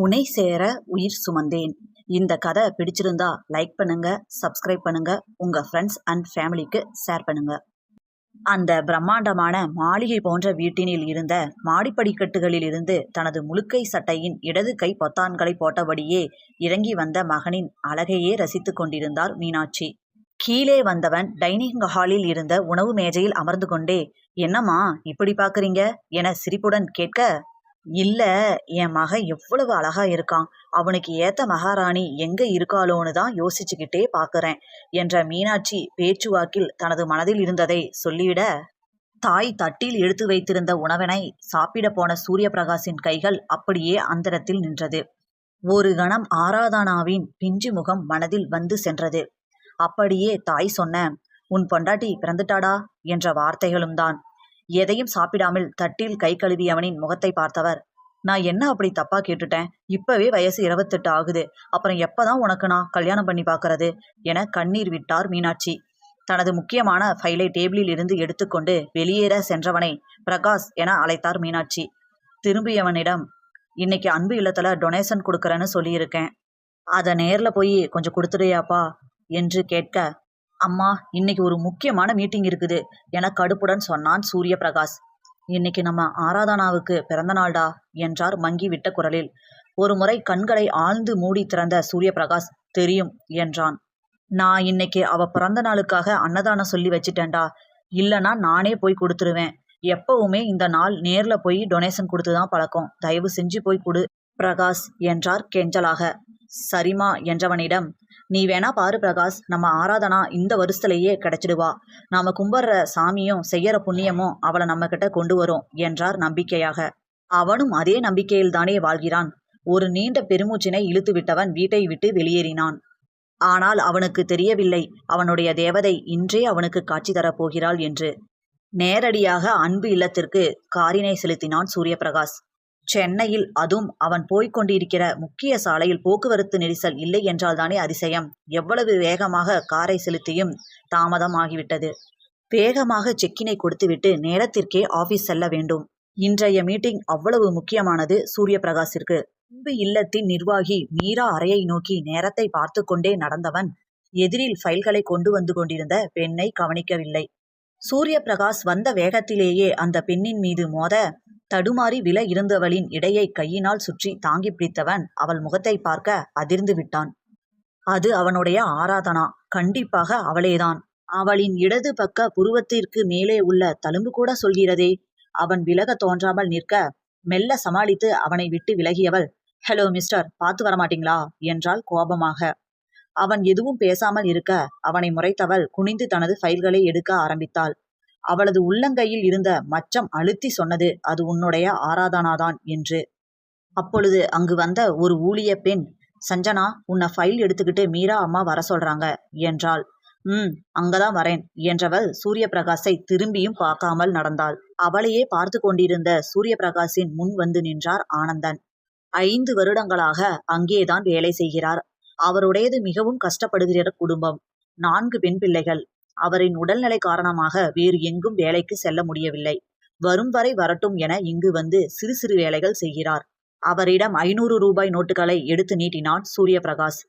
உனை சேர உயிர் சுமந்தேன். இந்த கதை பிடிச்சிருந்தா லைக் பண்ணுங்க, சப்ஸ்கிரைப் பண்ணுங்க, உங்க ஃப்ரெண்ட்ஸ் அண்ட் ஃபேமிலிக்கு ஷேர் பண்ணுங்க. அந்த பிரம்மாண்டமான மாளிகை போன்ற வீட்டினில் இருந்த மாடிப்படிக்கட்டுகளில் இருந்து தனது முழுக்கை சட்டையின் இடது கை பொத்தான்களை போட்டபடியே இறங்கி வந்த மகனின் அழகையே ரசித்துக் கொண்டிருந்தார் மீனாட்சி. கீழே வந்தவன் டைனிங் ஹாலில் இருந்த உணவு மேஜையில் அமர்ந்து கொண்டே, என்னம்மா இப்படி பாக்குறீங்க என சிரிப்புடன் கேட்க, இல்ல, என் மகன் எவ்வளவு அழகா இருக்கான், அவனுக்கு ஏத்த மகாராணி எங்க இருக்காளோன்னு தான் யோசிச்சுக்கிட்டே பாக்குறேன் என்ற மீனாட்சி பேச்சுவாக்கில் தனது மனதில் இருந்ததை சொல்லிவிட, தாய் தட்டில் எடுத்து வைத்திருந்த உணவனை சாப்பிட போன சூரிய பிரகாஷின் கைகள் அப்படியே அந்தரத்தில் நின்றது. ஒரு கணம் ஆராதனாவின் பிஞ்சு முகம் மனதில் வந்து சென்றது. அப்படியே தாய் சொன்ன, உன் பொண்டாட்டி பிறந்துட்டாடா என்ற வார்த்தைகளும் தான். எதையும் சாப்பிடாமல் தட்டில் கை கழுவியவனின் முகத்தை பார்த்தவர், நான் என்ன அப்படி தப்பா கேட்டுட்டேன், இப்பவே வயசு 28 ஆகுது, அப்புறம் எப்பதான் உனக்கு நான் கல்யாணம் பண்ணி பார்க்கறது என கண்ணீர் விட்டார் மீனாட்சி. தனது முக்கியமான ஃபைலை டேபிளில் இருந்து எடுத்துக்கொண்டு வெளியேற சென்றவனை பிரகாஷ் என அழைத்தார் மீனாட்சி. திரும்பியவனிடம், இன்னைக்கு அன்பு இல்லத்துல டொனேஷன் கொடுக்கறேன்னு சொல்லியிருக்கேன், அதை நேர்ல போய் கொஞ்சம் கொடுத்துடுயாப்பா என்று கேட்க, அம்மா இன்னைக்கு ஒரு முக்கியமான மீட்டிங் இருக்குது என கடுப்புடன் சொன்னான் சூரிய பிரகாஷ். இன்னைக்கு நம்ம ஆராதனாவுக்கு பிறந்த நாள்டா என்றார் மங்கி விட்ட குரலில். ஒரு முறை கண்களை ஆழ்ந்து மூடி திறந்த சூரிய பிரகாஷ், தெரியும் என்றான். நான் இன்னைக்கு அவ பிறந்த நாளுக்காக அன்னதானம் சொல்லி வச்சிட்டேன்டா, இல்லைன்னா நானே போய் கொடுத்துருவேன். எப்பவுமே இந்த நாள் நேர்ல போய் டொனேஷன் கொடுத்துதான் பழக்கம், தயவு செஞ்சு போய் கொடு பிரகாஷ் என்றார் கெஞ்சலாக. சரிமா என்றவனிடம், நீ வேணா பாரு பிரகாஷ், நம்ம ஆராதனா இந்த வருஷத்துலேயே கிடைச்சிடுவா, நாம கும்பிட்ற சாமியும் செய்யற புண்ணியமும் அவளை நம்ம கிட்ட கொண்டு வரும் என்றார் நம்பிக்கையாக. அவனும் அதே நம்பிக்கையில் தானே வாழ்கிறான். ஒரு நீண்ட பெருமூச்சினை இழுத்து விட்டவன் வீட்டை விட்டு வெளியேறினான். ஆனால் அவனுக்கு தெரியவில்லை, அவனுடைய தேவதை இன்றே அவனுக்கு காட்சி தரப்போகிறாள் என்று. நேரடியாக அன்பு இல்லத்திற்கு காரினை செலுத்தினான் சூரியபிரகாஷ். சென்னையில், அதுவும் அவன் போய்கொண்டிருக்கிற முக்கிய சாலையில் போக்குவரத்து நெரிசல் இல்லை என்றால்தானே அதிசயம். எவ்வளவு வேகமாக காரை செலுத்தியும் தாமதம் ஆகிவிட்டது. வேகமாக செக்கினை கொடுத்துவிட்டு நேரத்திற்கே ஆபீஸ் செல்ல வேண்டும். இன்றைய மீட்டிங் அவ்வளவு முக்கியமானது சூரிய பிரகாஷிற்கு. அன்பு இல்லத்தின் நிர்வாகி மீரா அறையை நோக்கி நேரத்தை பார்த்து கொண்டே நடந்தவன் எதிரில் ஃபைல்களை கொண்டு வந்து கொண்டிருந்த பெண்ணை கவனிக்கவில்லை. சூரிய பிரகாஷ் வந்த வேகத்திலேயே அந்த பெண்ணின் மீது மோத, தடுமாறி விழ இருந்தவளின் இடையை கையினால் சுற்றி தாங்கி பிடித்தவன் அவள் முகத்தை பார்க்க அதிர்ந்து விட்டான். அது அவனுடைய ஆராதனா, கண்டிப்பாக அவளேதான். அவளின் இடது பக்க புருவத்திற்கு மேலே உள்ள தழும்பு கூட சொல்கிறதே. அவன் விலக தோன்றாமல் நிற்க மெல்ல சமாளித்து அவனை விட்டு விலகியவள், ஹலோ மிஸ்டர், பார்த்து வரமாட்டீங்களா என்றாள் கோபமாக. அவன் எதுவும் பேசாமல் இருக்க அவனை முறைத்தவள் குனிந்து தனது ஃபைல்களை எடுக்க ஆரம்பித்தாள். அவளது உள்ளங்கையில் இருந்த மச்சம் அழுத்தி சொன்னது, அது உன்னுடைய ஆராதனாதான் என்று. அப்பொழுது அங்கு வந்த ஒரு ஊழிய பெண், சஞ்சனா, உன்னை ஃபைல் எடுத்துக்கிட்டு மீரா அம்மா வர சொல்றாங்க என்றாள். அங்கதான் வரேன் என்றவள் சூரிய பிரகாஷை திரும்பியும் பார்க்காமல் நடந்தாள். அவளையே பார்த்து கொண்டிருந்த சூரிய பிரகாஷின் முன் வந்து நின்றார் ஆனந்தன். 5 வருடங்களாக அங்கேதான் வேலை செய்கிறார். அவருடையது மிகவும் கஷ்டப்படுகிற குடும்பம். 4 பெண் பிள்ளைகள். அவரின் உடல்நிலை காரணமாக வேறு எங்கும் வேலைக்கு செல்ல முடியவில்லை. வரும் வரை வரட்டும் என இங்கு வந்து சிறு சிறு வேலைகள் செய்கிறார். அவரிடம் 500 ரூபாய் நோட்டுகளை எடுத்து நீட்டினான் சூரிய பிரகாஷ்.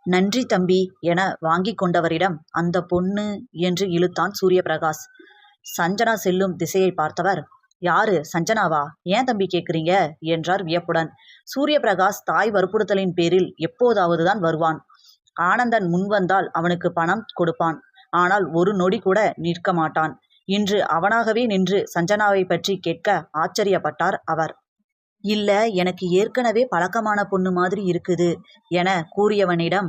நன்றி தம்பி என வாங்கி கொண்டவரிடம், அந்த பொண்ணு என்று இழுத்தான் சூரிய பிரகாஷ். சஞ்சனா செல்லும் திசையை பார்த்தவர், யாரு சஞ்சனாவா, ஏன் தம்பி கேட்குறீங்க என்றார் வியப்புடன். சூரிய பிரகாஷ் தாய் வற்புறுத்தலின் பேரில் எப்போதாவது தான் வருவான். ஆனந்தன் முன்வந்தால் அவனுக்கு பணம் கொடுப்பான். ஆனால் ஒரு நொடி கூட நிற்க மாட்டான். இன்று அவனாகவே நின்று சஞ்சனாவை பற்றி கேட்க ஆச்சரியப்பட்டார் அவர். இல்ல, எனக்கு ஏற்கனவே பழக்கமான பொண்ணு மாதிரி இருக்குது என கூறியவனிடம்,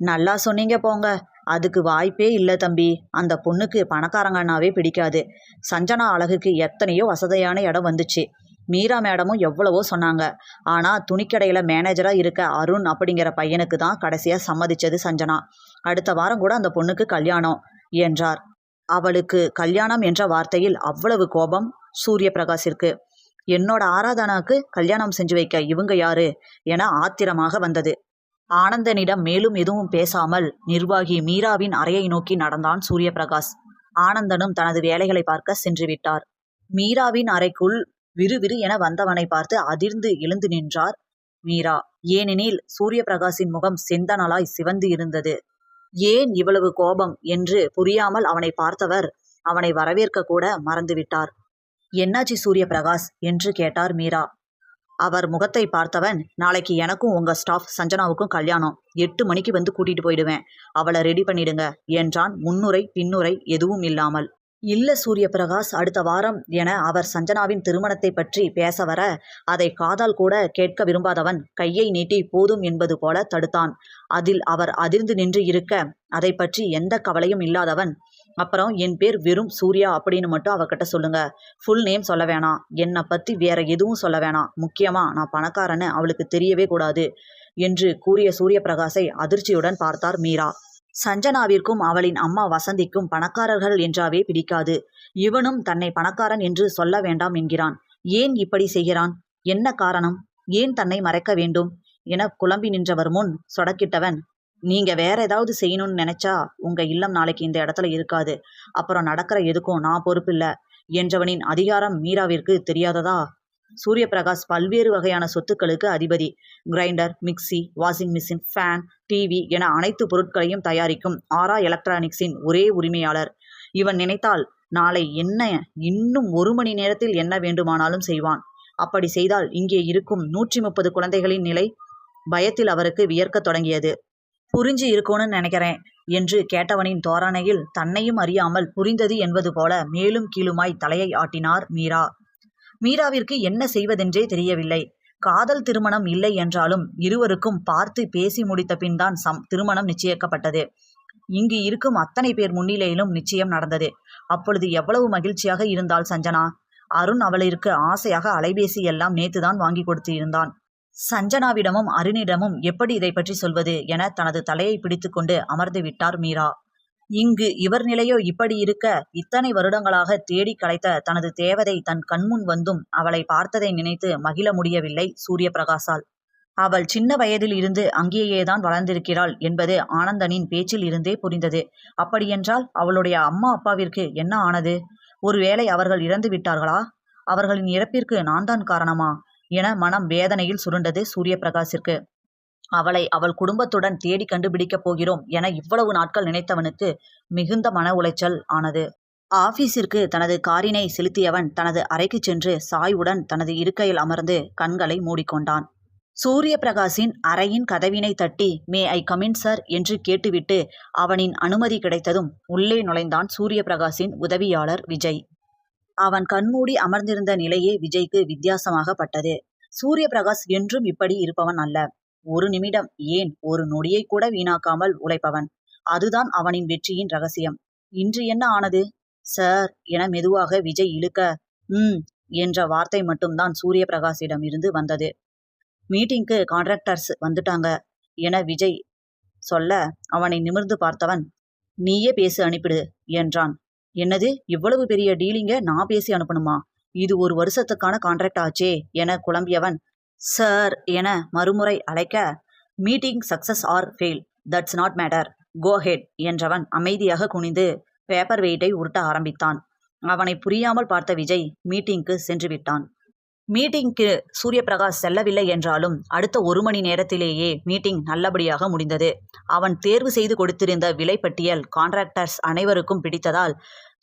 நல்லா சொன்னீங்க போங்க, அதுக்கு வாய்ப்பே இல்லை தம்பி. அந்த பொண்ணுக்கு பணக்காரங்கன்னாவே பிடிக்காது. சஞ்சனா அழகுக்கு எத்தனையோ வசதியான இடம் வந்துச்சு. மீரா மேடமும் எவ்வளவோ சொன்னாங்க. ஆனால் துணிக்கடையில் மேனேஜராக இருக்க அருண் அப்படிங்கிற பையனுக்கு தான் கடைசியாக சம்மதிச்சது சஞ்சனா. அடுத்த வாரம் கூட அந்த பொண்ணுக்கு கல்யாணம் என்றார். அவளுக்கு கல்யாணம் என்ற வார்த்தையில் அவ்வளவு கோபம் சூரிய பிரகாஷிற்கு. என்னோட ஆராதனாக்கு கல்யாணம் செஞ்சு வைக்க இவங்க யாரு என ஆத்திரமாக வந்தது. ஆனந்தனிடம் மேலும் எதுவும் பேசாமல் நிர்வாகி மீராவின் அறையை நோக்கி நடந்தான் சூரிய பிரகாஷ். ஆனந்தனும் தனது வேலைகளை பார்க்க சென்று விட்டார். மீராவின் அறைக்குள் விறுவிறு என வந்தவனை பார்த்து அதிர்ந்து எழுந்து நின்றார் மீரா. ஏனெனில் சூரிய பிரகாஷின் முகம் செந்தனலாய் சிவந்து இருந்தது. ஏன் இவ்வளவு கோபம் என்று புரியாமல் அவனை பார்த்தவர் அவனை வரவேற்க கூட மறந்துவிட்டார். என்னாச்சு சூரிய பிரகாஷ் என்று கேட்டார் மீரா. அவர் முகத்தை பார்த்தவன், நாளைக்கு எனக்கும் உங்க ஸ்டாஃப் சஞ்சனாவுக்கும் கல்யாணம், 8 மணிக்கு வந்து கூட்டிட்டு போயிடுவேன், அவளை ரெடி பண்ணிடுங்க என்றான், முன்னுரை பின்னுரை எதுவும் இல்லாமல். இல்ல சூரிய பிரகாஷ், அடுத்த வாரம் என அவர் சஞ்சனாவின் திருமணத்தை பற்றி பேச வர அதை காதால் கூட கேட்க விரும்பாதவன் கையை நீட்டி போதும் என்பது போல தடுத்தான். அதில் அவர் அதிர்ந்து நின்று இருக்க அதை பற்றி எந்த கவலையும் இல்லாதவன், அப்புறம் என் பேர் வெறும் சூர்யா அப்படின்னு மட்டும் அவகிட்ட சொல்லுங்க, ஃபுல் நேம் சொல்ல வேணாம், என்னை பத்தி வேற எதுவும் சொல்ல வேணாம், முக்கியமா நான் பணக்காரன்னு அவளுக்கு தெரியவே கூடாது என்று கூறிய சூரிய பிரகாஷை அதிர்ச்சியுடன் பார்த்தார் மீரா. சஞ்சனாவிற்கும் அவளின் அம்மா வசந்திக்கும் பணக்காரர்கள் என்றாவே பிடிக்காது. இவனும் தன்னை பணக்காரன் என்று சொல்ல வேண்டாம் என்கிறான். ஏன் இப்படி செய்கிறான்? என்ன காரணம்? ஏன் தன்னை மறைக்க வேண்டும் என குழம்பி நின்றவர் முன் சொடக்கிட்டவன், நீங்க வேற ஏதாவது செய்யணும்னு நினைச்சா உங்க இல்லம் நாளைக்கு இந்த இடத்துல இருக்காது, அப்புறம் நடக்கிற எதுக்கும் நான் பொறுப்பில்ல என்றவனின் அதிகாரம் மீராவிற்கு தெரியாததா? சூரிய பிரகாஷ் பல்வேறு வகையான சொத்துக்களுக்கு அதிபதி. Grinder, mixie, washing machine, fan, TV என அனைத்து பொருட்களையும் தயாரிக்கும் ஆரா எலக்ட்ரானிக்ஸின் ஒரே உரிமையாளர். இவன் நினைத்தால் நாளை என்ன இன்னும் 1 மணி நேரத்தில் என்ன வேண்டுமானாலும் செய்வான். அப்படி செய்தால் இங்கே இருக்கும் 130 குழந்தைகளின் நிலை? பயத்தில் அவருக்கு வியர்க்க தொடங்கியது. புரிஞ்சு இருக்கும்னு நினைக்கிறேன் என்று கேட்டவனின் தோரணையில் தன்னையும் அறியாமல் புரிந்தது என்பது போல மேலும் கீழுமாய் தலையை ஆட்டினார் மீரா. மீராவிற்கு என்ன செய்வதென்றே தெரியவில்லை. காதல் திருமணம் இல்லை என்றாலும் இருவருக்கும் பார்த்து பேசி முடித்த பின்தான் திருமணம் நிச்சயிக்கப்பட்டது. இங்கு இருக்கும் அத்தனை பேர் முன்னிலையிலும் நிச்சயம் நடந்தது. அப்பொழுது எவ்வளவு மகிழ்ச்சியாக இருந்தாள் சஞ்சனா. அருண் அவளிற்கு ஆசையாக அலைபேசி எல்லாம் நேத்துதான் வாங்கி கொடுத்து இருந்தான். சஞ்சனாவிடமும் அருணிடமும் எப்படி இதை பற்றி சொல்வது என தனது தலையை பிடித்து கொண்டு அமர்ந்து விட்டார் மீரா. இங்கு இவர் நிலையோ இப்படி இருக்க, இத்தனை வருடங்களாக தேடி கலைத்த தனது தேவதை தன் கண்முன் வந்தும் அவளை பார்த்ததை நினைத்து மகிழ முடியவில்லை சூரிய பிரகாசால். அவள் சின்ன வயதில் இருந்து அங்கேயேதான் வளர்ந்திருக்கிறாள் என்பது ஆனந்தனின் பேச்சில் இருந்தே புரிந்தது. அப்படியென்றால் அவளுடைய அம்மா அப்பாவிற்கு என்ன ஆனது? ஒருவேளை அவர்கள் இறந்து விட்டார்களா? அவர்களின் இறப்பிற்கு நான் தான் காரணமா என மனம் வேதனையில் சுருண்டது சூரிய பிரகாஷிற்கு. அவளை அவள் குடும்பத்துடன் தேடி கண்டுபிடிக்கப் போகிறோம் என இவ்வளவு நாட்கள் நினைத்தவனுக்கு மிகுந்த மன உளைச்சல் ஆனது. ஆபீஸிற்கு தனது காரினை செலுத்தியவன் தனது அறைக்கு சென்று சாய்வுடன் தனது இருக்கையில் அமர்ந்து கண்களை மூடிக்கொண்டான். சூரிய பிரகாஷின் அறையின் கதவினை தட்டி மே ஐ கமின் சார் என்று கேட்டுவிட்டு அவனின் அனுமதி கிடைத்ததும் உள்ளே நுழைந்தான் சூரிய பிரகாஷின் உதவியாளர் விஜய். அவன் கண்மூடி அமர்ந்திருந்த நிலையே விஜய்க்கு வித்தியாசமாக பட்டது. சூரிய பிரகாஷ் என்றும் இப்படி இருப்பவன் அல்ல. ஒரு நிமிடம், ஏன் ஒரு நொடியை கூட வீணாக்காமல் உழைப்பவன். அதுதான் அவனின் வெற்றியின் ரகசியம். இன்று என்ன ஆனது சார் என மெதுவாக விஜய் இழுக்க, என்ற வார்த்தை மட்டும்தான் சூரிய பிரகாஷிடம் இருந்து வந்தது. மீட்டிங்க்கு கான்ட்ராக்டர்ஸ் வந்துட்டாங்க என விஜய் சொல்ல அவனை நிமிர்ந்து பார்த்தவன், நீயே பேசி அனுப்பிடு என்றான். என்னது, இவ்வளவு பெரிய டீலிங்க நான் பேசி அனுப்பணுமா? இது 1 வருஷத்துக்கான கான்ட்ராக்ட் ஆச்சே என குழம்பியவன் சார் என மறுமுறை அழைக்க, meeting success or fail, that's not matter, go head என்றவன் அமைதியாக குனிந்து பேப்பர் வெயிட்டை உருட்ட ஆரம்பித்தான். அவனை புரியாமல் பார்த்த விஜய் மீட்டிங்க்கு சென்று விட்டான். மீட்டிங்க்கு சூரிய பிரகாஷ் செல்லவில்லை என்றாலும் அடுத்த 1 மணி நேரத்திலேயே மீட்டிங் நல்லபடியாக முடிந்தது. அவன் தேர்வு செய்து கொடுத்திருந்த விலைப்பட்டியல் கான்ட்ராக்டர்ஸ் அனைவருக்கும் பிடித்ததால்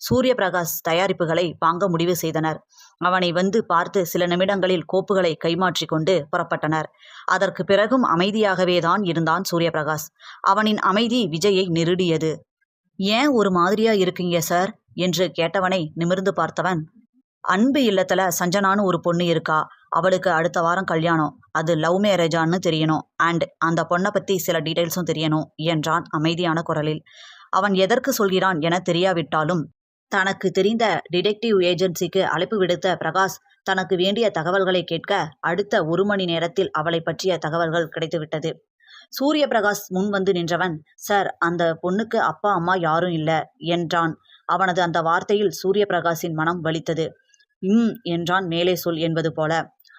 சூரிய பிரகாஷ் தயாரிப்புகளை வாங்க முடிவு செய்தனர். அவனை வந்து பார்த்து சில நிமிடங்களில் கோப்புகளை கைமாற்றி கொண்டு புறப்பட்டனர். அதற்கு பிறகும் அமைதியாகவே தான் இருந்தான் சூரிய பிரகாஷ். அவனின் அமைதி விஜயை நெருடியது. ஏன் ஒரு மாதிரியா இருக்கீங்க சார் என்று கேட்டவனை நிமிர்ந்து பார்த்தவன், அன்பு இல்லத்துல சஞ்சனான்னு ஒரு பொண்ணு இருக்கா, அவளுக்கு அடுத்த வாரம் கல்யாணம், அது லவ் மேரேஜான்னு தெரியணும், அண்ட் அந்த பொண்ணை பத்தி சில டீடைல்ஸும் தெரியணும் என்றான் அமைதியான குரலில். அவன் எதற்கு சொல்கிறான் என தெரியாவிட்டாலும் தனக்கு தெரிந்த டிடெக்டிவ் ஏஜென்சிக்கு அழைப்பு விடுத்த பிரகாஷ் தனக்கு வேண்டிய தகவல்களை கேட்க அடுத்த 1 மணி நேரத்தில் அவளை பற்றிய தகவல்கள் கிடைத்துவிட்டது. சூரிய பிரகாஷ் முன் வந்து நின்றவன், சார் அந்த பொண்ணுக்கு அப்பா அம்மா யாரும் இல்லை என்றான். அவனது அந்த வார்த்தையில் சூரிய பிரகாஷின் மனம் வலித்தது. என்றான் மேலே சொல் என்பது போல.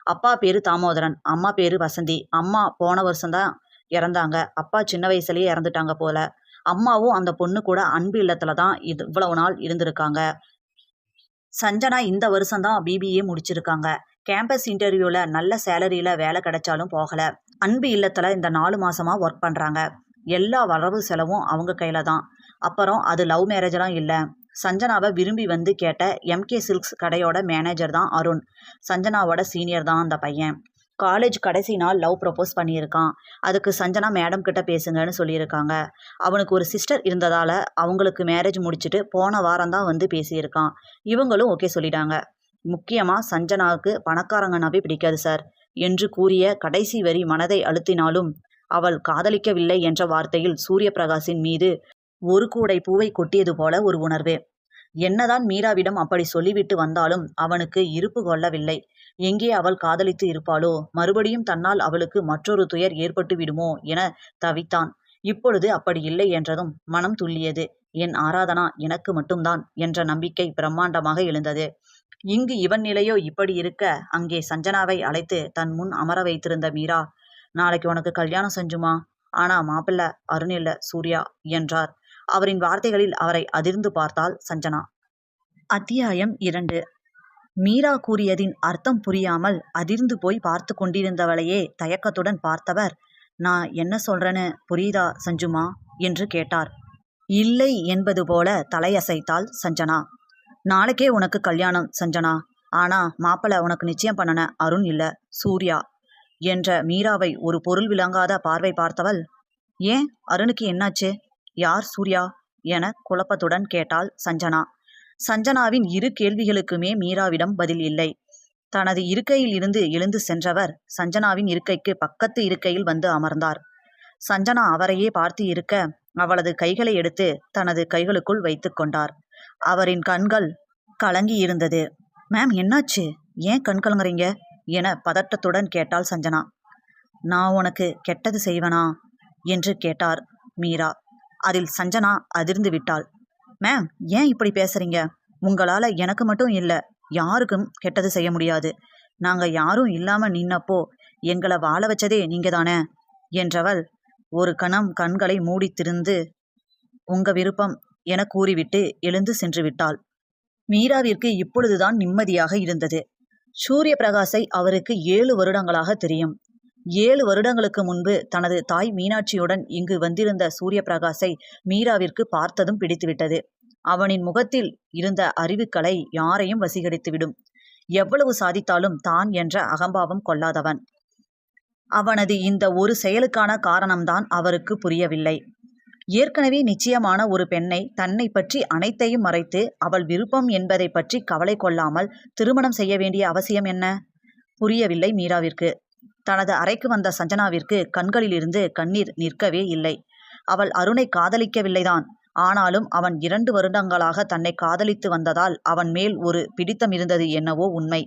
அப்பா பேரு தாமோதரன், அம்மா பேரு வசந்தி. அம்மா போன வருஷம்தான் இறந்தாங்க. அப்பா சின்ன வயசுலயே இறந்துட்டாங்க போல. அம்மாவும் அந்த பொண்ணு கூட அன்பு இல்லத்துல தான் இவ்வளவு நாள் இருந்திருக்காங்க. சஞ்சனா இந்த வருஷம்தான் பிபிஏ முடிச்சிருக்காங்க. கேம்பஸ் இன்டர்வியூல நல்ல சேலரியில வேலை கிடைச்சாலும் போகல. அன்பு இல்லத்துல இந்த 4 மாசமா ஒர்க் பண்றாங்க. எல்லா வரவு செலவும் அவங்க கையில தான். அப்புறம் அது லவ் மேரேஜெல்லாம் இல்ல. சஞ்சனாவை விரும்பி வந்து கேட்ட எம்கே சில்க்ஸ் கடையோட மேனேஜர் தான் அருண். சஞ்சனாவோட சீனியர் தான் அந்த பையன். காலேஜ் கடைசி நாள் லவ் ப்ரப்போஸ் பண்ணியிருக்கான். அதுக்கு சஞ்சனா மேடம் கிட்ட பேசுங்கன்னு சொல்லியிருக்காங்க. அவனுக்கு ஒரு சிஸ்டர் இருந்ததால அவங்களுக்கு மேரேஜ் முடிச்சுட்டு போன வாரம் தான் வந்து பேசியிருக்கான். இவங்களும் ஓகே சொல்லிட்டாங்க. முக்கியமா சஞ்சனாவுக்கு பணக்காரங்கனாவே பிடிக்காது சார் என்று கூறிய கடைசி வரி மனதை அழுத்தினாலும் அவள் காதலிக்கவில்லை என்ற வார்த்தையில் சூரிய பிரகாஷின் மீது ஒரு கூடை பூவை கொட்டியது போல ஒரு உணர்வு. என்னதான் மீராவிடம் அப்படி சொல்லிவிட்டு வந்தாலும் அவனுக்கு இருப்பு கொள்ளவில்லை. எங்கே அவள் காதலித்து இருப்பாளோ, மறுபடியும் தன்னால் அவளுக்கு மற்றொரு துயர் ஏற்பட்டு விடுமோ என தவித்தான். இப்பொழுது அப்படி இல்லை என்றதும் மனம் துள்ளியது. என் ஆராதனா எனக்கு மட்டும்தான் என்ற நம்பிக்கை பிரம்மாண்டமாக எழுந்தது. இங்கு இவன் நிலையோ இப்படி இருக்க, அங்கே சஞ்சனாவை அழைத்து தன் முன் அமர வைத்திருந்த மீரா, நாளைக்கு உனக்கு கல்யாணம் செஞ்சுமா, ஆனா மாப்பிள்ள அருண் இல்ல சூர்யா என்றார். அவரின் வார்த்தைகளில் அவரை அதிர்ந்து பார்த்தாள் சஞ்சனா. அத்தியாயம் 2. மீரா கூறியதின் அர்த்தம் புரியாமல் அதிர்ந்து போய் பார்த்து கொண்டிருந்தவளையே தயக்கத்துடன் பார்த்தவர், நான் என்ன சொல்றேன்னு புரியுதா சஞ்சுமா என்று கேட்டார். இல்லை என்பது போல தலையசைத்தாள் சஞ்சனா. நாளைக்கே உனக்கு கல்யாணம் சஞ்சனா, ஆனா மாப்பிள்ள உனக்கு நிச்சயம் பண்ணன அருண் இல்ல சூர்யா என்ற மீராவை ஒரு பொருள் விளங்காத பார்வை பார்த்தவள், ஏன் அருணுக்கு என்னாச்சு, யார் சூர்யா என குழப்பத்துடன் கேட்டாள் சஞ்சனா. சஞ்சனாவின் இரு கேள்விகளுக்குமே மீராவிடம் பதில் இல்லை. தனது இருக்கையில் இருந்து எழுந்து சென்றவர் சஞ்சனாவின் இருக்கைக்கு பக்கத்து இருக்கையில் வந்து அமர்ந்தார். சஞ்சனா அவரையே பார்த்து இருக்க அவளது கைகளை எடுத்து தனது கைகளுக்குள் வைத்து கொண்டார். அவரின் கண்கள் கலங்கி இருந்தது. மேம் என்னாச்சு, ஏன் கண் கலங்குறீங்க என பதட்டத்துடன் கேட்டாள் சஞ்சனா. நான் உனக்கு கெட்டது செய்வனா என்று கேட்டார் மீரா. அதில் சஞ்சனா அதிர்ந்து விட்டாள். மேம் ஏன் இப்படி பேசுறீங்க, உங்களால எனக்கு மட்டும் இல்ல யாருக்கும் கெட்டது செய்ய முடியாது. நாங்க யாரும் இல்லாம நின்னப்போ எங்களை வாழ வச்சதே நீங்க தானே என்றவள் ஒரு கணம் கண்களை மூடி திறந்து உங்க விருப்பம் என கூறிவிட்டு எழுந்து சென்று விட்டாள். மீராவிற்கு இப்பொழுதுதான் நிம்மதியாக இருந்தது. சூரிய பிரகாஷை அவருக்கு 7 வருடங்களாக தெரியும். 7 வருடங்களுக்கு முன்பு தனது தாய் மீனாட்சியுடன் இங்கு வந்திருந்த சூரிய பிரகாஷை மீராவிற்கு பார்த்ததும் பிடித்துவிட்டது. அவனின் முகத்தில் இருந்த அறிவுக்கலை யாரையும் வசீகரித்துவிடும். எவ்வளவு சாதித்தாலும் தான் என்ற அகம்பாவம் கொள்ளாதவன். அவனது இந்த ஒரு செயலுக்கான காரணம்தான் அவருக்கு புரியவில்லை. ஏற்கனவே நிச்சயமான ஒரு பெண்ணை தன்னை பற்றி அனைத்தையும் மறைத்து அவள் விருப்பம் என்பதை பற்றி கவலை கொள்ளாமல் திருமணம் செய்ய வேண்டிய அவசியம் என்ன? புரியவில்லை மீராவிற்கு. தனது அறைக்கு வந்த சஞ்சனாவிற்கு கண்களிலிருந்து கண்ணீர் நிற்கவே இல்லை. அவள் அருணை காதலிக்கவில்லைதான். ஆனாலும் அவன் 2 வருடங்களாக தன்னை காதலித்து வந்ததால் அவன் மேல் ஒரு பிடித்தம் இருந்தது என்னவோ உண்மை.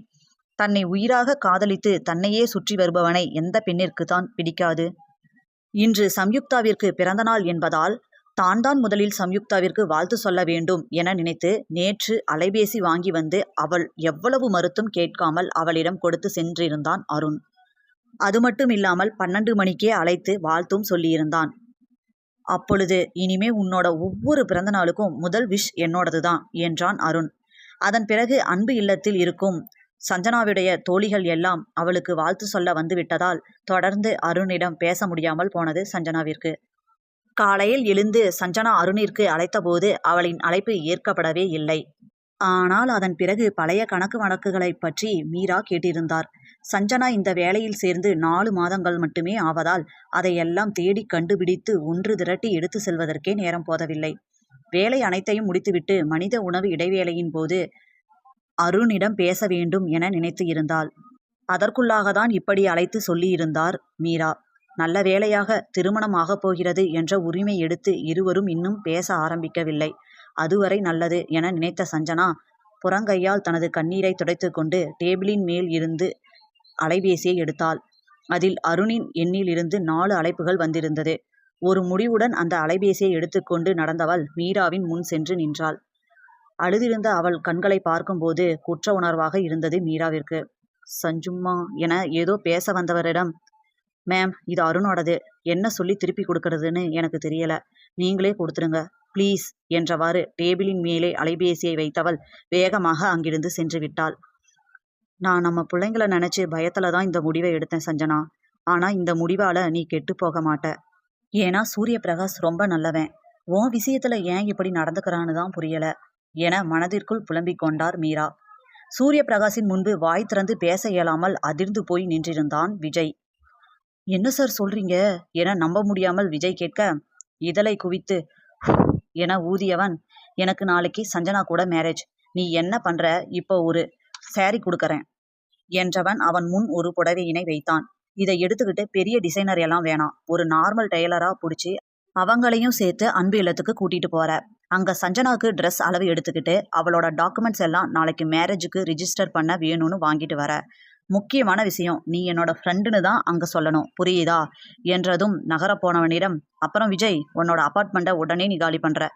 தன்னை உயிராக காதலித்து தன்னையே சுற்றி வருபவனை எந்த பெண்ணிற்கு தான் பிடிக்காது? இன்று சம்யுக்தாவிற்கு பிறந்த நாள் என்பதால் தான் முதலில் சம்யுக்தாவிற்கு வாழ்த்து சொல்ல வேண்டும் என நினைத்து நேற்று அலைபேசி வாங்கி வந்து அவள் எவ்வளவு மறுத்தும் கேட்காமல் அவளிடம் கொடுத்து சென்றிருந்தான் அருண். அது மட்டும் இல்லாமல் 12 மணிக்கே அழைத்து வாழ்த்தும் சொல்லியிருந்தான். அப்பொழுது இனிமே உன்னோட ஒவ்வொரு பிறந்த நாளுக்கும் முதல் விஷ் என்னோடதுதான் என்றான் அருண். அதன் பிறகு அன்பு இல்லத்தில் இருக்கும் சஞ்சனாவுடைய தோழிகள் எல்லாம் அவளுக்கு வாழ்த்து சொல்ல வந்து விட்டதால் தொடர்ந்து அருணிடம் பேச முடியாமல் போனது சஞ்சனாவிற்கு. காலையில் எழுந்து சஞ்சனா அருணிற்கு அழைத்தபோது அவளின் அழைப்பு ஏற்கப்படவே இல்லை. ஆனால் அதன் பிறகு பழைய கணக்கு வழக்குகளை பற்றி மீரா கேட்டிருந்தார். சஞ்சனா இந்த வேலையில் சேர்ந்து 4 மாதங்கள் மட்டுமே ஆவதால் அதையெல்லாம் தேடி கண்டுபிடித்து ஒன்று திரட்டி எடுத்து செல்வதற்கே நேரம் போதவில்லை. வேலை அனைத்தையும் முடித்துவிட்டு மனித உணவு இடைவேளையின் போது அருணிடம் பேச வேண்டும் என நினைத்து இருந்தாள். அதற்குள்ளாகத்தான் இப்படி அழைத்து சொல்லியிருந்தார் மீரா. நல்ல வேளையாக திருமணம் ஆகப் போகிறது என்ற உரிமை எடுத்து இருவரும் இன்னும் பேச ஆரம்பிக்கவில்லை. அதுவரை நல்லது என நினைத்த சஞ்சனா புறங்கையால் தனது கண்ணீரை துடைத்து கொண்டு டேபிளின் மேல் இருந்து அலைபேசியை எடுத்தாள். அதில் அருணின் எண்ணில் இருந்து 4 அழைப்புகள் வந்திருந்தது. ஒரு முடிவுடன் அந்த அலைபேசியை எடுத்துக்கொண்டு நடந்தவள் மீராவின் முன் சென்று நின்றாள். அழுதிருந்த அவள் கண்களை பார்க்கும்போது குற்ற உணர்வாக இருந்தது மீராவிற்கு. சஞ்சும்மா என ஏதோ பேச வந்தவரிடம், மேம் இது அருணோடது, என்ன சொல்லி திருப்பி கொடுக்கறதுன்னு எனக்கு தெரியல, நீங்களே கொடுத்துருங்க ப்ளீஸ் என்றவாறு டேபிளின் மேலே அலைபேசியை வைத்தவள் வேகமாக அங்கிருந்து சென்று விட்டாள். நான் நம்ம பிள்ளைங்கள நினைச்சு பயத்துல தான் இந்த முடிவை எடுத்தேன் சஞ்சனா. ஆனா இந்த முடிவால நீ கெட்டு போக மாட்ட. ஏன்னா சூரிய பிரகாஷ் ரொம்ப நல்லவன். உன் விஷயத்துல ஏன் இப்படி நடந்துக்கிறான்னு தான் புரியல என மனதிற்குள் புலம்பிக் கொண்டார் மீரா. சூரிய பிரகாஷின் முன்பு வாய் திறந்து பேச இயலாமல் அதிர்ந்து போய் நின்றிருந்தான் விஜய். என்ன சார் சொல்றீங்க என நம்ப முடியாமல் விஜய் கேட்க, இதழை குவித்து என ஊதியவன், எனக்கு நாளைக்கு சஞ்சனா கூட மேரேஜ். நீ என்ன பண்ற? இப்போ ஒரு சாரி கொடுக்கறேன் என்றவன் அவன் முன் ஒரு புடவையினை வைத்தான். இதை எடுத்துக்கிட்டு பெரிய டிசைனர் எல்லாம் வேணாம், ஒரு நார்மல் டெய்லரா பிடிச்சி அவங்களையும் சேர்த்து அன்பு இல்லத்துக்கு கூட்டிட்டு போற. அங்க சஞ்சனாவுக்கு ட்ரெஸ் அளவு எடுத்துக்கிட்டு அவளோட டாக்குமெண்ட்ஸ் எல்லாம் நாளைக்கு மேரேஜுக்கு ரிஜிஸ்டர் பண்ண வேணும்னு வாங்கிட்டு வர. முக்கியமான விஷயம், நீ என்னோட ஃப்ரெண்டுன்னு தான் அங்க சொல்லணும், புரியுதா என்றதும் நகர போனவனிடம், அப்புறம் விஜய், உன்னோட அபார்ட்மெண்ட்டை உடனே நீ காலி பண்ற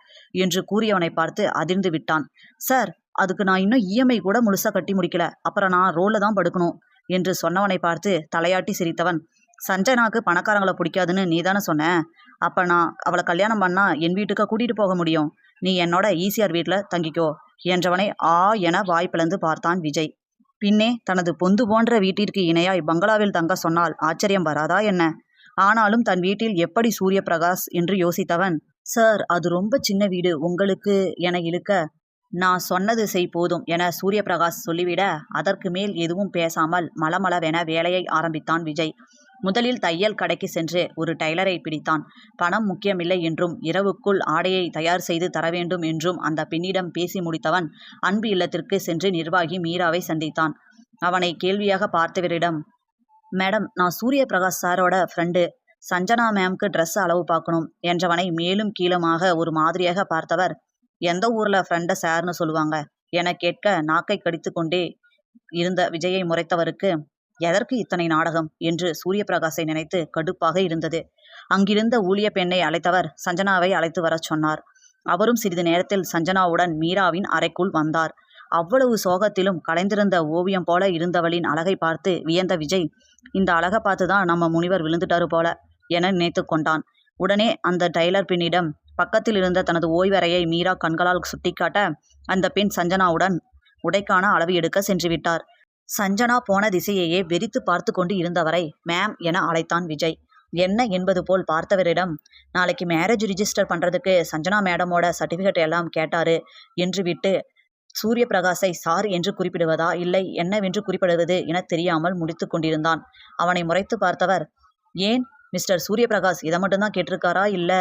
என்று கூறியவனை பார்த்து அதிர்ந்து விட்டான். சார், அதுக்கு நான் இன்னும் இஎம்ஐ கூட முழுசா கட்டி முடிக்கல, அப்புறம் நான் ரோல தான் படுக்கணும் என்று சொன்னவனை பார்த்து தலையாட்டி சிரித்தவன், சஞ்சனாக்கு பணக்காரங்களை பிடிக்காதுன்னு நீ தானே சொன்ன. அப்ப நான் அவளை கல்யாணம் பண்ணா என் வீட்டுக்கு கூட்டிட்டு போக முடியும். நீ என்னோட ஈசிஆர் வீட்டுல தங்கிக்கோ என்றவனை ஆ என வாய் பிளந்து பார்த்தான் விஜய். பின்னே தனது பொந்து போன்ற வீட்டிற்கு இணையாய் பங்களாவில் தங்க சொன்னால் ஆச்சரியம் வராதா என்ன? ஆனாலும் தன் வீட்டில் எப்படி சூரிய பிரகாஷ் என்று யோசித்தவன், சார் அது ரொம்ப சின்ன வீடு உங்களுக்கு என இழுக்க, நான் சொன்னது செய் போதும் என சூரிய பிரகாஷ் சொல்லிவிட அதற்கு மேல் எதுவும் பேசாமல் மளமளவென வேலையை ஆரம்பித்தான் விஜய். முதலில் தையல் கடைக்கு சென்று ஒரு டைலரை பிடித்தான். பணம் முக்கியமில்லை என்றும் இரவுக்குள் ஆடையை தயார் செய்து தர வேண்டும் என்றும் அந்த பெண்ணிடம் பேசி முடித்தவன் அன்பு இல்லத்திற்கு சென்று நிர்வாகி மீராவை சந்தித்தான். அவனை கேள்வியாக பார்த்தவரிடம், மேடம், நான் சூரிய பிரகாஷ் சாரோட ஃப்ரெண்டு, சஞ்சனா மேம்க்கு ட்ரெஸ் அளவு பார்க்கணும் என்றவனை மேலும் கீழுமாக ஒரு மாதிரியாக பார்த்தவர், எந்த ஊர்ல ஃப்ரெண்டை சார்னு சொல்லுவாங்க என கேட்க நாக்கை கடித்து கொண்டே இருந்த விஜயை முறைத்தவருக்கு, எதற்கு இத்தனை நாடகம் என்று சூரிய பிரகாஷை நினைத்து கடுப்பாக இருந்தது. அங்கிருந்த ஊழிய பெண்ணை அழைத்தவர் சஞ்சனாவை அழைத்து வரச் சொன்னார். அவரும் சிறிது நேரத்தில் சஞ்சனாவுடன் மீராவின் அறைக்குள் வந்தார். அவ்வளவு சோகத்திலும் கலைந்திருந்த ஓவியம் போல இருந்தவளின் அழகை பார்த்து வியந்த விஜய், இந்த அழகை பார்த்துதான் நம்ம முனிவர் விழுந்துட்டாரு போல என நினைத்து கொண்டான். உடனே அந்த டைலர் பெண்ணிடம் பக்கத்தில் இருந்த தனது ஓய்வறையை மீரா கண்களால் சுட்டிக்காட்ட அந்த பெண் சஞ்சனாவுடன் உடைக்கான அளவு எடுக்க சென்று விட்டார். சஞ்சனா போன திசையையே வெறித்து பார்த்து கொண்டு இருந்தவரை மேம் என அழைத்தான் விஜய். என்ன என்பது போல் பார்த்தவரிடம், நாளைக்கு மேரேஜ் ரிஜிஸ்டர் பண்றதுக்கு சஞ்சனா மேடமோட சர்டிபிகேட் எல்லாம் கேட்டாரு என்று விட்டு சூரிய பிரகாஷை சார் என்று குறிப்பிடுவதா இல்லை என்னவென்று குறிப்பிடுவது என தெரியாமல் முடித்து கொண்டிருந்தான். அவனை முறைத்து பார்த்தவர், ஏன் மிஸ்டர் சூரிய பிரகாஷ் இதை மட்டும்தான் கேட்டிருக்காரா இல்ல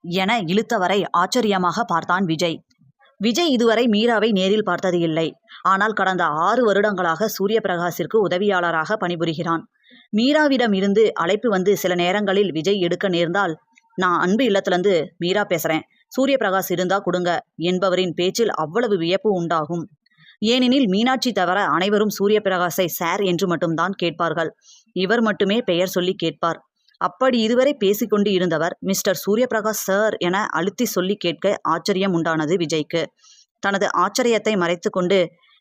என இழுத்தவரை ஆச்சரியமாக பார்த்தான் விஜய். விஜய் இதுவரை மீராவை நேரில் பார்த்தது இல்லை. ஆனால் கடந்த 6 வருடங்களாக சூரிய பிரகாஷிற்கு உதவியாளராக பணிபுரிகிறான். மீராவிடம் இருந்து அழைப்பு வந்து சில நேரங்களில் விஜய் எடுக்க நேர்ந்தால், நான் அன்பு இல்லத்திலிருந்து மீரா பேசுறேன், சூரிய பிரகாஷ் இருந்தா கொடுங்க என்பவரின் பேச்சில் அவ்வளவு வியப்பு உண்டாகும். ஏனெனில் மீனாட்சி தவிர அனைவரும் சூரிய பிரகாஷை சார் என்று மட்டும்தான் கேட்பார்கள். இவர் மட்டுமே பெயர் சொல்லி கேட்பார். அப்படி இதுவரை பேசிக்கொண்டு இருந்தவர் மிஸ்டர் சூரிய பிரகாஷ் சார் என அழுத்தி சொல்லி கேட்க ஆச்சரியம் உண்டானது விஜய்க்கு. தனது ஆச்சரியத்தை மறைத்து கொண்டு,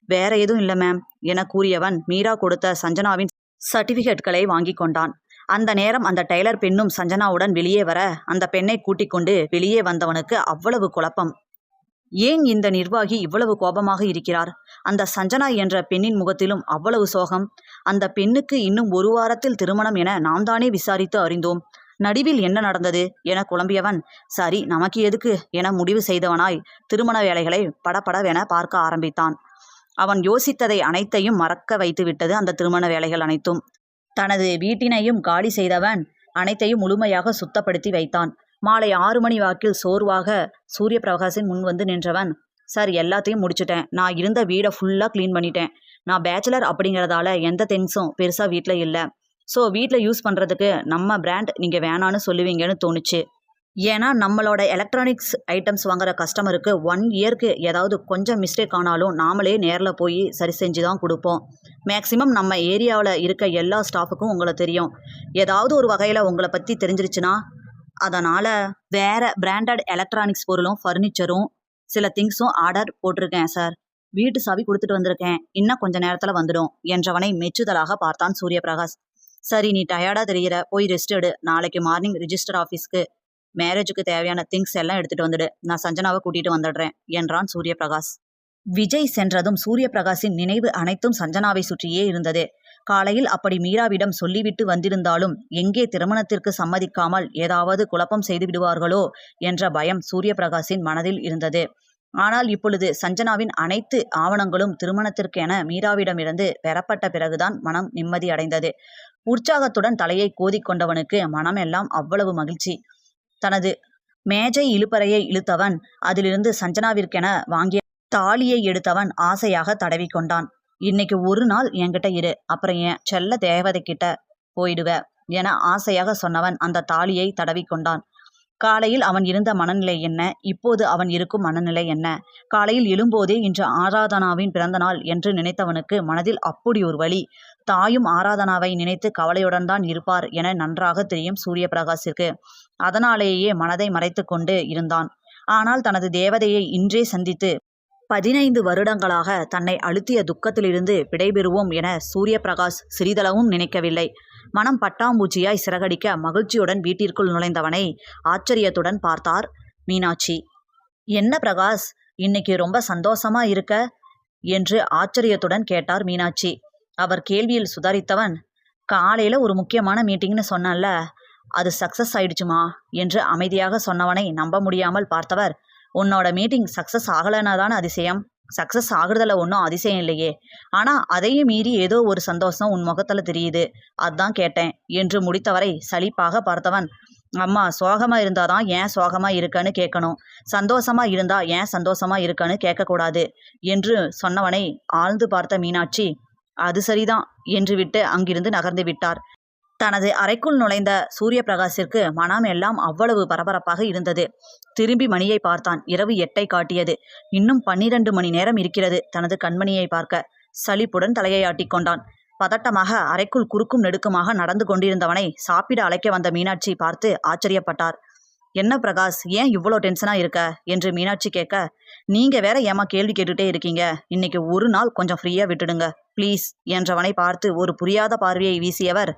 வேற எதுவும் இல்லை மேம் என கூறியவன் மீரா கொடுத்த சஞ்சனாவின் சர்டிபிகேட்களை வாங்கி கொண்டான். அந்த நேரம் அந்த டெய்லர் பெண்ணும் சஞ்சனாவுடன் வெளியே வர அந்த பெண்ணை கூட்டிக் கொண்டு வெளியே வந்தவனுக்கு அவ்வளவு குழப்பம். ஏன் இந்த நிர்வாகி இவ்வளவு கோபமாக இருக்கிறார்? அந்த சஞ்சனா என்ற பெண்ணின் முகத்திலும் அவ்வளவு சோகம். அந்த பெண்ணுக்கு இன்னும் 1 வாரத்தில் திருமணம் என நாம் தானே விசாரித்து அறிந்தோம். நடுவில் என்ன நடந்தது என குழம்பியவன், சரி நமக்கு எதுக்கு என முடிவு செய்தவனாய் திருமண வேலைகளை படபடவென பார்க்க ஆரம்பித்தான். அவன் யோசித்ததை அனைத்தையும் மறக்க வைத்து விட்டது அந்த திருமண வேலைகள் அனைத்தும். தனது வீட்டினையும் காலி செய்தவன் அனைத்தையும் முழுமையாக சுத்தப்படுத்தி வைத்தான். மாலை 6 மணி வாக்கில் சோர்வாக சூரிய பிரகாஷின் முன் வந்து நின்றவன், சார் எல்லாத்தையும் முடிச்சிட்டேன், நான் இருந்த வீடை ஃபுல்லாக க்ளீன் பண்ணிட்டேன். நான் பேச்சுலர் அப்படிங்கிறதால எந்த திங்ஸும் பெருசாக வீட்டில் இல்லை. ஸோ வீட்டில் யூஸ் பண்ணுறதுக்கு நம்ம பிராண்ட் நீங்கள் வேணான்னு சொல்லுவீங்கன்னு தோணுச்சு. ஏன்னா நம்மளோட எலக்ட்ரானிக்ஸ் ஐட்டம்ஸ் வாங்குற கஸ்டமருக்கு 1 இயருக்கு ஏதாவது கொஞ்சம் மிஸ்டேக் ஆனாலும் நாமளே நேரில் போய் சரி செஞ்சு தான் கொடுப்போம். மேக்ஸிமம் நம்ம ஏரியாவில் இருக்க எல்லா ஸ்டாஃபுக்கும் உங்களை தெரியும். ஏதாவது ஒரு வகையில் உங்களை பற்றி தெரிஞ்சிருச்சுன்னா, அதனால் வேறு பிராண்டட் எலக்ட்ரானிக்ஸ் பொருளும் ஃபர்னிச்சரும் சில திங்ஸும் ஆர்டர் போட்டிருக்கேன் சார். வீட்டு சாவி கொடுத்துட்டு வந்திருக்கேன், இன்னும் கொஞ்சம் நேரத்தில் வந்துடும் என்றவனை மெச்சுதலாக பார்த்தான் சூரிய பிரகாஷ். சரி, நீ டயர்டாக தெரிகிற, போய் ரெஸ்ட் எடு. நாளைக்கு மார்னிங் ரிஜிஸ்டர் ஆஃபீஸ்க்கு மேரேஜுக்கு தேவையான திங்ஸ் எல்லாம் எடுத்துகிட்டு வந்துடு. நான் சஞ்சனாவை கூட்டிகிட்டு வந்துடுறேன் என்றான் சூரிய பிரகாஷ். விஜய் சென்றதும் சூரியபிரகாஷின் நினைவு அனைத்தும் சஞ்சனாவை சுற்றியே இருந்தது. காலையில் அப்படி மீராவிடம் சொல்லிவிட்டு வந்திருந்தாலும் எங்கே திருமணத்திற்கு சம்மதிக்காமல் ஏதாவது குழப்பம் செய்து விடுவார்களோ என்ற பயம் சூரியபிரகாஷின் மனதில் இருந்தது. ஆனால் இப்பொழுது சஞ்சனாவின் அனைத்து ஆவணங்களும் திருமணத்திற்கென மீராவிடமிருந்து பெறப்பட்ட பிறகுதான் மனம் நிம்மதி அடைந்தது. உற்சாகத்துடன் தலையை கோதிக்கொண்டவனுக்கு மனமெல்லாம் அவ்வளவு மகிழ்ச்சி. தனது மேஜை இழுப்பறையை இழுத்தவன் அதிலிருந்து சஞ்சனாவிற்கென வாங்கிய தாலியை எடுத்தவன் ஆசையாக தடவிக்கொண்டான். இன்னைக்கு ஒரு நாள் என்கிட்ட இரு, அப்புறம் என் செல்ல தேவதைக்கிட்ட போயிடுவ என ஆசையாக சொன்னவன் அந்த தாலியை தடவிக்கொண்டான். காலையில் அவன் இருந்த மனநிலை என்ன, இப்போது அவன் இருக்கும் மனநிலை என்ன? காலையில் எழும்போதே இன்று ஆராதனாவின் பிறந்தநாள் என்று நினைத்தவனுக்கு மனதில் அப்படி ஒரு வலி. தாயும் ஆராதனாவை நினைத்து கவலையுடன் தான் இருப்பார் என நன்றாக தெரியும் சூரியபிரகாஷிற்கு. அதனாலேயே மனதை மறைத்து கொண்டு இருந்தான். ஆனால் தனது தேவதையை இன்றே சந்தித்து 15 வருடங்களாக தன்னை அழுத்திய துக்கத்திலிருந்து விடைபெறுவோம் என சூரியபிரகாஷ் சிறிதளவும் நினைக்கவில்லை. மனம் பட்டாம்பூச்சியாய் சிறகடிக்க மகிழ்ச்சியுடன் வீட்டிற்குள் நுழைந்தவனை ஆச்சரியத்துடன் பார்த்தார் மீனாட்சி. என்ன பிரகாஷ், இன்னைக்கு ரொம்ப சந்தோஷமா இருக்க என்று ஆச்சரியத்துடன் கேட்டார் மீனாட்சி. அவர் கேள்வியில் சுதாரித்தவன், காலையில ஒரு முக்கியமான மீட்டிங்னு சொன்னல, அது சக்சஸ் ஆயிடுச்சுமா என்று அமைதியாக சொன்னவனை நம்ப முடியாமல் பார்த்தவர், உன்னோட மீட்டிங் சக்சஸ் ஆகலைன்னா தானே அதிசயம்? சக்சஸ் ஆகுறதுல ஒன்றும் அதிசயம் இல்லையே, ஆனால் அதையும் மீறி ஏதோ ஒரு சந்தோஷம் உன் முகத்தில் தெரியுது, அதான் கேட்டேன் என்று முடித்தவரை சலிப்பாக பார்த்தவன், அம்மா சோகமாக இருந்தாதான் ஏன் சோகமாக இருக்கன்னு கேட்கணும், சந்தோஷமாக இருந்தா ஏன் சந்தோஷமாக இருக்கன்னு கேட்கக்கூடாது என்று சொன்னவனை ஆழ்ந்து பார்த்த மீனாட்சி, அது சரிதான் என்று விட்டு அங்கிருந்து நகர்ந்து விட்டார். தனது அறைக்குள் நுழைந்த சூரியபிரகாஷிற்கு மனம் எல்லாம் அவ்வளவு பரபரப்பாக இருந்தது. திரும்பி மணியை பார்த்தான். இரவு 8 காட்டியது. இன்னும் 12 மணி நேரம் இருக்கிறது தனது கண்மணியை பார்க்க. சலிப்புடன் தலையை ஆட்டிக்கொண்டான். பதட்டமாக அறைக்குள் குறுக்கும் நெடுக்குமாக நடந்து கொண்டிருந்தவனை சாப்பிட அழைக்க வந்த மீனாட்சி பார்த்து ஆச்சரியப்பட்டார். என்ன பிரகாஷ், ஏன் இவ்வளோ டென்ஷனா இருக்க என்று மீனாட்சி கேட்க, நீங்க வேற ஏமா கேள்வி கேட்டுட்டே இருக்கீங்க, இன்னைக்கு ஒரு நாள் கொஞ்சம் ஃப்ரீயா விட்டுடுங்க ப்ளீஸ் என்றவனை பார்த்து ஒரு புரியாத பார்வையை வீசியவர்,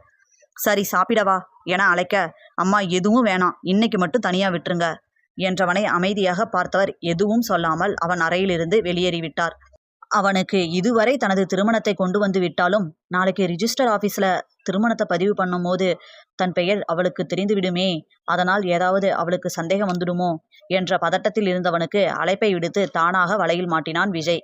சரி சாப்பிடவா என அழைக்க, அம்மா எதுவும் வேணாம், இன்னைக்கு மட்டும் தனியா விட்டுருங்க என்றவனை அமைதியாக பார்த்தவர் எதுவும் சொல்லாமல் அவன் அறையிலிருந்து வெளியேறிவிட்டார். அவனுக்கு இதுவரை தனது திருமணத்தை கொண்டு வந்து விட்டாலும் நாளைக்கு ரிஜிஸ்டர் ஆஃபீஸில் திருமணத்தை பதிவு பண்ணும் போது தன் பெயர் அவளுக்கு தெரிந்து விடுமே, அதனால் ஏதாவது அவளுக்கு சந்தேகம் வந்துடுமோ என்ற பதட்டத்தில் இருந்தவனுக்கு அழைப்பை விடுத்து தானாக வலையில் மாட்டினான் விஜய்.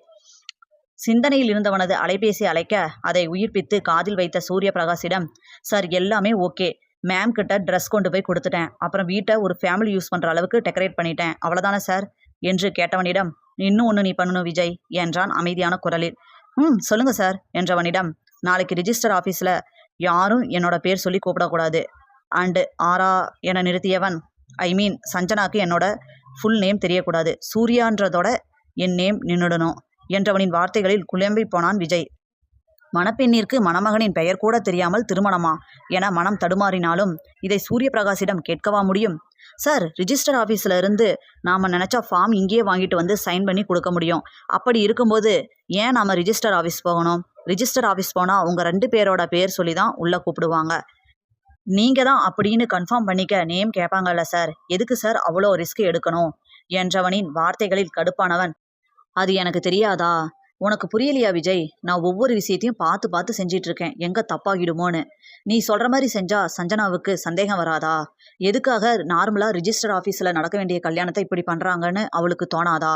சிந்தனையில் இருந்தவனது அலைபேசி அழைக்க அதை உயிர்ப்பித்து காதில் வைத்த சூரியபிரகாஷிடம், சார் எல்லாமே ஓகே, மேம் கிட்ட ட்ரெஸ் கொண்டு போய் கொடுத்துட்டேன், அப்புறம் வீட்டை ஒரு ஃபேமிலி யூஸ் பண்ணுற அளவுக்கு டெக்கரேட் பண்ணிட்டேன், அவ்வளோதானே சார் என்று கேட்டவனிடம், இன்னும் ஒன்று நீ பண்ணணும் விஜய் என்றான் அமைதியான குரலில். சொல்லுங்க சார் என்றவனிடம், நாளைக்கு ரிஜிஸ்டர் ஆஃபீஸில் யாரும் என்னோட பேர் சொல்லி கூப்பிடக்கூடாது, அண்டு ஆரா என நிறுத்தியவன், ஐ மீன் சஞ்சனாக்கு என்னோட ஃபுல் நேம் தெரியக்கூடாது, சூர்யான்றதோட என் நேம் நின்றுடணும் என்றவனின் வார்த்தைகளில் குழம்பி போனான் விஜய். மணப்பெண்ணிற்கு மணமகனின் பெயர் கூட தெரியாமல் திருமணமா என மனம் தடுமாறினாலும் இதை சூரியபிரகாஷிடம் கேட்கவா முடியும்? சார், ரிஜிஸ்டர் ஆஃபீஸில் இருந்து நாம் நினச்சா ஃபார்ம் இங்கேயே வாங்கிட்டு வந்து சைன் பண்ணி கொடுக்க முடியும். அப்படி இருக்கும்போது ஏன் நாம் ரிஜிஸ்டர் ஆஃபீஸ் போகணும்? ரிஜிஸ்டர் ஆஃபீஸ் போனால் உங்கள் 2 பேரோட பேர் சொல்லி தான் உள்ளே கூப்பிடுவாங்க. நீங்கள் தான் அப்படின்னு கன்ஃபார்ம் பண்ணிக்க நேம் கேட்பாங்கல்ல சார், எதுக்கு சார் அவ்வளோ ரிஸ்க் எடுக்கணும் என்றவனின் வார்த்தைகளில் கடுப்பானவன், அது எனக்கு தெரியாதா? உனக்கு புரியலையா விஜய்? நான் ஒவ்வொரு விஷயத்தையும் பார்த்து பார்த்து செஞ்சிட்டு இருக்கேன், எங்கே தப்பாகிடுமோன்னு. நீ சொல்கிற மாதிரி செஞ்சால் சஞ்சனாவுக்கு சந்தேகம் வராதா? எதுக்காக நார்மலாக ரிஜிஸ்டர் ஆஃபீஸில் நடக்க வேண்டிய கல்யாணத்தை இப்படி பண்ணுறாங்கன்னு அவளுக்கு தோணாதா?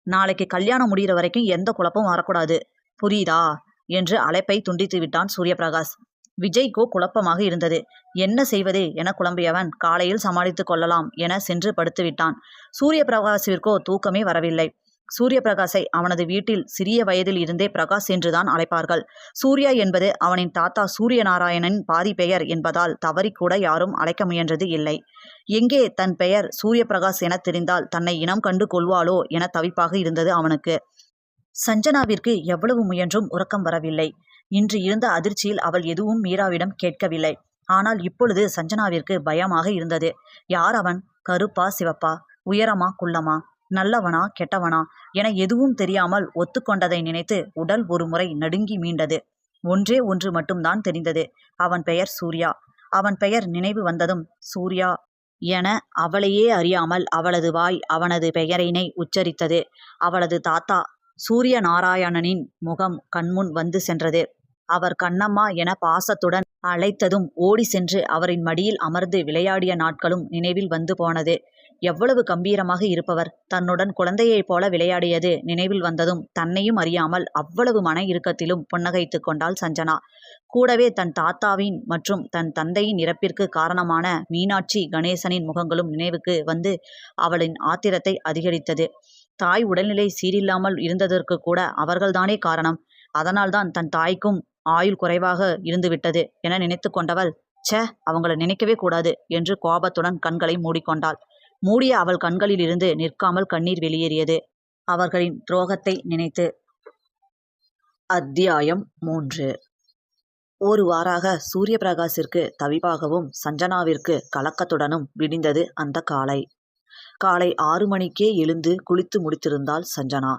நாளைக்கு கல்யாணம் முடிகிற வரைக்கும் எந்த குழப்பமும் வரக்கூடாது, புரியுதா என்று அழைப்பை துண்டித்து விட்டான் சூரியபிரகாஷ். விஜய்க்கோ குழப்பமாக இருந்தது. என்ன செய்வது என குழம்பியவன் காலையில் சமாளித்து கொள்ளலாம் என சென்று படுத்து விட்டான். சூரியபிரகாஷிற்கோ தூக்கமே வரவில்லை. சூரியபிரகாஷை அவனது வீட்டில் சிறிய வயதில் இருந்தே பிரகாஷ் என்றுதான் அழைப்பார்கள். சூர்யா என்பது அவனின் தாத்தா சூரியநாராயணன் பாதி பெயர் என்பதால் தவறிக்கூட யாரும் அழைக்க முயன்றது இல்லை. எங்கே தன் பெயர் சூரியபிரகாஷ் என தெரிந்தால் தன்னை இனம் கண்டு கொள்வாளோ என தவிப்பாக இருந்தது அவனுக்கு. சஞ்சனாவிற்கு எவ்வளவு முயன்றும் உறக்கம் வரவில்லை. இன்று இருந்த அதிர்ச்சியில் அவள் எதுவும் மீராவிடம் கேட்கவில்லை. ஆனால் இப்பொழுது சஞ்சனாவிற்கு பயமாக இருந்தது. யார் அவன்? கருப்பா சிவப்பா? உயரமா குள்ளமா? நல்லவனா கெட்டவனா என எதுவும் தெரியாமல் ஒத்துக்கொண்டதை நினைத்து உடல் ஒரு முறை நடுங்கி மீண்டது. ஒன்றே ஒன்று மட்டும்தான் தெரிந்தது, அவன் பெயர் சூர்யா. அவன் பெயர் நினைவு வந்ததும் சூர்யா என அவளையே அறியாமல் அவளது வாய் அவனது பெயரினை உச்சரித்தது. அவளது தாத்தா சூரிய நாராயணனின் முகம் கண்முன் வந்து சென்றது. அவர் கண்ணம்மா என பாசத்துடன் அழைத்ததும் ஓடி சென்று அவரின் மடியில் அமர்ந்து விளையாடிய நாட்களும் நினைவில் வந்து போனது. எவ்வளவு கம்பீரமாக இருப்பவர்! தன்னுடன் குழந்தையைப் போல விளையாடியது நினைவில் வந்ததும் தன்னையும் அறியாமல் அவ்வளவு மன இறுக்கத்திலும் புன்னகைத்து கொண்டாள் சஞ்சனா. கூடவே தன் தாத்தாவின் மற்றும் தன் தந்தையின் இறப்பிற்கு காரணமான மீனாட்சி கணேசனின் முகங்களும் நினைவுக்கு வந்து அவளின் ஆத்திரத்தை அதிகரித்தது. தாய் உடல்நிலை சீரில்லாமல் இருந்ததற்கு கூட அவர்கள்தானே காரணம். அதனால்தான் தன் தாய்க்கும் ஆயுள் குறைவாக இருந்துவிட்டது என நினைத்து கொண்டவள், ச்சே, அவங்கள நினைக்கவே கூடாது என்று கோபத்துடன் கண்களை மூடிக்கொண்டாள். மூடிய அவள் கண்களிலிருந்து நிற்காமல் கண்ணீர் வெளியேறியது, அவர்களின் துரோகத்தை நினைத்து. அத்தியாயம் 3. ஒரு வாராக சூரிய பிரகாசிற்கு தவிப்பாகவும் சஞ்சனாவிற்கு கலக்கத்துடனும் விடிந்தது அந்த காலை. காலை 6 மணிக்கே எழுந்து குளித்து முடித்திருந்தாள் சஞ்சனா.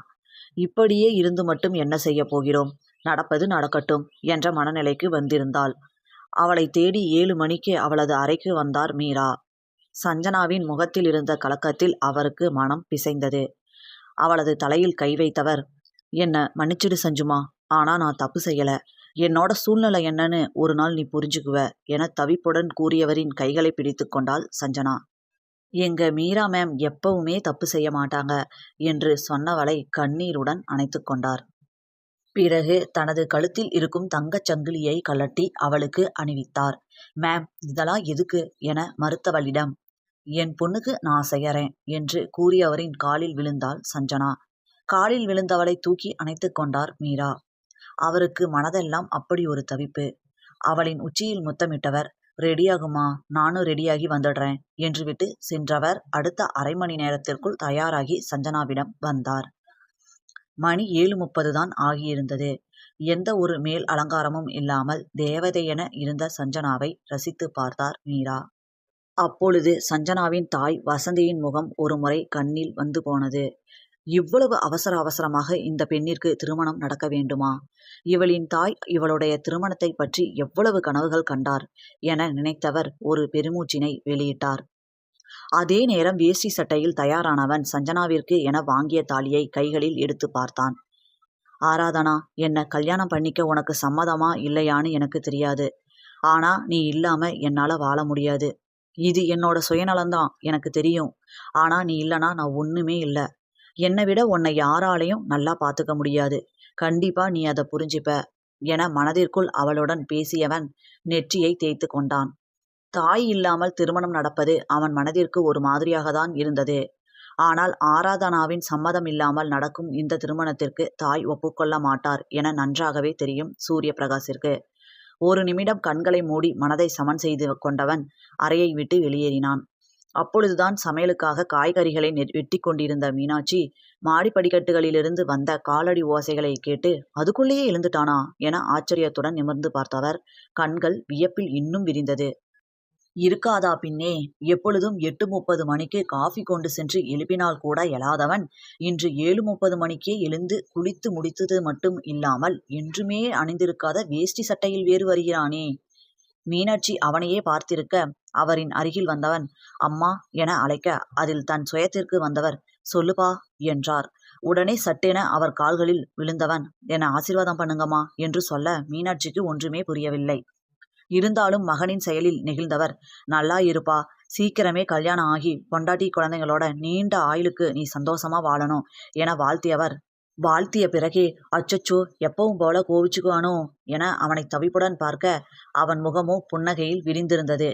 இப்படியே இருந்து மட்டும் என்ன செய்ய போகிறோம், நடப்பது நடக்கட்டும் என்ற மனநிலைக்கு வந்திருந்தாள். அவளை தேடி 7 மணிக்கு அவளது அறைக்கு வந்தார் மீரா. சஞ்சனாவின் முகத்தில் இருந்த கலக்கத்தில் அவருக்கு மனம் பிசைந்தது. அவளது தலையில் கை வைத்தவர், என்ன மன்னிச்சிடு சஞ்சுமா, ஆனா நான் தப்பு செய்யல. என்னோட சூழ்நிலை என்னன்னு ஒரு நாள் நீ புரிஞ்சுக்குவ என தவிப்புடன் கூறியவரின் கைகளை பிடித்து கொண்டாள் சஞ்சனா. எங்க மீரா மேம் எப்பவுமே தப்பு செய்ய மாட்டாங்க என்று சொன்னவளை கண்ணீருடன் அணைத்து கொண்டார். பிறகு தனது கழுத்தில் இருக்கும் தங்கச் சங்கிலியை கழட்டி அவளுக்கு அணிவித்தார். மேம், இதெல்லாம் எதுக்கு என மறுத்தவளிடம், என் பொண்ணுக்கு நான் செய்யறேன் என்று கூறியவரின் காலில் விழுந்தாள் சஞ்சனா. காலில் விழுந்தவளை தூக்கி அணைத்து கொண்டார் மீரா. அவருக்கு மனதெல்லாம் அப்படி ஒரு தவிப்பு. அவளின் உச்சியில் முத்தமிட்டவர், ரெடியாகுமா, நானும் ரெடியாகி வந்துடுறேன் என்று விட்டு சென்றவர் அடுத்த அரை மணி நேரத்திற்குள் தயாராகி சஞ்சனாவிடம் வந்தார். மணி 7:30 தான் ஆகியிருந்தது. எந்த ஒரு மேல் அலங்காரமும் இல்லாமல் தேவதையென இருந்த சஞ்சனாவை ரசித்து பார்த்தார் மீரா. அப்பொழுது சஞ்சனாவின் தாய் வசந்தியின் முகம் ஒரு முறை கண்ணில் வந்து போனது. இவ்வளவு அவசர அவசரமாக இந்த பெண்ணிற்கு திருமணம் நடக்க வேண்டுமா? இவளின் தாய் இவளுடைய திருமணத்தை பற்றி எவ்வளவு கனவுகள் கண்டார் என நினைத்தவர் ஒரு பெருமூச்சினை வெளியிட்டார். அதே நேரம் வேஷ்டி சட்டையில் தயாரானவன் சஞ்சனாவிற்கு என வாங்கிய தாலியை கைகளில் எடுத்து பார்த்தான். ஆராதனா, என்ன கல்யாணம் பண்ணிக்க உனக்கு சம்மதமா இல்லையான்னு எனக்கு தெரியாது. ஆனா நீ இல்லாம என்னால வாழ முடியாது. இது என்னோட சுயநலம்தான், எனக்கு தெரியும். ஆனா நீ இல்லனா நான் ஒண்ணுமே இல்ல. என்னை விட உன்னை யாராலையும் நல்லா பார்த்துக்க முடியாது. கண்டிப்பா நீ அதை புரிஞ்சுப்ப என மனதிற்குள் அவளுடன் பேசியவன் நெற்றியை தேய்த்து கொண்டான். தாய் இல்லாமல் திருமணம் நடப்பது அவன் மனதிற்கு ஒரு மாதிரியாகத்தான் இருந்தது. ஆனால் ஆராதனாவின் சம்மதம் இல்லாமல் நடக்கும் இந்த திருமணத்திற்கு தாய் ஒப்புக்கொள்ள மாட்டார் என நன்றாகவே தெரியும் சூரிய பிரகாசிற்கு. ஒரு நிமிடம் கண்களை மூடி மனதை சமன் செய்து கொண்டவன் அறையை விட்டு வெளியேறினான். அப்பொழுதுதான் சமையலுக்காக காய்கறிகளை வெட்டி கொண்டிருந்த மீனாட்சி மாடிப்படிக்கட்டுகளிலிருந்து வந்த காலடி ஓசைகளை கேட்டு, அதுக்குள்ளேயே எழுந்துட்டானா என ஆச்சரியத்துடன் நிமிர்ந்து பார்த்தவர் கண்கள் வியப்பில் இன்னும் விரிந்தது. இருக்காதா பின்னே, எப்பொழுதும் 8:30 மணிக்கு காஃபி கொண்டு சென்று எழுப்பினால் கூட எழாதவன் இன்று 7:30 மணிக்கே எழுந்து குளித்து முடித்தது மட்டும் இல்லாமல் என்றுமே அணிந்திருக்காத வேஷ்டி சட்டையில் வேறு வருகிறானே. மீனாட்சி அவனையே பார்த்திருக்க அவரின் அருகில் வந்தவன் அம்மா என அழைக்க அதில் தன் சுயத்திற்கு வந்தவர், சொல்லுப்பா என்றார். உடனே சட்டென அவர் கால்களில் விழுந்தவன், என ஆசீர்வாதம் பண்ணுங்கம்மா என்று சொல்ல மீனாட்சிக்கு ஒன்றுமே புரியவில்லை. இருந்தாலும் மகனின் செயலில் நெகிழ்ந்தவர், நல்லா இருப்பா, சீக்கிரமே கல்யாணம் ஆகி பொண்டாட்டி குழந்தைங்களோட நீண்ட ஆயுளுக்கு நீ சந்தோஷமா வாழணும் என வாழ்த்திய பிறகே, அச்சச்சோ, எப்பவும் போல கோவிச்சுக்குவானோ என அவனை தவிப்புடன் பார்க்க அவன் முகமோ புன்னகையில் விரிந்திருந்தது.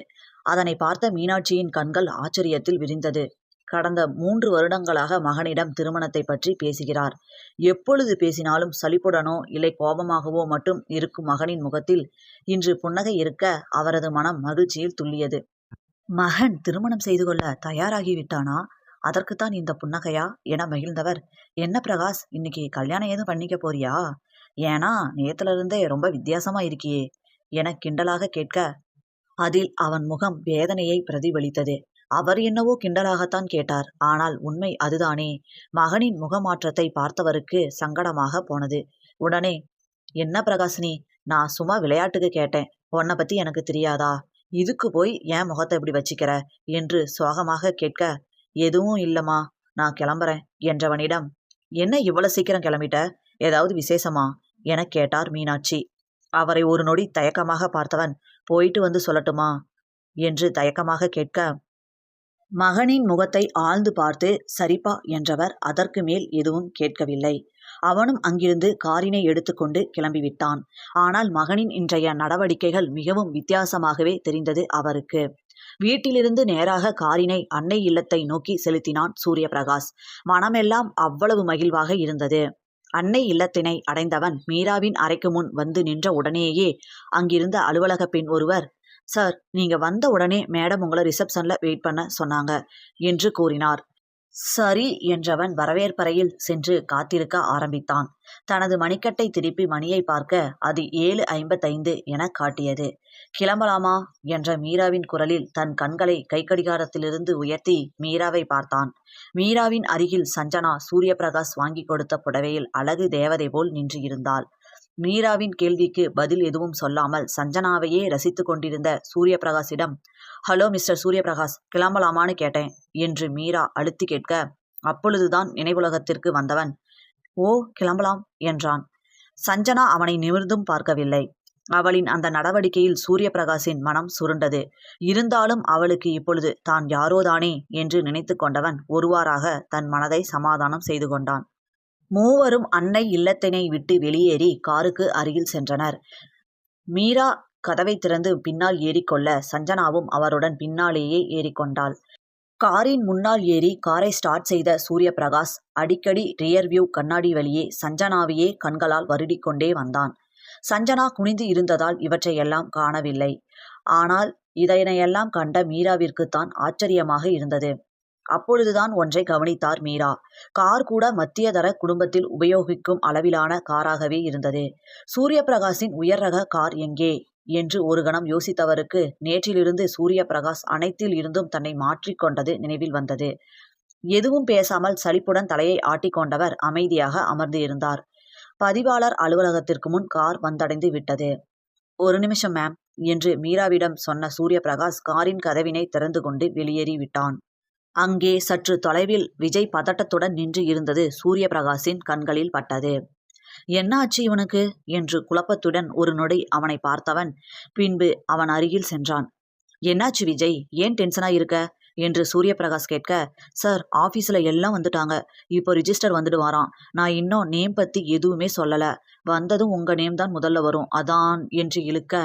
அதனை பார்த்த மீனாட்சியின் கண்கள் ஆச்சரியத்தில் விரிந்தது. கடந்த 3 வருடங்களாக மகனிடம் திருமணத்தை பற்றி பேசுகிறார். எப்பொழுது பேசினாலும் சலிப்புடனோ இல்லை கோபமாகவோ மட்டும் இருக்கும் மகனின் முகத்தில் இன்று புன்னகை இருக்க அவரது மனம் மகிழ்ச்சியில் துள்ளியது. மகன் திருமணம் செய்து கொள்ள தயாராகிவிட்டானா? அதற்குத்தான் இந்த புன்னகையா என மகிழ்ந்தவர், என்ன பிரகாஷ், இன்னைக்கு கல்யாணம் ஏதும் பண்ணிக்க போறியா? ஏன்னா நேத்துல இருந்தே ரொம்ப வித்தியாசமா இருக்கியே என கிண்டலாக கேட்க அதில் அவன் முகம் வேதனையை பிரதிபலித்தது. அவர் என்னவோ கிண்டலாகத்தான் கேட்டார். ஆனால் உண்மை அதுதானே. மகனின் முகமாற்றத்தை பார்த்தவருக்கு சங்கடமாக போனது. உடனே, என்ன பிரகாஷினி, நான் சும்மா விளையாட்டுக்கு கேட்டேன். உன்னை பத்தி எனக்கு தெரியாதா? இதுக்கு போய் ஏன் முகத்தை இப்படி வச்சிக்கிற என்று சோகமாக கேட்க, எதுவும் இல்லம்மா, நான் கிளம்புறேன் என்றவனிடம், என்ன இவ்வளவு சீக்கிரம் கிளம்பிட்ட? ஏதாவது விசேஷமா என கேட்டார் மீனாட்சி. அவரை ஒரு நொடி தயக்கமாக பார்த்தவன், போயிட்டு வந்து சொல்லட்டுமா என்று தயக்கமாக கேட்க, மகனின் முகத்தை ஆழ்ந்து பார்த்து சரிப்பா என்றவர் அதற்கு மேல் எதுவும் கேட்கவில்லை. அவனும் அங்கிருந்து காரினை எடுத்துக்கொண்டு கிளம்பிவிட்டான். ஆனால் மகனின் இன்றைய நடவடிக்கைகள் மிகவும் வித்தியாசமாகவே தெரிந்தது அவருக்கு. வீட்டிலிருந்து நேராக காரினை அன்னை இல்லத்தை நோக்கி செலுத்தினான் சூரியபிரகாஷ். மனமெல்லாம் அவ்வளவு மகிழ்வாக இருந்தது. அன்னை இல்லத்தினை அடைந்தவன் மீராவின் அறைக்கு முன் வந்து நின்ற உடனேயே அங்கிருந்த அலுவலக பெண் ஒருவர், சார், நீங்க வந்த உடனே மேடம் உங்களை ரிசப்ஷன்ல வெயிட் பண்ண சொன்னாங்க என்று கூறினார். சரி என்றவன் வரவேற்பறையில் சென்று காத்திருக்க ஆரம்பித்தான். தனது மணிக்கட்டை திருப்பி மணியை பார்க்க அது 7:55 என காட்டியது. கிளம்பலாமா என்ற மீராவின் குரலில் தன் கண்களை கைக்கடிகாரத்திலிருந்து உயர்த்தி மீராவை பார்த்தான். மீராவின் அருகில் சஞ்சனா சூரியபிரகாஷ் வாங்கி கொடுத்த புடவையில் அழகு தேவதை போல் நின்று இருந்தாள். மீராவின் கேள்விக்கு பதில் எதுவும் சொல்லாமல் சஞ்சனாவையே ரசித்து கொண்டிருந்த சூரியபிரகாஷிடம், ஹலோ மிஸ்டர் சூரியபிரகாஷ், கிளம்பலாமான்னு கேட்டேன் என்று மீரா அழுத்தி கேட்க, அப்பொழுதுதான் நினைவுலகத்திற்கு வந்தவன், ஓ கிளம்பலாம் என்றான். சஞ்சனா அவனை நிமிர்ந்தும் பார்க்கவில்லை. அவளின் அந்த நடவடிக்கையில் சூரியபிரகாஷின் மனம் சுருண்டது. இருந்தாலும் அவளுக்கு இப்பொழுது தான் யாரோதானே என்று நினைத்து கொண்டவன் ஒருவாறாக தன் மனதை சமாதானம் செய்து கொண்டான். மூவரும் அன்னை இல்லத்தினை விட்டு வெளியேறி காருக்கு அருகில் சென்றனர். மீரா கதவை திறந்து பின்னால் ஏறிக்கொள்ள சஞ்சனாவும் அவருடன் பின்னாலேயே ஏறிக்கொண்டாள். காரின் முன்னால் ஏறி காரை ஸ்டார்ட் செய்த சூரியபிரகாஷ் அடிக்கடி ரியர் வியூ கண்ணாடி வழியே சஞ்சனாவையே கண்களால் வருடிக்கொண்டே வந்தான். சஞ்சனா குனிந்து இருந்ததால் இவற்றையெல்லாம் காணவில்லை. ஆனால் இதனையெல்லாம் கண்ட மீராவிற்குத்தான் ஆச்சரியமாக இருந்தது. அப்பொழுதுதான் ஒன்றை கவனித்தார் மீரா. கார் கூட மத்தியதர குடும்பத்தில் உபயோகிக்கும் அளவிலான காராகவே இருந்தது. சூரியபிரகாஷின் உயர் ரக கார் எங்கே என்று ஒரு கணம் யோசித்தவருக்கு நேற்றிலிருந்து சூரியபிரகாஷ் அனைத்தில் இருந்தும் தன்னை மாற்றிக்கொண்டது நினைவில் வந்தது. எதுவும் பேசாமல் சலிப்புடன் தலையை ஆட்டிக்கொண்டவர் அமைதியாக அமர்ந்து இருந்தார். பதிவாளர் அலுவலகத்திற்கு முன் கார் வந்தடைந்து விட்டது. ஒரு நிமிஷம் மேம் என்று மீராவிடம் சொன்ன சூரியபிரகாஷ் காரின் கதவினை திறந்து கொண்டு வெளியேறி விட்டான். அங்கே சற்று தொலைவில் விஜய் பதட்டத்துடன் நின்று இருந்தது சூரியபிரகாஷின் கண்களில் பட்டது. என்னாச்சு இவனுக்கு என்று குழப்பத்துடன் ஒரு நொடி அவனை பார்த்தவன் பின்பு அவன் அருகில் சென்றான். என்னாச்சு விஜய், ஏன் டென்ஷனா இருக்க என்று சூரியபிரகாஷ் கேட்க, சார், ஆபீஸ்ல எல்லாம் வந்துட்டாங்க. இப்போ ரிஜிஸ்டர் வந்துடுவாராம். நான் இன்னும் நேம் பத்தி எதுவுமே சொல்லல. வந்ததும் உங்க நேம் தான் முதல்ல வரும், அதான் என்று இழுக்க,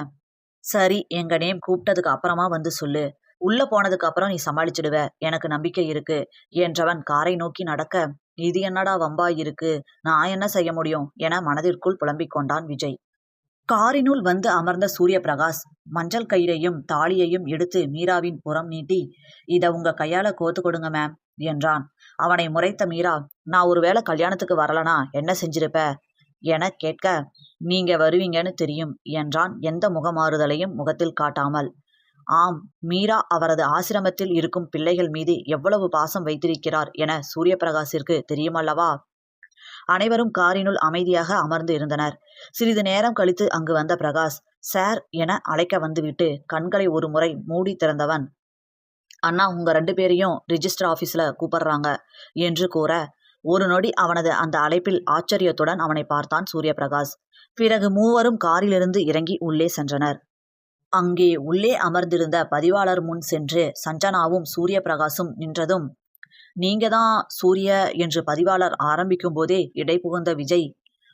சரி, எங்க நேம் கூப்பிட்டதுக்கு அப்புறமா வந்து சொல்லு. உள்ள போனதுக்கு அப்புறம் நீ சமாளிச்சிடுவ, எனக்கு நம்பிக்கை இருக்கு என்றவன் காரை நோக்கி நடக்க, இது என்னடா வம்பா இருக்கு, நான் என்ன செய்ய முடியும் என மனதிற்குள் புலம்பிக் கொண்டான் விஜய். காரினுள் வந்து அமர்ந்த சூரியபிரகாஷ் மஞ்சள் கயிறையும் தாலியையும் எடுத்து மீராவின் புறம் நீட்டி, இத உங்க கையால கோத்து கொடுங்க மேம் என்றான். அவனை முறைத்த மீரா, நான் ஒருவேளை கல்யாணத்துக்கு வரலனா என்ன செஞ்சிருப்ப என கேட்க, நீங்க வருவீங்கன்னு தெரியும் என்றான் எந்த முகமாறுதலையும் முகத்தில் காட்டாமல். ஆம், மீரா அவரது ஆசிரமத்தில் இருக்கும் பிள்ளைகள் மீது எவ்வளவு பாசம் வைத்திருக்கிறார் என சூரியபிரகாஷிற்கு தெரியுமல்லவா. அனைவரும் காரினுள் அமைதியாக அமர்ந்து இருந்தனர். சிறிது நேரம் கழித்து அங்கு வந்த பிரகாஷ் சார் என அழைக்க வந்துவிட்டு கண்களை ஒரு முறை மூடி திறந்தவன், அண்ணா, உங்க 2 பேரையும் ரிஜிஸ்டர் ஆபீஸ்ல கூப்பிடுறாங்க என்று கூற, ஒரு நொடி அவனது அந்த அழைப்பில் ஆச்சரியத்துடன் அவனை பார்த்தான் சூரியபிரகாஷ். பிறகு மூவரும் காரிலிருந்து இறங்கி உள்ளே சென்றனர். அங்கே உள்ளே அமர்ந்திருந்த பதிவாளர் முன் சென்று சஞ்சனாவும் சூரியபிரகாஷும் நின்றதும், நீங்க தான் சூரிய என்று பதிவாளர் ஆரம்பிக்கும் போதே இடை புகுந்த விஜய்,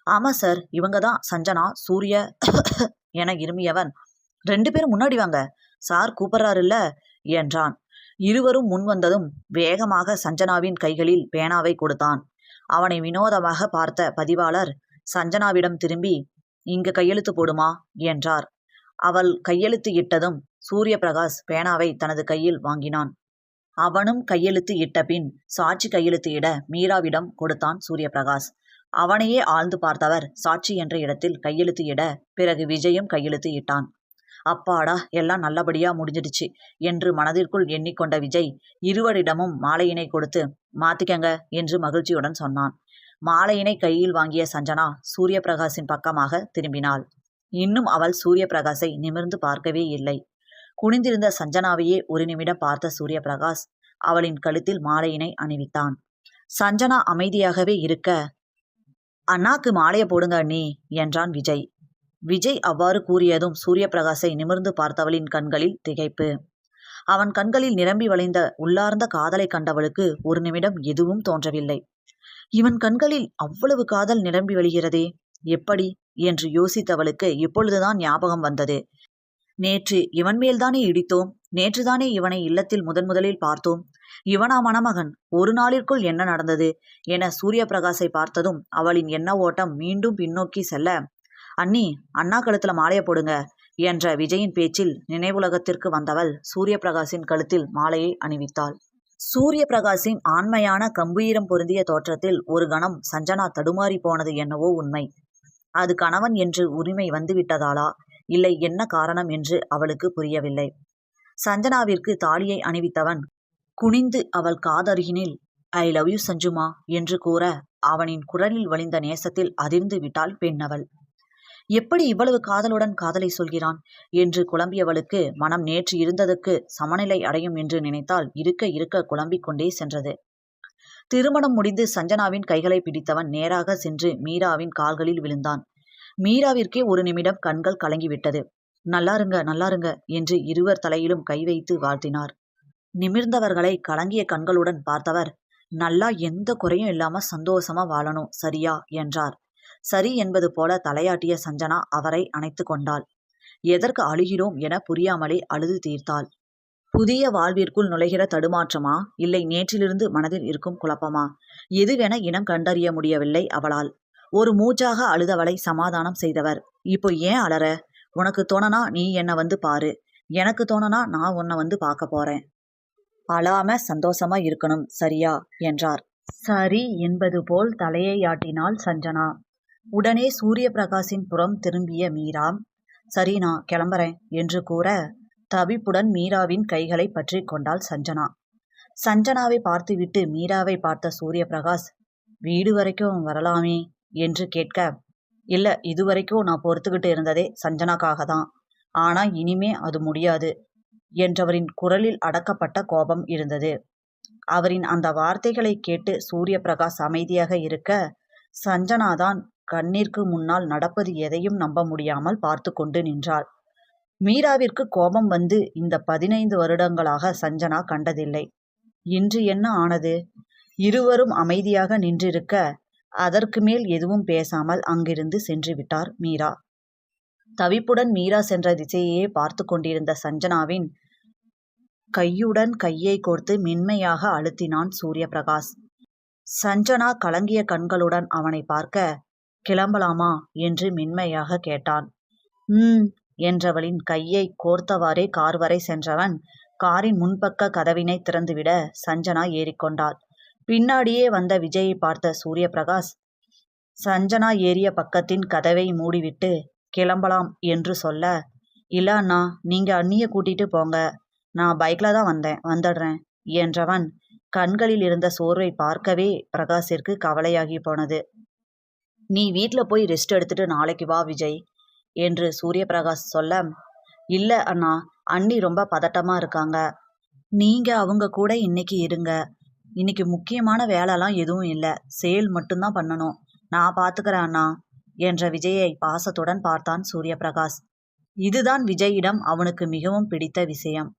ஆமா சார், இவங்க தான் சஞ்சனா, சூரிய என இருமியவன், 2 பேரும் முன்னாடி வாங்க, சார் கூப்பிடுறாருல்ல என்றான். இருவரும் முன் வந்ததும் வேகமாக சஞ்சனாவின் கைகளில் பேனாவை கொடுத்தான். அவனை வினோதமாக பார்த்த பதிவாளர் சஞ்சனாவிடம் திரும்பி, இங்கு கையெழுத்து போடுமா என்றார். அவள் கையெழுத்து இட்டதும் சூரியபிரகாஷ் பேனாவை தனது கையில் வாங்கினான். அவனும் கையெழுத்து இட்ட பின் சாட்சி கையெழுத்து இட மீராவிடம் கொடுத்தான் சூரியபிரகாஷ். அவனையே ஆழ்ந்து பார்த்தவர் சாட்சி என்ற இடத்தில் கையெழுத்து இட பிறகு விஜயும் கையெழுத்து இட்டான். அப்பாடா, எல்லாம் நல்லபடியா முடிஞ்சிடுச்சு என்று மனதிற்குள் எண்ணிக்கொண்ட விஜய் இருவரிடமும் மாலையினை கொடுத்து மாத்திக்கங்க என்று மகிழ்ச்சியுடன் சொன்னான். மாலையினை கையில் வாங்கிய சஞ்சனா சூரியபிரகாஷின் பக்கமாக திரும்பினாள். இன்னும் அவள் சூரியபிரகாஷை நிமிர்ந்து பார்க்கவே இல்லை. குனிந்திருந்த சஞ்சனாவையே ஒரு நிமிடம் பார்த்த சூரியபிரகாஷ் அவளின் கழுத்தில் மாலையினை அணிவித்தான். சஞ்சனா அமைதியாகவே இருக்க, அண்ணாக்கு மாலையை போடுங்க அண்ணி என்றான் விஜய். விஜய் அவ்வாறு கூறியதும் சூரியபிரகாசை நிமிர்ந்து பார்த்தவளின் கண்களில் திகைப்பு. அவன் கண்களில் நிரம்பி வழிந்த உள்ளார்ந்த காதலை கண்டவளுக்கு ஒரு நிமிடம் எதுவும் தோன்றவில்லை. இவன் கண்களில் அவ்வளவு காதல் நிரம்பி வழிகிறதே, எப்படி என்று யோசித்தவளுக்கு இப்பொழுதுதான் ஞாபகம் வந்தது. நேற்று இவன் மேல்தானே இடித்தோம், நேற்றுதானே இவனை இல்லத்தில் முதலில் பார்த்தோம். இவனா மணமகன்? ஒரு நாளிற்குள் என்ன நடந்தது என சூரியபிரகாசை பார்த்ததும் அவளின் எண்ண ஓட்டம் மீண்டும் பின்னோக்கி செல்ல, அண்ணி, அண்ணா கழுத்துல மாலையை போடுங்க என்ற விஜயின் பேச்சில் நினைவுலகத்திற்கு வந்தவள் சூரியபிரகாசின் கழுத்தில் மாலையை அணிவித்தாள். சூரியபிரகாசின் ஆண்மையான கம்பீரம் பொருந்திய தோற்றத்தில் ஒரு கணம் சஞ்சனா தடுமாறி போனது என்னவோ உண்மை. அது கணவன் என்று உரிமை வந்துவிட்டதாலா, இல்லை என்ன காரணம் என்று அவளுக்கு புரியவில்லை. சஞ்சனாவிற்கு தாலியை அணிவித்தவன் குனிந்து அவள் காதருகினில் ஐ லவ் யூ சஞ்சுமா என்று கூற, அவனின் குரலில் வழிந்த நேசத்தில் அதிர்ந்து விட்டாள் பெண்ணவள். எப்படி இவ்வளவு காதலுடன் காதலை சொல்கிறான் என்று குழம்பியவளுக்கு மனம் நேற்று இருந்ததுக்கு சமநிலை அடையும் என்று நினைத்தால் இருக்க இருக்க குழம்பிக் கொண்டே சென்றது. திருமணம் முடிந்து சஞ்சனாவின் கைகளை பிடித்தவன் நேராக சென்று மீராவின் கால்களில் விழுந்தான். மீராவிற்கே ஒரு நிமிடம் கண்கள் கலங்கிவிட்டது. நல்லாருங்க நல்லாருங்க என்று இருவர் தலையிலும் கை வைத்து வாழ்த்தினார். நிமிர்ந்தவர்களை கலங்கிய கண்களுடன் பார்த்தவர், நல்லா எந்த குறையும் இல்லாம சந்தோஷமா வாழணும் சரியா என்றார். சரி என்பது போல தலையாட்டிய சஞ்சனா அவரை அணைத்து கொண்டாள். எதற்கு அழுகிறோம் என புரியாமலே அழுது தீர்த்தாள். புதிய வாழ்விற்குள் நுழைகிற தடுமாற்றமா, இல்லை நேற்றிலிருந்து மனதில் இருக்கும் குழப்பமா, எதுவென இனம் கண்டறிய முடியவில்லை அவளால். ஒரு மூச்சாக அழுதவளை சமாதானம் செய்தவர், இப்போ ஏன் அலற? உனக்கு தோணனா நீ என்னை வந்து பாரு, எனக்கு தோணனா நான் உன்னை வந்து பார்க்க போறேன். அழாம சந்தோஷமா இருக்கணும் சரியா என்றார். சரி என்பது போல் தலையை ஆட்டினாள் சஞ்சனா. உடனே சூரியபிரகாசின் புறம் திரும்பிய மீரா, சரி நான் கிளம்புறேன் என்று கூற, தவிப்புடன் மீராவின் கைகளை பற்றி கொண்டாள் சஞ்சனா. சஞ்சனாவை பார்த்துவிட்டு மீராவை பார்த்த சூரியபிரகாஷ், வீடு வரைக்கும் வரலாமே என்று கேட்க, இல்ல இதுவரைக்கும் நான் பொறுத்துக்கிட்டு இருந்ததே சஞ்சனாக்காக தான், ஆனா இனிமே அது முடியாது என்றவரின் குரலில் அடக்கப்பட்ட கோபம் இருந்தது. அவரின் அந்த வார்த்தைகளை கேட்டு சூரியபிரகாஷ் அமைதியாக இருக்க, சஞ்சனாதான் கண்ணிற்கு முன்னால் நடப்பது எதையும் நம்ப முடியாமல் பார்த்து கொண்டு நின்றாள். மீராவிற்கு கோபம் வந்து இந்த 15 வருடங்களாக சஞ்சனா கண்டதில்லை. இன்று என்ன ஆனது? இருவரும் அமைதியாக நின்றிருக்க, அதற்கு மேல் எதுவும் பேசாமல் அங்கிருந்து சென்று விட்டார் மீரா. தவிப்புடன் மீரா சென்ற திசையே பார்த்து கொண்டிருந்த சஞ்சனாவின் கையுடன் கையை கோர்த்து மென்மையாக அழுத்தினான் சூரியபிரகாஷ். சஞ்சனா கலங்கிய கண்களுடன் அவனை பார்க்க, கிளம்பலாமா என்று மென்மையாக கேட்டான். என்றவளின் கையை கோர்த்தவாறே கார் வரை சென்றவன் காரின் முன்பக்க கதவினை திறந்துவிட சஞ்சனா ஏறிக்கொண்டாள். பின்னாடியே வந்த விஜயை பார்த்த சூரியபிரகாஷ், சஞ்சனா ஏறிய பக்கத்தின் கதவை மூடிவிட்டு கிளம்பலாம் என்று சொல்ல, இல்ல அண்ணா, நீங்க அண்ணிய கூட்டிட்டு போங்க, நான் பைக்ல தான் வந்துடுறேன் என்றவன் கண்களில் இருந்த சோர்வை பார்க்கவே பிரகாஷிற்கு கவலையாகி போனது. நீ வீட்டில் போய் ரெஸ்ட் எடுத்துட்டு நாளைக்கு வா விஜய் என்று சூரியபிரகாஷ் சொல்ல, இல்ல அண்ணா, அண்ணி ரொம்ப பதட்டமா இருக்காங்க, நீங்க அவங்க கூட இன்னைக்கு இருங்க, இன்னைக்கு முக்கியமான வேலைலாம் எதுவும் இல்லை, சேல் மட்டும்தான் பண்ணணும், நான் பார்த்துக்கிறேன் அண்ணா என்ற விஜயை பாசத்துடன் பார்த்தான் சூரியபிரகாஷ். இதுதான் விஜயிடம் அவனுக்கு மிகவும் பிடித்த விஷயம்.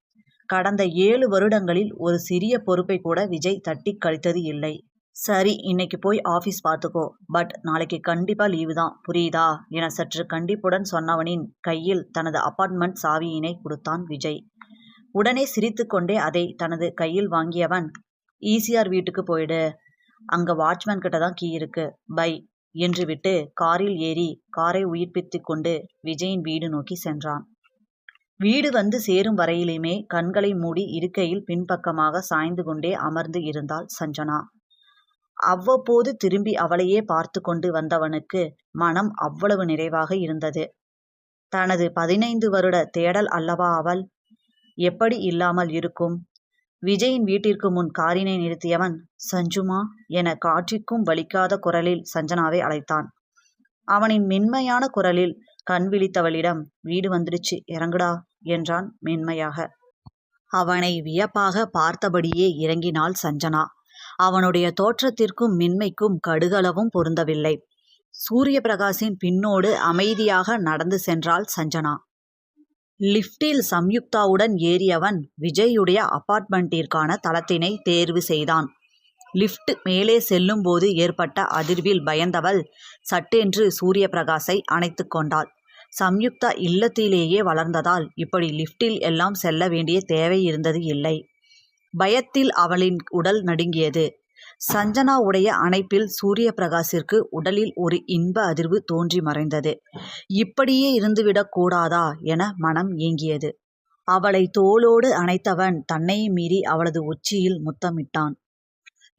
கடந்த 7 வருடங்களில் ஒரு சிறிய பொறுப்பை கூட விஜய் தட்டி கழித்தது இல்லை. சரி, இன்னைக்கு போய் ஆஃபீஸ் பார்த்துக்கோ, பட் நாளைக்கு கண்டிப்பா லீவு தான், புரியுதா என சற்று கண்டிப்புடன் சொன்னவனின் கையில் தனது அபார்ட்மெண்ட் சாவியினை கொடுத்தான் விஜய். உடனே சிரித்து கொண்டே அதை தனது கையில் வாங்கியவன், ஈசிஆர் வீட்டுக்கு போயிடு, அங்க வாட்ச்மேன் கிட்ட தான் கீ இருக்கு, பை என்று விட்டு காரில் ஏறி காரை உயிர்ப்பித்து கொண்டு விஜயின் வீடு நோக்கி சென்றான். வீடு வந்து சேரும் வரையிலுமே கண்களை மூடி இருக்கையில் பின்பக்கமாக சாய்ந்து கொண்டே அமர்ந்து இருந்தாள் சஞ்சனா. அவ்வப்போது திரும்பி அவளையே பார்த்து கொண்டு வந்தவனுக்கு மனம் அவ்வளவு நிறைவாக இருந்தது. தனது 15 வருட தேடல் அல்லவா அவள், எப்படி இல்லாமல் இருக்கும்? விஜயின் வீட்டிற்கு முன் காரினை நிறுத்தியவன், சஞ்சுமா என காற்றிற்கும் வலிக்காத குரலில் சஞ்சனாவை அழைத்தான். அவனின் மென்மையான குரலில் கண் விழித்தவளிடம், வீடு வந்துடுச்சு, இறங்குடா என்றான் மென்மையாக. அவனை வியப்பாக பார்த்தபடியே இறங்கினாள் சஞ்சனா. அவனுடைய தோற்றத்திற்கும் மென்மைக்கும் கடுகளவும் பொருந்தவில்லை. சூரிய பிரகாஷின் பின்னோடு அமைதியாக நடந்து சென்றாள் சஞ்சனா. லிப்டில் சம்யுக்தாவுடன் ஏறியவன் விஜயுடைய அபார்ட்மெண்ட்டிற்கான தளத்தினை தேர்வு செய்தான். லிப்ட் மேலே செல்லும்போது ஏற்பட்ட அதிர்வில் பயந்தவள் சட்டென்று சூரிய பிரகாஷை அணைத்து கொண்டாள். சம்யுக்தா இல்லத்திலேயே வளர்ந்ததால் இப்படி லிப்டில் எல்லாம் செல்ல வேண்டிய தேவை இருந்தது இல்லை. பயத்தில் அவளின் உடல் நடுங்கியது. சஞ்சனாவுடைய அணைப்பில் சூரிய பிரகாஷிற்கு உடலில் ஒரு இன்ப அதிர்வு தோன்றி மறைந்தது. இப்படியே இருந்துவிடக் கூடாதா என மனம் ஏங்கியது. அவளை தோளோடு அணைத்தவன் தன்னையும் மீறி அவளது உச்சியில் முத்தமிட்டான்.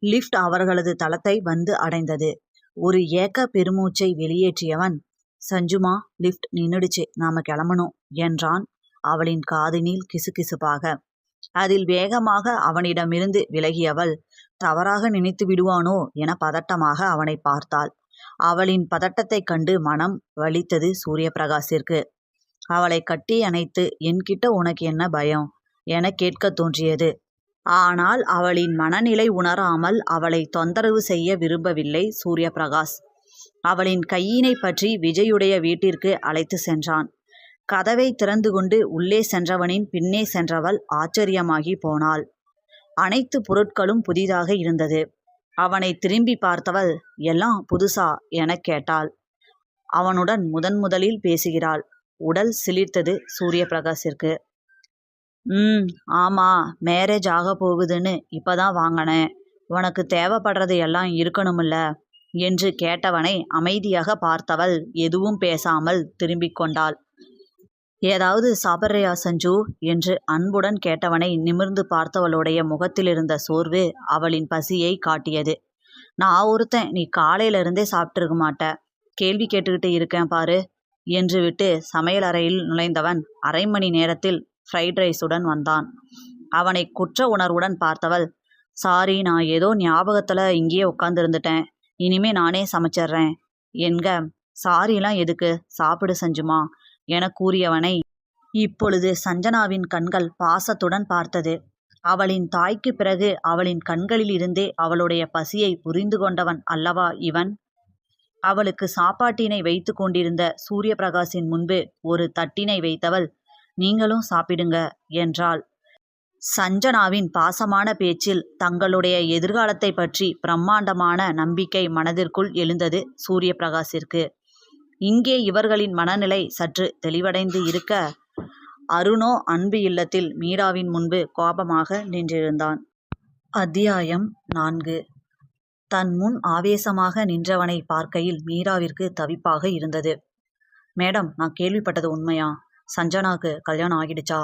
லிப்ட் அவர்களது தளத்தை வந்து அடைந்தது. ஒரு ஏக்க பெருமூச்சை வெளியேற்றியவன், சஞ்சுமா, லிப்ட் நின்னுடுச்சு, நாம கிளம்பணும் என்றான் அவளின் காதினில் கிசுகிசுப்பாக. அதில் வேகமாக அவனிடமிருந்து விலகியவள் தவறாக நினைத்து விடுவானோ என பதட்டமாக அவனை பார்த்தாள். அவளின் பதட்டத்தைக் கண்டு மனம் வலித்தது சூரிய பிரகாஷிற்கு. அவளை கட்டி அணைத்து, என்கிட்ட உனக்கு என்ன பயம் என கேட்க தோன்றியது. ஆனால் அவளின் மனநிலை உணராமல் அவளை தொந்தரவு செய்ய விரும்பவில்லை சூரிய பிரகாஷ். அவளின் கையினை பற்றி விஜயுடைய வீட்டிற்கு அழைத்து சென்றான். கதவை திறந்து கொண்டு உள்ளே சென்றவனின் பின்னே சென்றவள் ஆச்சரியமாகி போனாள். அனைத்து பொருட்களும் புதிதாக இருந்தது. அவனை திரும்பி பார்த்தவள், எல்லாம் புதுசா என கேட்டாள். அவனுடன் முதலில் பேசுகிறாள். உடல் சிலிர்த்தது சூரிய பிரகாஷிற்கு. ஆமா, மேரேஜ் ஆக போகுதுன்னு இப்பதான் வாங்கினேன். உனக்கு தேவைப்படுறது எல்லாம் இருக்கணுமில்ல என்று கேட்டவனை அமைதியாக பார்த்தவள் எதுவும் பேசாமல் திரும்பிக் கொண்டாள். ஏதாவது சாப்பிட்றியா சஞ்சு என்று அன்புடன் கேட்டவனை நிமிர்ந்து பார்த்தவளுடைய முகத்திலிருந்த சோர்வு அவளின் பசியை காட்டியது. நான் ஒருத்தன், நீ காலையிலிருந்தே சாப்பிட்டுருக்க மாட்ட, கேள்வி கேட்டுக்கிட்டு இருக்கேன் பாரு என்று விட்டு சமையலறையில் நுழைந்தவன் 1/2 மணி நேரத்தில் ஃப்ரைட் ரைஸுடன் வந்தான். அவனை குற்ற உணர்வுடன் பார்த்தவள், சாரி, நான் ஏதோ ஞாபகத்தில் இங்கேயே உட்காந்துருந்துட்டேன், இனிமே நானே சமைச்சிட்றேன் என்க. சாரிலாம் எதுக்கு, சாப்பிடு சஞ்சுமா என கூறியவனை இப்பொழுது சஞ்சனாவின் கண்கள் பாசத்துடன் பார்த்தது. அவளின் தாய்க்கு பிறகு அவளின் கண்களில் இருந்தே அவளுடைய பசியை புரிந்து கொண்டவன் அல்லவா இவன். அவளுக்கு சாப்பாட்டினை வைத்து கொண்டிருந்த சூரிய பிரகாஷின் முன்பு ஒரு தட்டினை வைத்தவள், நீங்களும் சாப்பிடுங்க என்றாள். சஞ்சனாவின் பாசமான பேச்சில் தங்களுடைய எதிர்காலத்தை பற்றி பிரம்மாண்டமான நம்பிக்கை மனதிற்குள் எழுந்தது சூரிய பிரகாஷிற்கு. இங்கே இவர்களின் மனநிலை சற்று தெளிவடைந்து இருக்க, அருணோ அன்பு இல்லத்தில் மீராவின் முன்பு கோபமாக நின்றிருந்தான். அத்தியாயம் 4. தன் முன் ஆவேசமாக நின்றவனை பார்க்கையில் மீராவிற்கு தவிப்பாக இருந்தது. மேடம், நான் கேள்விப்பட்டது உண்மையா? சஞ்சனாக்கு கல்யாணம் ஆகிடுச்சா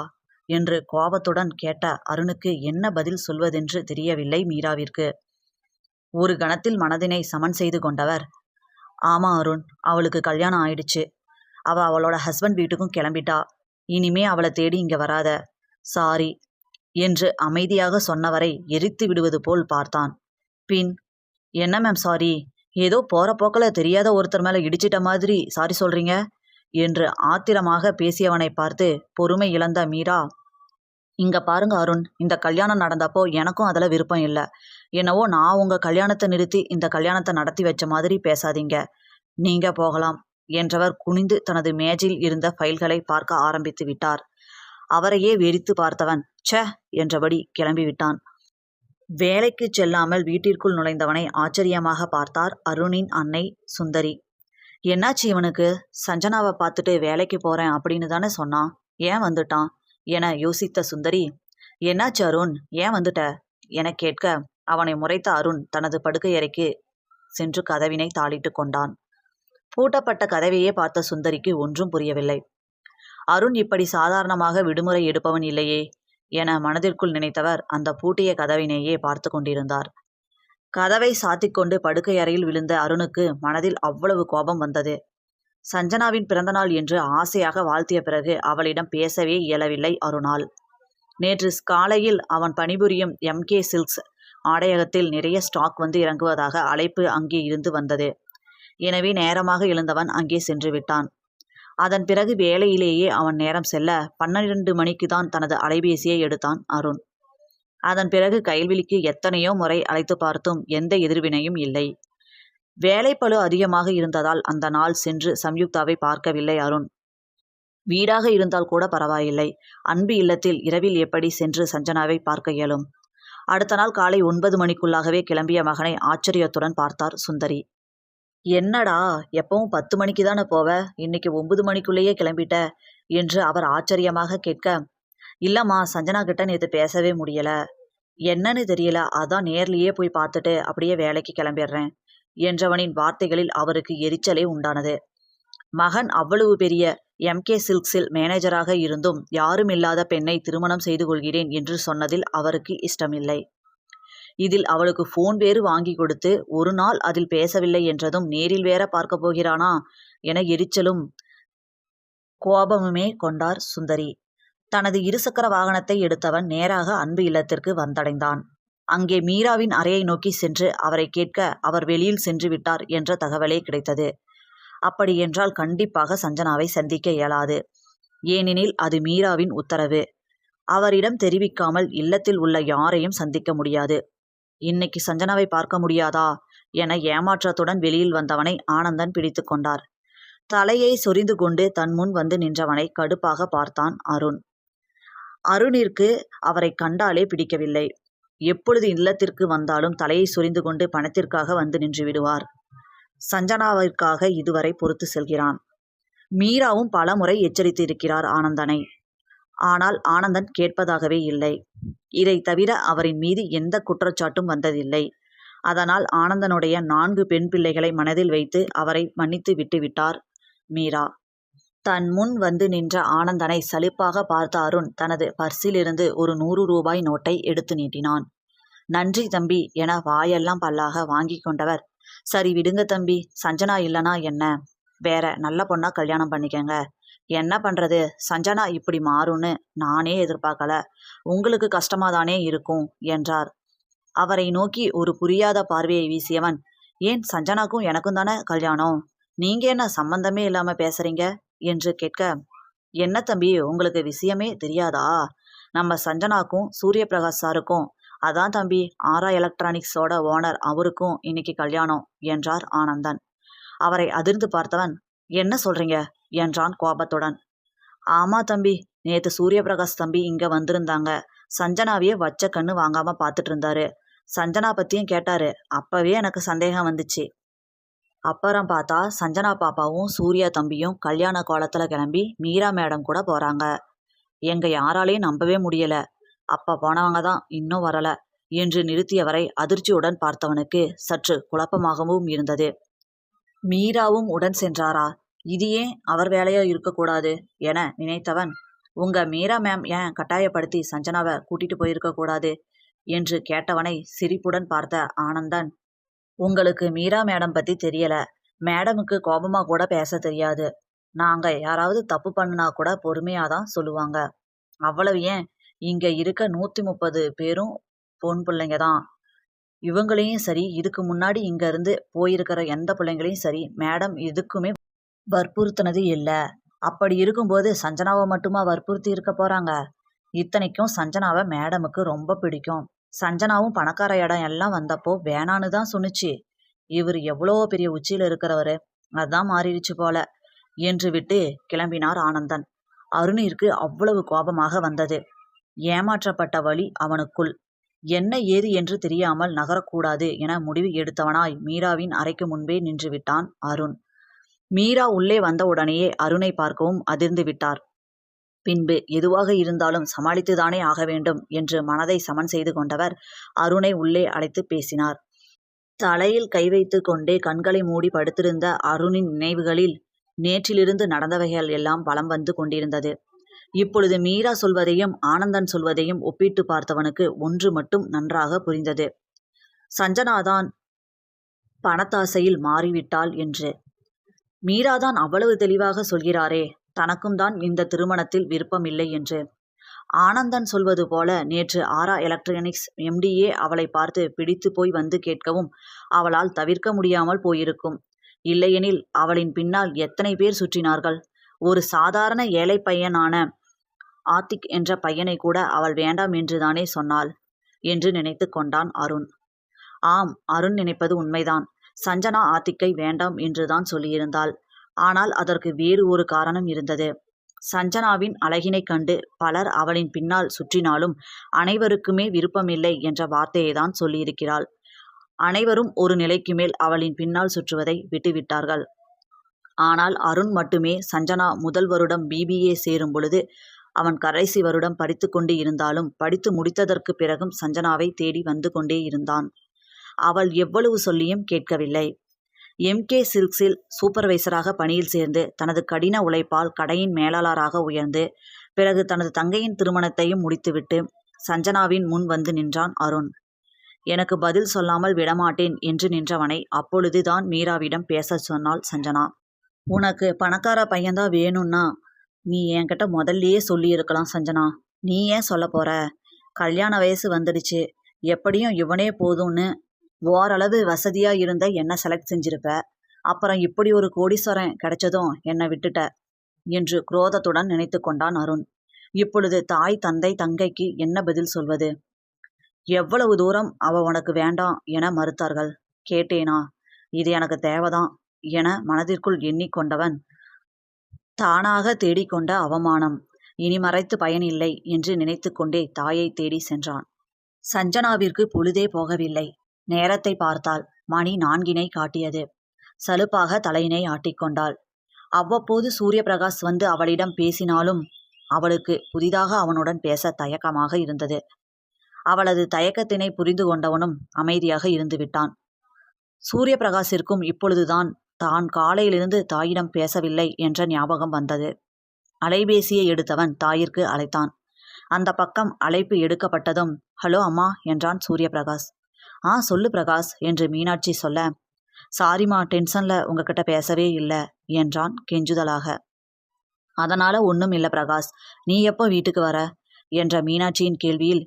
என்று கோபத்துடன் கேட்ட அருணுக்கு என்ன பதில் சொல்வதென்று தெரியவில்லை மீராவிற்கு. ஒரு கணத்தில் மனதினை சமன் செய்து கொண்டவர், ஆமா அருண், அவளுக்கு கல்யாணம் ஆயிடுச்சு. அவளோட ஹஸ்பண்ட் வீட்டுக்கும் கிளம்பிட்டா. இனிமே அவளை தேடி இங்கே வராத, சாரி என்று அமைதியாக சொன்னவரை எரித்து விடுவது போல் பார்த்தான். பின், என்ன மேம் சாரி, ஏதோ போகிற போக்கில் தெரியாத ஒருத்தர் மேலே இடிச்சிட்ட மாதிரி சாரி சொல்கிறீங்க என்று ஆத்திரமாக பேசியவனை பார்த்து பொறுமை இழந்த மீரா, இங்கே பாருங்க அருண், இந்த கல்யாணம் நடந்தப்போ எனக்கும் அதில் விருப்பம் இல்லை. என்னவோ நான் உங்கள் கல்யாணத்தை நிறுத்தி இந்த கல்யாணத்தை நடத்தி வச்ச மாதிரி பேசாதீங்க, நீங்கள் போகலாம் என்றவர் குனிந்து தனது மேஜையில் இருந்த ஃபைல்களை பார்க்க ஆரம்பித்து விட்டார். அவரையே வெறித்து பார்த்தவன் ச்சே என்றபடி கிளம்பிவிட்டான். வேலைக்கு செல்லாமல் வீட்டிற்குள் நுழைந்தவனை ஆச்சரியமாக பார்த்தார் அருணின் அன்னை சுந்தரி. என்னாச்சு இவனுக்கு? சஞ்சனாவை பார்த்துட்டு வேலைக்கு போகிறேன் அப்படின்னு தானே சொன்னான், ஏன் வந்துட்டான் என யோசித்த சுந்தரி, என்னாச்சு அருண், ஏன் வந்துட்ட என கேட்க, அவனை முறைத்த அருண் தனது படுக்கை அறைக்கு சென்று கதவினை தாளிட்டு கொண்டான். பூட்டப்பட்ட கதவையே பார்த்த சுந்தரிக்கு ஒன்றும் புரியவில்லை. அருண் இப்படி சாதாரணமாக விடுமுறை எடுப்பவன் இல்லையே என மனதிற்குள் நினைத்தவர் அந்த பூட்டிய கதவினையே பார்த்து கொண்டிருந்தார். கதவை சாத்திக்கொண்டு படுக்கை அறையில் விழுந்த அருணுக்கு மனதில் அவ்வளவு கோபம் வந்தது. சஞ்சனாவின் பிறந்தநாள் என்று ஆசையாக வாழ்த்திய பிறகு அவளிடம் பேசவே இயலவில்லை அருணால். நேற்று காலையில் அவன் பணிபுரியும் MK சில்க்ஸ் ஆடையகத்தில் நிறைய ஸ்டாக் வந்து இறங்குவதாக அழைப்பு அங்கே இருந்து வந்தது. எனவே நேரமாக எழுந்தவன் அங்கே சென்று விட்டான். அதன் பிறகு வேலையிலேயே அவன் நேரம் செல்ல 12 மணிக்கு தான் தனது அலைபேசியை எடுத்தான் அருண். அதன் பிறகு கைல்விழிக்கு எத்தனையோ முறை அழைத்து பார்த்தும் எந்த எதிர்வினையும் இல்லை. வேலைப்பளு அதிகமாக இருந்ததால் அந்த நாள் சென்று சம்யுக்தாவை பார்க்கவில்லை அருண். வீடாக இருந்தால் கூட பரவாயில்லை, அன்பு இல்லத்தில் இரவில் எப்படி சென்று சஞ்சனாவை பார்க்க இயலும்? அடுத்த நாள் காலை 9 மணிக்குள்ளாகவே கிளம்பிய மகனை ஆச்சரியத்துடன் பார்த்தார் சுந்தரி. என்னடா, எப்பவும் 10 மணிக்கு தானே போவ, இன்னைக்கு 9 மணிக்குள்ளேயே கிளம்பிட்ட என்று அவர் ஆச்சரியமாக கேட்க, இல்லம்மா, சஞ்சனா கிட்ட நேற்று பேசவே முடியல, என்னன்னு தெரியல, அதான் நேர்லேயே போய் பார்த்துட்டு அப்படியே வேலைக்கு கிளம்பிடுறேன் என்றவனின் வார்த்தைகளில் அவருக்கு எரிச்சலே உண்டானது. மகன் அவ்வளவு பெரிய MK சில்க்ஸில் மேனேஜராக இருந்தும் யாரும் இல்லாத பெண்ணை திருமணம் செய்து கொள்கிறேன் என்று சொன்னதில் அவருக்கு இஷ்டமில்லை. இதில் அவளுக்கு போன் வேறு வாங்கி கொடுத்து ஒரு நாள் அதில் பேசவில்லை என்றதும் நேரில் வேற பார்க்க போகிறானா என எரிச்சலும் கோபமுமே கொண்டார் சுந்தரி. தனது இருசக்கர வாகனத்தை எடுத்தவன் நேராக அன்பு இல்லத்திற்கு வந்தடைந்தான். அங்கே மீராவின் அறையை நோக்கி சென்று அவரை கேட்க அவர் வெளியில் சென்று விட்டார் என்ற தகவலே கிடைத்தது. அப்படியென்றால் கண்டிப்பாக சஞ்சனாவை சந்திக்க இயலாது. ஏனெனில் அது மீராவின் உத்தரவு. அவரிடம் தெரிவிக்காமல் இல்லத்தில் உள்ள யாரையும் சந்திக்க முடியாது. இன்னைக்கு சஞ்சனாவை பார்க்க முடியாதா என ஏமாற்றத்துடன் வெளியில் வந்தவனை ஆனந்தன் பிடித்து கொண்டார். தலையை சொரிந்து கொண்டு தன் முன் வந்து நின்றவனை கடுப்பாக பார்த்தான் அருண். அருணிற்கு அவரை கண்டாலே பிடிக்கவில்லை. எப்பொழுது இல்லத்திற்கு வந்தாலும் தலையை சொரிந்து கொண்டு பணத்திற்காக வந்து நின்று விடுவார். சஞ்சனாவிற்காக இதுவரை பொறுத்து செல்கிறான். மீராவும் பலமுறை எச்சரித்திருக்கிறார் ஆனந்தனை. ஆனால் ஆனந்தன் கேட்பதாகவே இல்லை. இதை தவிர அவரின் மீது எந்த குற்றச்சாட்டும் வந்ததில்லை. அதனால் ஆனந்தனுடைய 4 பெண் பிள்ளைகளை மனதில் வைத்து அவரை மன்னித்து விட்டுவிட்டார் மீரா. தன் முன் வந்து நின்ற ஆனந்தனை சலிப்பாக பார்த்த அருண் தனது பர்சிலிருந்து ஒரு 100 ரூபாய் நோட்டை எடுத்து நீட்டினான். நன்றி தம்பி என வாயெல்லாம் பல்லாக வாங்கி கொண்டவர், சரி விடுங்க தம்பி, சஞ்சனா இல்லனா என்ன, வேற நல்ல பொண்ணா கல்யாணம் பண்ணிக்கங்க. என்ன பண்றது, சஞ்சனா இப்படி மாறும்னு நானே எதிர்பார்க்கல, உங்களுக்கு கஷ்டமாதானே இருக்கும் என்றார். அவரை நோக்கி ஒரு புரியாத பார்வையை வீசியவன், ஏன் சஞ்சனாக்கும் எனக்கும் தானே கல்யாணம், நீங்க என்ன சம்பந்தமே இல்லாம பேசுறீங்க என்று கேட்க, என்ன தம்பி உங்களுக்கு விஷயமே தெரியாதா, நம்ம சஞ்சனாக்கும் சூரிய பிரகாஷ் சாருக்கும், அதான் தம்பி ஆரா எலக்ட்ரானிக்ஸோட ஓனர் அவருக்கும் இன்னைக்கு கல்யாணம் என்றார் ஆனந்தன். அவரை அதிர்ந்து பார்த்தவன், என்ன சொல்றீங்க என்றான் கோபத்துடன். ஆமா தம்பி, நேத்து சூரிய பிரகாஷ் தம்பி இங்க வந்திருந்தாங்க. சஞ்சனாவையே வச்ச கண்ணு வாங்காம பார்த்துட்டு இருந்தாரு. சஞ்சனா பத்தியும் கேட்டாரு. அப்பவே எனக்கு சந்தேகம் வந்துச்சு. அப்புறம் பார்த்தா சஞ்சனா பாப்பாவும் சூர்யா தம்பியும் கல்யாண கோலத்துல கிளம்பி மீரா மேடம் கூட போறாங்க. எங்க யாராலையும் நம்பவே முடியல. அப்ப போனவங்க தான் இன்னும் வரல என்று நிறுத்தியவரை அதிர்ச்சியுடன் பார்த்தவனுக்கு சற்று குழப்பமாகவும் இருந்தது. மீராவும் உடன் சென்றாரா, இது ஏன் அவர் வேலையா இருக்கக்கூடாது என நினைத்தவன், உங்க மீரா மேம் ஏன் கட்டாயப்படுத்தி சஞ்சனாவை கூட்டிட்டு போயிருக்க கூடாது என்று கேட்டவனை சிரிப்புடன் பார்த்த ஆனந்தன், உங்களுக்கு மீரா மேடம் பத்தி தெரியல, மேடமுக்கு கோபமா கூட பேச தெரியாது. நாங்க யாராவது தப்பு பண்ணுனா கூட பொறுமையாதான் சொல்லுவாங்க. அவ்வளவு ஏன், இங்க இருக்க 130 பேரும் பொன் பிள்ளைங்க தான். இவங்களையும் சரி, இதுக்கு முன்னாடி இங்க இருந்து போயிருக்கிற எந்த பிள்ளைங்களையும் சரி மேடம் எதுக்குமே வற்புறுத்தினது இல்லை. அப்படி இருக்கும்போது சஞ்சனாவை மட்டுமா வற்புறுத்தி இருக்க போறாங்க? இத்தனைக்கும் சஞ்சனாவை மேடமுக்கு ரொம்ப பிடிக்கும். சஞ்சனாவும் பணக்கார இடம் எல்லாம் வந்தப்போ வேணான்னு தான் சொன்னுச்சு. இவர் எவ்வளோ பெரிய உச்சியில இருக்கிறவரு, அதான் மாறிடுச்சு போல என்று விட்டு கிளம்பினார் ஆனந்தன். அருணிற்கு அவ்வளவு கோபமாக வந்தது. ஏமாற்றப்பட்ட வழி அவனுக்குள். என்ன ஏது என்று தெரியாமல் நகரக்கூடாது என முடிவு எடுத்தவனாய் மீராவின் அறைக்கு முன்பே நின்று விட்டான் அருண். மீரா உள்ளே வந்தவுடனேயே அருணை பார்க்கவும் அதிர்ந்து விட்டார். பின்பு எதுவாக இருந்தாலும் சமாளித்துதானே ஆக வேண்டும் என்று மனதை சமன் செய்து கொண்டவர் அருணை உள்ளே அழைத்து பேசினார். தலையில் கை வைத்து கொண்டே கண்களை மூடி படுத்திருந்த அருணின் நினைவுகளில் நேற்றிலிருந்து நடந்தவைகள் எல்லாம் வலம் வந்து கொண்டிருந்தது. இப்பொழுது மீரா சொல்வதையும் ஆனந்தன் சொல்வதையும் ஒப்பிட்டு பார்த்தவனுக்கு ஒன்று மட்டும் நன்றாக புரிந்தது. சஞ்சனாதான் பணத்தாசையில் மாறிவிட்டாள் என்று. மீராதான் அவ்வளவு தெளிவாக சொல்கிறாரே, தனக்கும் தான் இந்த திருமணத்தில் விருப்பமில்லை என்று. ஆனந்தன் சொல்வது போல நேற்று ஆரா எலக்ட்ரானிக்ஸ் MDயே அவளை பார்த்து பிடித்து போய் வந்து கேட்கவும் அவளால் தவிர்க்க முடியாமல் போயிருக்கும். இல்லையெனில் அவளின் பின்னால் எத்தனை பேர் சுற்றினார்கள். ஒரு சாதாரண ஏழை பையனான ஆத்திக் என்ற பையனை கூட அவள் வேண்டாம் என்றுதானே சொன்னாள். என்று நினைத்து கொண்டான் அருண். ஆம், அருண் நினைப்பது உண்மைதான். சஞ்சனா ஆத்திக்கை வேண்டாம் என்றுதான் சொல்லியிருந்தாள். ஆனால் அதற்கு வேறு ஒரு காரணம் இருந்தது. சஞ்சனாவின் அழகினைக் கண்டு பலர் அவளின் பின்னால் சுற்றினாலும் அனைவருக்குமே விருப்பமில்லை என்ற வார்த்தையைதான் சொல்லியிருக்கிறாள். அனைவரும் ஒரு நிலைக்கு மேல் அவளின் பின்னால் சுற்றுவதை விட்டுவிட்டார்கள். ஆனால் அருண் மட்டுமே சஞ்சனா முதல் வருடம் BBA சேரும் பொழுது அவன் கடைசி வருடம் படித்து கொண்டு இருந்தாலும் படித்து முடித்ததற்கு பிறகும் சஞ்சனாவை தேடி வந்து கொண்டே இருந்தான். அவள் எவ்வளவு சொல்லியும் கேட்கவில்லை. MK சில்க்ஸில் சூப்பர்வைசராக பணியில் சேர்ந்து தனது கடின உழைப்பால் கடையின் மேலாளராக உயர்ந்து பிறகு தனது தங்கையின் திருமணத்தையும் முடித்துவிட்டு சஞ்சனாவின் முன் வந்து நின்றான் அருண். எனக்கு பதில் சொல்லாமல் விடமாட்டேன் என்று நின்றவனை அப்பொழுதுதான் மீராவிடம் பேச சொன்னாள் சஞ்சனா. உனக்கு பணக்கார பையன்தான் வேணும்னா நீ என்கிட்ட முதல்லையே சொல்லியிருக்கலாம் சஞ்சனா. நீ ஏன் சொல்ல போற? கல்யாண வயசு வந்துடுச்சு, எப்படியும் இவனே போதும்னு ஓரளவு வசதியா இருந்த என்ன செலக்ட் செஞ்சிருப்ப. அப்புறம் இப்படி ஒரு கோடீஸ்வரன் கிடைச்சதும் என்னை விட்டுட்ட என்று குரோதத்துடன் நினைத்து கொண்டான் அருண். இப்பொழுது தாய் தந்தை தங்கைக்கு என்ன பதில் சொல்வது? எவ்வளவு தூரம் அவ உனக்கு வேண்டாம் என மறுத்தார்கள். கேட்டேனா? இது எனக்கு தேவைதான் என மனதிற்குள் எண்ணிக்கொண்டவன் தானாக தேடிக்கொண்ட அவமானம். இனி மறைத்து பயனில்லை என்று நினைத்து கொண்டே தாயை தேடி சென்றான். சஞ்சனாவிற்கு பொழுதே போகவில்லை. நேரத்தை பார்த்தால் மணி 4 காட்டியது. சலுப்பாக தலையினை ஆட்டிக்கொண்டாள். அவ்வப்போது சூரிய பிரகாஷ் வந்து அவளிடம் பேசினாலும் அவளுக்கு புதிதாக அவனுடன் பேச தயக்கமாக இருந்தது. அவளது தயக்கத்தினை புரிந்து கொண்டவனும் அமைதியாக இருந்து விட்டான். சூரிய பிரகாஷிற்கும் இப்பொழுதுதான் தான் காலையிலிருந்து தாயிடம் பேசவில்லை என்ற ஞாபகம் வந்தது. அலைபேசியை எடுத்தவன் தாயிற்கு அழைத்தான். அந்த பக்கம் அழைப்பு எடுக்கப்பட்டதும் ஹலோ அம்மா என்றான் சூரிய பிரகாஷ். சொல்லு பிரகாஷ் என்று மீனாட்சி சொல்ல, சாரிம்மா, டென்ஷன்ல உங்ககிட்ட பேசவே இல்லை என்றான் கெஞ்சுதலாக. அதனால ஒன்றும் இல்லை பிரகாஷ், நீ எப்போ வீட்டுக்கு வர என்ற மீனாட்சியின் கேள்வியில்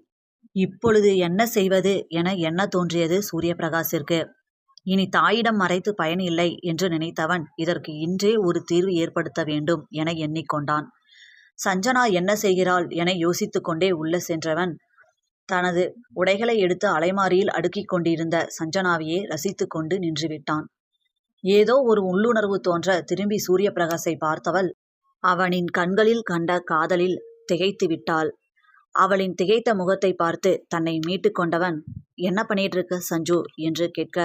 இப்பொழுது என்ன செய்வது என எண்ண தோன்றியது சூரிய பிரகாஷிற்கு. இனி தாயிடம் மறைத்து பயன் இல்லை என்று நினைத்தவன் இதற்கு இன்றே ஒரு தீர்வு ஏற்படுத்த வேண்டும் என எண்ணிக்கொண்டான். சஞ்சனா என்ன செய்கிறாள் என யோசித்து கொண்டே உள்ள சென்றவன் தனது உடைகளை எடுத்து அலைமாரியில் அடுக்கிக் கொண்டிருந்த சஞ்சனாவையே ரசித்து கொண்டு நின்றுவிட்டான். ஏதோ ஒரு உள்ளுணர்வு தோன்ற திரும்பி சூரிய பிரகாஷை பார்த்தவள் அவனின் கண்களில் கண்ட காதலில் திகைத்து விட்டாள். அவளின் திகைத்த முகத்தை பார்த்து தன்னை மீட்டு கொண்டவன் என்ன பண்ணிட்டு இருக்க சஞ்சு என்று கேட்க,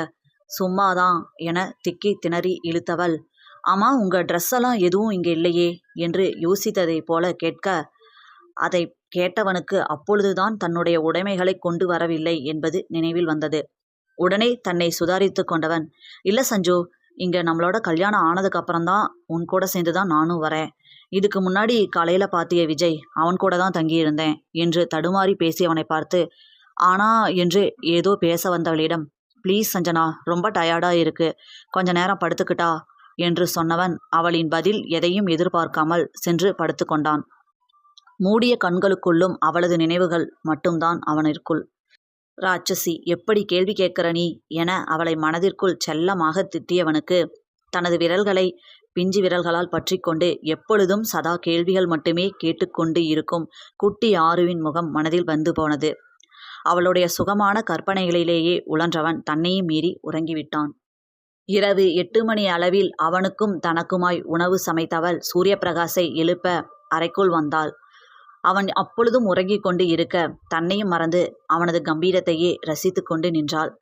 சும்மாதான் என திக்கி திணறி இழுத்தவள், ஆமா உங்க ட்ரெஸ் எல்லாம் எதுவும் இங்கே இல்லையே என்று யோசித்ததை போல கேட்க, அதை கேட்டவனுக்கு அப்பொழுதுதான் தன்னுடைய உடைமைகளை கொண்டு வரவில்லை என்பது நினைவில் வந்தது. உடனே தன்னை சுதாரித்து கொண்டவன், இல்லை சஞ்சு, இங்கே நம்மளோட கல்யாணம் ஆனதுக்கு அப்புறம்தான் உன் கூட சேர்ந்து தான் நானும் வரேன். இதுக்கு முன்னாடி காலையில் பார்த்திய விஜய், அவன் கூட தான் தங்கியிருந்தேன் என்று தடுமாறி பேசியவனை பார்த்து ஆனா என்று ஏதோ பேச வந்தவளிடம், ப்ளீஸ் சஞ்சனா, ரொம்ப டயர்டாக இருக்கு, கொஞ்ச நேரம் படுத்துக்கிட்டா என்று சொன்னவன் அவளின் பதில் எதையும் எதிர்பார்க்காமல் சென்று படுத்து கொண்டான். மூடிய கண்களுக்குள்ளும் அவளது நினைவுகள் மட்டும்தான் அவனிற்குள். ராட்சசி, எப்படி கேள்வி கேட்கிற நீ என அவளை மனதிற்குள் செல்லமாக திட்டியவனுக்கு தனது விரல்களை பிஞ்சு விரல்களால் பற்றி கொண்டு எப்பொழுதும் சதா கேள்விகள் மட்டுமே கேட்டுக்கொண்டு இருக்கும் குட்டி ஆருவின் முகம் மனதில் வந்து போனது. அவளுடைய சுகமான கற்பனைகளிலேயே உழன்றவன் தன்னையும் மீறி உறங்கிவிட்டான். இரவு 8 மணி அளவில் அவனுக்கும் தனக்குமாய் உணவு சமைத்தவள் சூரிய பிரகாஷை எழுப்ப அறைக்குள் வந்தாள். அவன் அப்பொழுதும் உறங்கிக் கொண்டு இருக்க தன்னையும் மறந்து அவனது கம்பீரத்தையே ரசித்து கொண்டு நின்றாள்.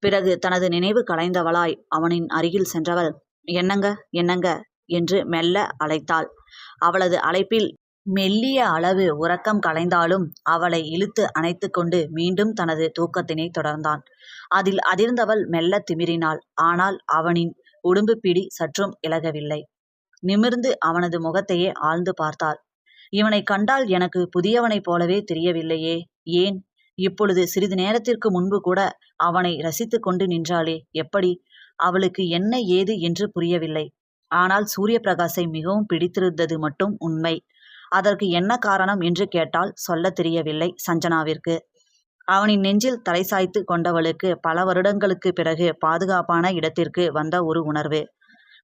பிறகு தனது நினைவு கலைந்தவளாய் அவனின் அருகில் சென்றவள் என்னங்க என்னங்க என்று மெல்ல அழைத்தாள். அவளது அழைப்பில் மெல்லிய அளவு உறக்கம் கலைந்தாலும் அவளை இழுத்து அணைத்து கொண்டு மீண்டும் தனது தூக்கத்தினை தொடர்ந்தான். அதில் அதிர்ந்தவள் மெல்ல திமிரினாள். ஆனால் அவனின் உடும்பு பிடி சற்றும் இலகவில்லை. நிமிர்ந்து அவனது முகத்தையே ஆழ்ந்து பார்த்தாள். இவனை கண்டால் எனக்கு புதியவனைப் போலவே தெரியவில்லையே, ஏன் இப்பொழுது சிறிது நேரத்திற்கு முன்பு கூட அவனை ரசித்து கொண்டு நின்றாளே, எப்படி? அவளுக்கு என்ன ஏது என்று புரியவில்லை. ஆனால் சூரிய பிரகாஷை மிகவும் பிடித்திருந்தது மட்டும் உண்மை. அதற்கு என்ன காரணம் என்று கேட்டால் சொல்ல தெரியவில்லை சஞ்சனாவிற்கு. அவனின் நெஞ்சில் தலை சாய்த்து கொண்டவளுக்கு பல வருடங்களுக்கு பிறகு பாதுகாப்பான இடத்திற்கு வந்த ஒரு உணர்வு.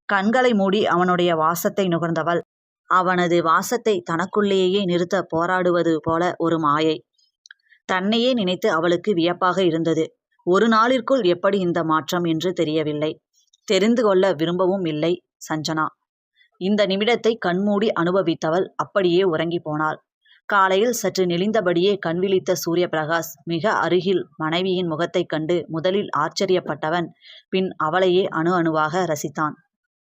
கண்களை மூடி அவனுடைய வாசத்தை நுகர்ந்தவள் அவனது வாசத்தை தனக்குள்ளேயே நிறுத்த போராடுவது போல ஒரு மாயை. தன்னையே நினைத்து அவளுக்கு வியப்பாக இருந்தது. ஒரு நாளிற்குள் எப்படி இந்த மாற்றம் என்று தெரியவில்லை. தெரிந்து கொள்ள விரும்பவும் இல்லை சஞ்சனா. இந்த நிமிடத்தை கண்மூடி அனுபவித்தவள் அப்படியே உறங்கி போனாள். காலையில் சற்று நெளிந்தபடியே கண்விழித்த சூரிய பிரகாஷ் மிக அருகில் மனைவியின் முகத்தைக் கண்டு முதலில் ஆச்சரியப்பட்டவன் பின் அவளையே அணு அணுவாக ரசித்தான்.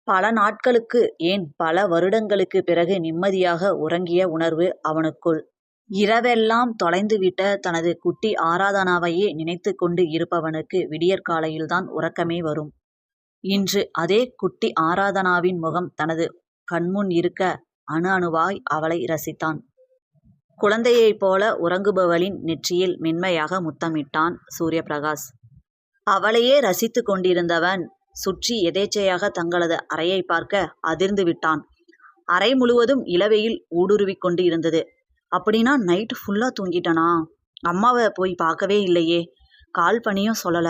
பல நாட்களுக்கு, ஏன் பல வருடங்களுக்கு பிறகு நிம்மதியாக உறங்கிய உணர்வு அவனுக்குள். இரவெல்லாம் தொலைந்துவிட்ட தனது குட்டி ஆராதனாவையே நினைத்து கொண்டு இருப்பவனுக்கு விடியற்காலையில்தான் உறக்கமே வரும். இன்று அதே குட்டி ஆராதனாவின் முகம் தனது கண்முன் இருக்க அணு அணுவாய் அவளை ரசித்தான். குழந்தையைப் போல உறங்குபவளின் நெற்றியில் மென்மையாக முத்தமிட்டான் சூரிய பிரகாஷ். அவளையே ரசித்து கொண்டிருந்தவன் சுற்றி எதேச்சையாக தங்களது அறையை பார்க்க அதிர்ந்து விட்டான். அறை முழுவதும் இளவெயில் ஊடுருவிக் கொண்டு இருந்தது. அப்படின்னா நைட்டு ஃபுல்லா தூங்கிட்டனா? அம்மாவை போய் பார்க்கவே இல்லையே, கால் பண்ணியும் சொல்லல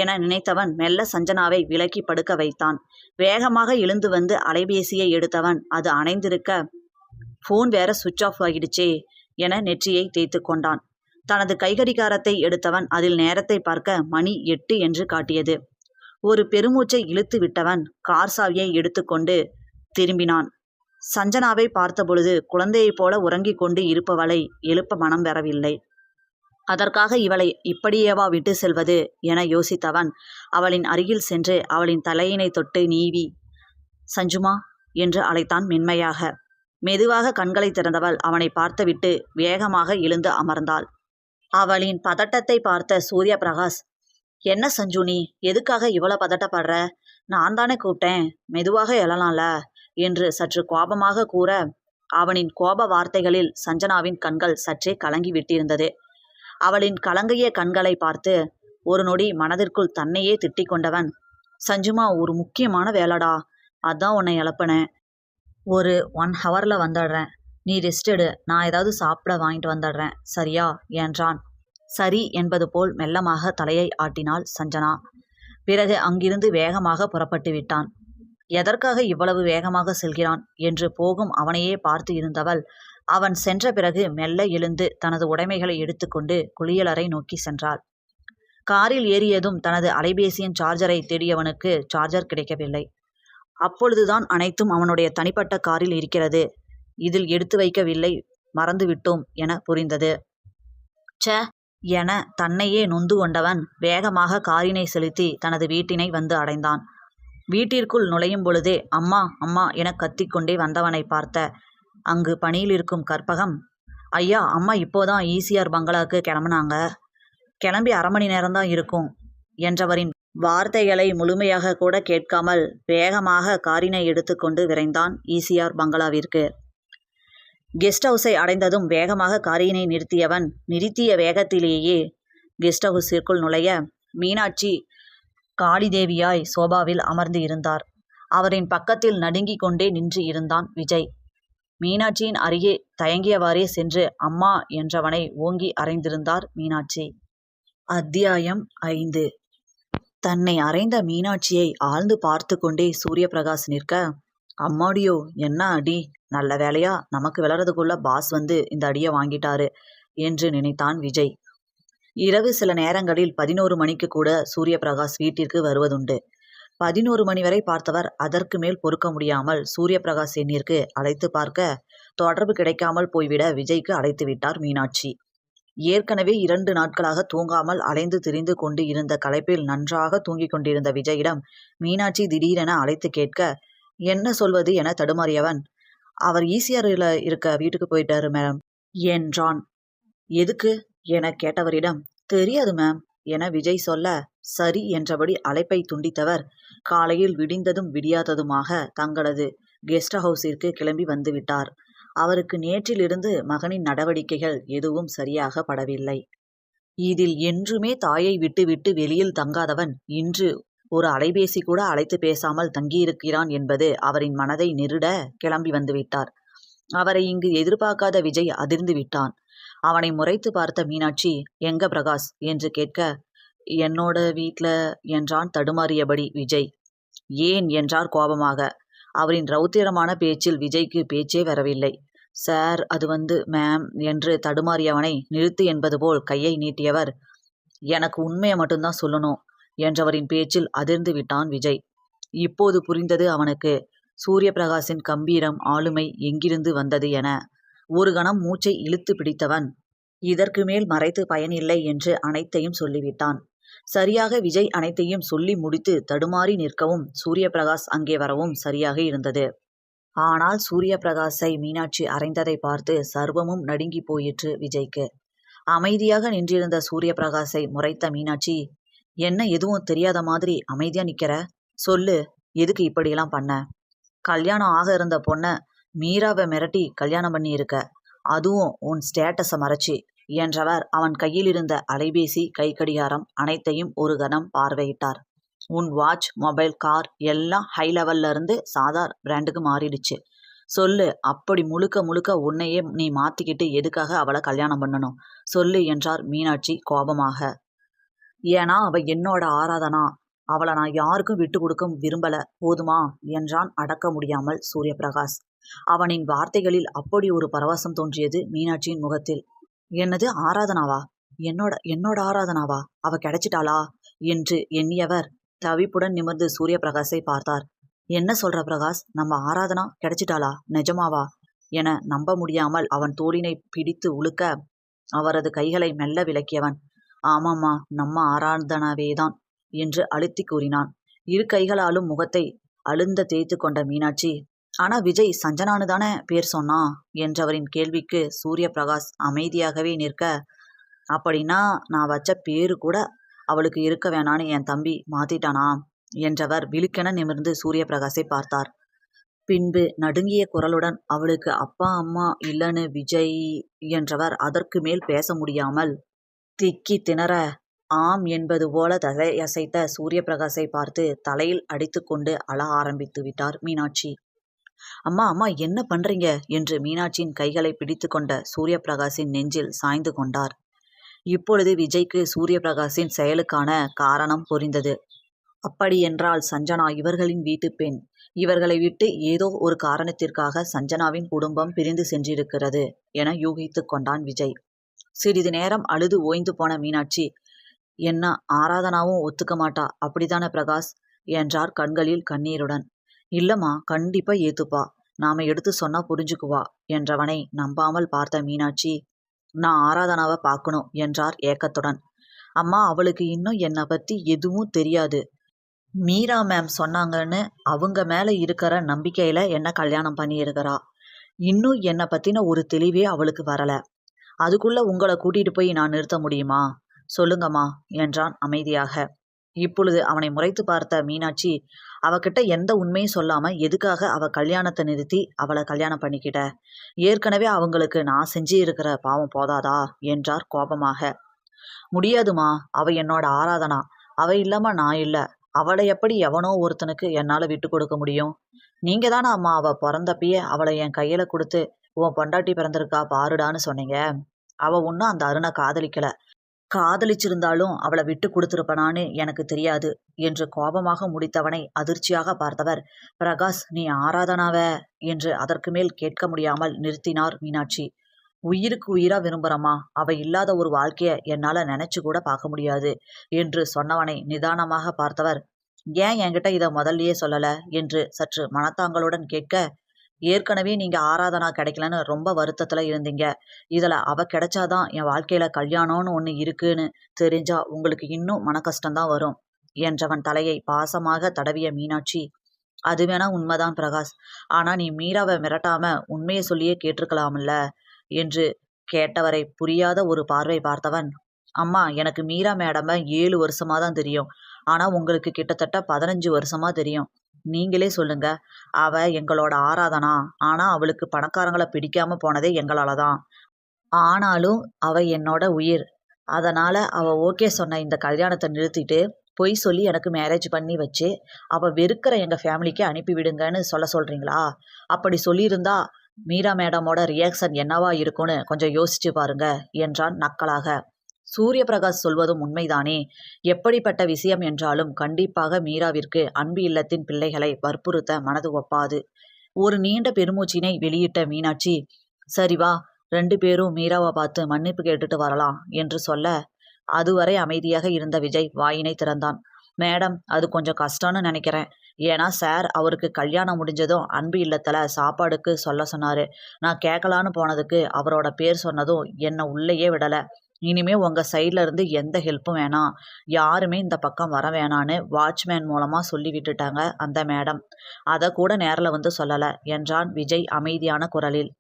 என நினைத்தவன் மெல்ல சஞ்சனாவை விலக்கி படுக்க வைத்தான். வேகமாக எழுந்து வந்து அலைபேசியை எடுத்தவன் அது அணைந்திருக்க, ஃபோன் வேற சுவிட்ச் ஆஃப் ஆகிடுச்சே என நெற்றியை தேய்த்து கொண்டான். தனது கைகடிகாரத்தை எடுத்தவன் அதில் நேரத்தை பார்க்க மணி 8 என்று காட்டியது. ஒரு பெருமூச்சை இழுத்து விட்டவன் கார் சாவியை எடுத்துக்கொண்டு திரும்பினான். சஞ்சனாவை பார்த்தபொழுது குழந்தையைப் போல உறங்கிக் கொண்டு இருப்பவளை எழுப்ப மனம் வரவில்லை. அதற்காக இவளை இப்படியேவா விட்டு செல்வது என யோசித்தவன் அவளின் அருகில் சென்று அவளின் தலையினை தொட்டு நீவி சஞ்சுமா என்று அழைத்தான் மென்மையாக. மெதுவாக கண்களை திறந்தவள் அவனை பார்த்துவிட்டு வேகமாக எழுந்து அமர்ந்தாள். அவளின் பதட்டத்தை பார்த்த சூரிய பிரகாஷ், என்ன சஞ்சு நீ எதுக்காக இவ்வளோ பதட்டப்படுற? நான் தானே கூப்பிட்டேன், மெதுவாக எழலாம்ல என்று சற்று கோபமாக கூற, அவனின் கோப வார்த்தைகளில் சஞ்சனாவின் கண்கள் சற்றே கலங்கி விட்டிருந்தது. அவளின் கலங்கிய கண்களை பார்த்து ஒரு நொடி மனதிற்குள் தன்னையே திட்டிக் கொண்டவன், சஞ்சுமா ஒரு முக்கியமான வேலைடா, அதான் உன்னை எழுப்பினேன். ஒரு 1 ஹவரில் வந்துடுறேன், நீ ரெஸ்ட் எடு, நான் ஏதாவது சாப்பிட வாங்கிட்டு வந்துடுறேன் சரியா என்றான். சரி என்பது போல் மெல்லமாக தலையை ஆட்டினாள் சஞ்சனா. பிறகு அங்கிருந்து வேகமாக புறப்பட்டு விட்டான். எதற்காக இவ்வளவு வேகமாக செல்கிறான் என்று போகும் அவனையே பார்த்து இருந்தவள் அவன் சென்ற பிறகு மெல்ல எழுந்து தனது உடைமைகளை எடுத்துக்கொண்டு குளியலறை நோக்கி சென்றாள். காரில் ஏறியதும் தனது அலைபேசியின் சார்ஜரை தேடியவனுக்கு சார்ஜர் கிடைக்கவில்லை. அப்பொழுதுதான் அனைத்தும் அவனுடைய தனிப்பட்ட காரில் இருக்கிறது, இதில் எடுத்து வைக்கவில்லை, மறந்துவிட்டோம் என புரிந்தது. ச என தன்னையே நொந்து கொண்டவன் வேகமாக காரினை செலுத்தி தனது வீட்டினை வந்து அடைந்தான். வீட்டிற்குள் நுழையும் பொழுதே அம்மா அம்மா என கத்திக்கொண்டே வந்தவனை பார்த்த அங்கு பணியில் இருக்கும் கற்பகம், ஐயா அம்மா இப்போதான் ஈசிஆர் பங்களாவுக்கு கிளம்புனாங்க, கிளம்பி 1/2 மணி நேரம்தான் இருக்கும் என்றவரின் வார்த்தைகளை முழுமையாக கூட கேட்காமல் வேகமாக காரினை எடுத்துக்கொண்டு விரைந்தான் ஈசிஆர் பங்களாவிற்கு. கெஸ்ட் ஹவுஸை அடைந்ததும் வேகமாக காரினை நிறுத்தியவன் நிறுத்திய வேகத்திலேயே கெஸ்ட் ஹவுஸிற்குள் நுழைய மீனாட்சி காளிதேவியாய் சோபாவில் அமர்ந்து இருந்தார். அவரின் பக்கத்தில் நடுங்கிக் கொண்டே நின்று இருந்தான் விஜய். மீனாட்சியின் அருகே தயங்கியவாறே சென்று அம்மா என்றவனை ஓங்கி அறைந்திருந்தார் மீனாட்சி. அத்தியாயம் 5. தன்னை அறைந்த மீனாட்சியை ஆழ்ந்து பார்த்து கொண்டே சூரிய பிரகாஷ் நிற்க, அம்மாடியோ என்ன அடி, நல்ல வேலையா நமக்கு விளறதுக்குள்ள பாஸ் வந்து இந்த அடியை வாங்கிட்டாரு என்று நினைத்தான் விஜய். இரவு சில நேரங்களில் 11 மணிக்கு கூட சூரிய பிரகாஷ் வீட்டிற்கு வருவதுண்டு. 11 மணி வரை பார்த்தவர் அதற்கு மேல் பொறுக்க முடியாமல் சூரிய பிரகாஷ் எண்ணிற்கு அழைத்து பார்க்க தொடர்பு கிடைக்காமல் போய்விட விஜய்க்கு அழைத்து விட்டார் மீனாட்சி. ஏற்கனவே 2 நாட்களாக தூங்காமல் அலைந்து திரிந்து கொண்டு இருந்த களைப்பில் நன்றாக தூங்கிக் கொண்டிருந்த விஜயிடம் மீனாட்சி திடீரென அழைத்து கேட்க என்ன சொல்வது என தடுமாறியவன், அவர் ஈசிஆரில் இருக்க வீட்டுக்கு போயிட்டாரு மேம் என்றான். எதுக்கு என கேட்டவரிடம் தெரியாது மேம் என விஜய் சொல்ல, சரி என்றபடி அழைப்பை துண்டித்தவர் காலையில் விடிந்ததும் விடியாததுமாக தங்களது கெஸ்ட் ஹவுஸிற்கு கிளம்பி வந்துவிட்டார். அவருக்கு நேற்றிலிருந்து மகனின் நடவடிக்கைகள் எதுவும் சரியாக படவில்லை. இதில் என்றுமே தாயை விட்டுவிட்டு வெளியில் தங்காதவன் இன்று ஒரு அலைபேசி கூட அழைத்து பேசாமல் தங்கியிருக்கிறான் என்பது அவரின் மனதை நெருட கிளம்பி வந்துவிட்டார். அவரை இங்கு எதிர்பார்க்காத விஜய் அதிர்ந்து விட்டான். அவனை முறைத்து பார்த்த மீனாட்சி, எங்க பிரகாஷ் என்று கேட்க, என்னோட வீட்டில் என்றான் தடுமாறியபடி விஜய். ஏன் என்றார் கோபமாக. அவரின் ரௌத்திரமான பேச்சில் விஜய்க்கு பேச்சே வரவில்லை. சார் அது மேம் என்று தடுமாறியவனை நிறுத்து என்பது போல் கையை நீட்டியவர், எனக்கு உண்மையை மட்டும்தான் சொல்லணும் என்றவரின் பேச்சில் அதிர்ந்து விட்டான் விஜய். இப்போது புரிந்தது அவனுக்கு, சூரிய பிரகாஷின் கம்பீரம் ஆளுமை எங்கிருந்து வந்தது என. ஒரு கணம் மூச்சை இழுத்து பிடித்தவன், இதற்கு மேல் மறைத்து பயனில்லை என்று அனைத்தையும் சொல்லிவிட்டான். சரியாக விஜய் அனைத்தையும் சொல்லி முடித்து தடுமாறி நிற்கவும் சூரிய பிரகாஷ் அங்கே வரவும் சரியாக இருந்தது. ஆனால் சூரிய பிரகாஷை மீனாட்சி அறைந்ததை பார்த்து சர்வமும் நடுங்கி போயிற்று விஜய்க்கு. அமைதியாக நின்றிருந்த சூரிய பிரகாஷை முறைத்த மீனாட்சி, என்ன எதுவும் தெரியாத மாதிரி அமைதியா நிக்கிற? சொல்லு, எதுக்கு இப்படியெல்லாம் பண்ண? கல்யாணம் ஆக இருந்த பொண்ண மீராவை மிரட்டி கல்யாணம் பண்ணி இருக்க, அதுவும் உன் ஸ்டேட்டஸை மறைச்சி என்றவர் அவன் கையில் இருந்த அலைபேசி, கைக்கடிகாரம் அனைத்தையும் ஒரு கணம் பார்வையிட்டார். உன் வாட்ச், மொபைல், கார் எல்லாம் ஹை லெவல்ல இருந்து சாதா பிராண்டுக்கு மாறிடுச்சு. சொல்லு, அப்படி முழுக்க முழுக்க உன்னையே நீ மாத்திக்கிட்டு எதுக்காக அவளை கல்யாணம் பண்ணணும்? சொல்லு என்றார் மீனாட்சி கோபமாக. ஏன்னா அவ என்னோட ஆராதனா, அவளை நான் யாருக்கும் விட்டு கொடுக்க விரும்பல, போதுமா என்றான் அடக்க முடியாமல் சூரியபிரகாஷ். அவனின் வார்த்தைகளில் அப்படி ஒரு பரவசம் தோன்றியது மீனாட்சியின் முகத்தில். என்னது ஆராதனாவா? என்னோட என்னோட ஆராதனாவா? அவ கிடைச்சிட்டாளா என்று எண்ணியவர் தவிப்புடன் நிமிர்ந்து சூரிய பிரகாஷை பார்த்தார். என்ன சொல்ற பிரகாஷ், நம்ம ஆராதனா கிடைச்சிட்டாளா? நிஜமாவா என நம்ப முடியாமல் அவன் தோளினை பிடித்து உலுக்க அவரது கைகளை மெல்ல விலக்கியவன், ஆமாம்மா, நம்ம ஆராதனாவேதான் என்று அழுத்தி கூறினான். இரு கைகளாலும் முகத்தை அழுந்த தேய்த்து கொண்ட மீனாட்சி, ஆனா விஜய் சஞ்சனானு தானே பேர் சொன்னா என்றவரின் கேள்விக்கு சூரிய பிரகாஷ் அமைதியாகவே நிற்க, அப்படின்னா நான் வச்ச பேரு கூட அவளுக்கு இருக்க வேணான்னு என் தம்பி மாத்திட்டானா என்றவர் விழுக்கென நிமிர்ந்து சூரிய பிரகாஷை பார்த்தார். பின்பு நடுங்கிய குரலுடன், அவளுக்கு அப்பா அம்மா இல்லைன்னு விஜய் என்றவர் அதற்கு மேல் பேச முடியாமல் திக்கி திணற ஆம் என்பது போல தலையசைத்த சூரிய பிரகாஷை பார்த்து தலையில் அடித்து கொண்டு அழ ஆரம்பித்து விட்டார் மீனாட்சி. அம்மா அம்மா என்ன பண்றீங்க என்று மீனாட்சியின் கைகளை பிடித்து கொண்ட சூரிய பிரகாஷின் நெஞ்சில் சாய்ந்து கொண்டார். இப்பொழுது விஜய்க்கு சூரிய பிரகாஷின் செயலுக்கான காரணம் புரிந்தது. அப்படியென்றால் சஞ்சனா இவர்களின் வீட்டு பெண். இவர்களை விட்டு ஏதோ ஒரு காரணத்திற்காக சஞ்சனாவின் குடும்பம் பிரிந்து சென்றிருக்கிறது என யூகித்து கொண்டான் விஜய். சிறிது நேரம் அழுது ஓய்ந்து போன மீனாட்சி, என்ன ஆராதனாவும் ஒத்துக்க மாட்டா அப்படித்தானே பிரகாஷ் என்றார் கண்களில் கண்ணீருடன். இல்லம்மா, கண்டிப்பா ஏத்துப்பா, நாம எடுத்து சொன்னா புரிஞ்சுக்குவா என்றவனை நம்பாமல் பார்த்த மீனாட்சி, நான் ஆராதனாவை பார்க்கணும் என்றார் ஏக்கத்துடன். அம்மா, அவளுக்கு இன்னும் என்னை பத்தி எதுவும் தெரியாது. மீரா மேம் சொன்னாங்கன்னு அவங்க மேல இருக்கிற நம்பிக்கையில என்ன கல்யாணம் பண்ணி இருக்கிறா. இன்னும் என்னை பத்தின ஒரு தெளிவே அவளுக்கு வரல. அதுக்குள்ள உங்களை கூட்டிட்டு போய் நான் நிறுத்த முடியுமா? சொல்லுங்கம்மா என்றான் அமைதியாக. இப்பொழுது அவனை முறைத்து பார்த்த மீனாட்சி, அவகிட்ட எந்த உண்மையும் சொல்லாம எதுக்காக அவ கல்யாணத்தை நிறுத்தி அவளை கல்யாணம் பண்ணிக்கிட்ட? ஏற்கனவே அவங்களுக்கு நான் செஞ்சு இருக்கிற பாவம் போதாதா என்றார் கோபமாக. முடியாதுமா, அவ என்னோட ஆராதனா, அவ இல்லாம நான் இல்ல. அவளை எப்படி எவனோ ஒருத்தனுக்கு என்னால விட்டு கொடுக்க முடியும்? நீங்க தானே அம்மா அவ பிறந்தப்பயே அவளை என் கையில கொடுத்து உன் பொண்டாட்டி பிறந்திருக்கா பாருடான்னு சொன்னீங்க. அவ ஒன்னும் அந்த அருணை காதலிக்கல. காதலிச்சிருந்தாலும் அவளை விட்டு கொடுத்திருப்பனான்னு எனக்கு தெரியாது என்று கோபமாக முடித்தவனை அதிர்ச்சியாக பார்த்தவர், பிரகாஷ் நீ ஆராதனாவ என்று அதற்கு மேல் கேட்க முடியாமல் நிறுத்தினார் மீனாட்சி. உயிருக்கு உயிரா விரும்புறமா, அவ இல்லாத ஒரு வாழ்க்கைய என்னால நினைச்சு கூட பார்க்க முடியாது என்று சொன்னவனை நிதானமாக பார்த்தவர், ஏன் என்கிட்ட இதை முதல்லயே சொல்லல என்று சற்று மனத்தாங்களுடன் கேட்க, ஏற்கனவே நீங்க ஆராதனா கிடைக்கலன்னு ரொம்ப வருத்தத்துல இருந்தீங்க. இதுல அவ கிடைச்சாதான் என் வாழ்க்கையில கல்யாணம்னு ஒண்ணு இருக்குன்னு தெரிஞ்சா உங்களுக்கு இன்னும் மன கஷ்டம்தான் வரும் என்றவன் தலையை பாசமாக தடவிய மீனாட்சி, அது வேணா உண்மைதான் பிரகாஷ், ஆனா நீ மீராவை மிரட்டாம உண்மையை சொல்லியே கேட்டிருக்கலாம்ல என்று கேட்டவரை புரியாத ஒரு பார்வை பார்த்தவன், அம்மா, எனக்கு மீரா மேடம 7 வருஷமா தான் தெரியும். ஆனா உங்களுக்கு கிட்டத்தட்ட 15 வருஷமா தெரியும். நீங்களே சொல்லுங்க, அவ எங்களோட ஆராதனா. ஆனா அவளுக்கு பணக்காரங்களை பிடிக்காம போனதே எங்களாலதான். ஆனாலும் அவ என்னோட உயிர். அதனால அவ ஓகே சொன்ன இந்த கல்யாணத்தை நிறுத்திட்டு பொய் சொல்லி எனக்கு மேரேஜ் பண்ணி வச்சு அவ வெறுக்கிற எங்க ஃபேமிலிக்கு அனுப்பி விடுங்கன்னு சொல்றீங்களா? அப்படி சொல்லியிருந்தா மீரா மேடமோட ரியாக்ஷன் என்னவா இருக்கும்னு கொஞ்சம் யோசிச்சு பாருங்க என்றான் நக்கலாக. சூரிய பிரகாஷ் சொல்வதும் உண்மைதானே. எப்படிப்பட்ட விஷயம் என்றாலும் கண்டிப்பாக மீராவிற்கு அன்பு இல்லத்தின் பிள்ளைகளை வற்புறுத்த மனது ஒப்பாது. ஒரு நீண்ட பெருமூச்சினை வெளியிட்ட மீனாட்சி, சரி வா, 2 பேரும் மீராவை பார்த்து மன்னிப்பு கேட்டுட்டு வரலாம் என்று சொல்ல, அதுவரை அமைதியாக இருந்த விஜய் வாயினை திறந்தான். மேடம், அது கொஞ்சம் கஷ்டம்னு நினைக்கிறேன். ஏன்னா சார் அவருக்கு கல்யாணம் முடிஞ்சதும் அன்பு இல்லத்துல சாப்பாடுக்கு சொல்ல சொன்னாரு. நான் கேட்கலான்னு போனதுக்கு அவரோட பேர் சொன்னதும் என்னை உள்ளேயே விடல. இனிமே உங்க சைட்ல இருந்து எந்த ஹெல்ப்பும் வேணாம், யாருமே இந்த பக்கம் வர வேணான்னு வாட்ச்மேன் மூலமா சொல்லி விட்டுட்டாங்க அந்த மேடம். அதை கூட நேரில் வந்து சொல்லல என்றான் விஜய் அமைதியான குரலில்.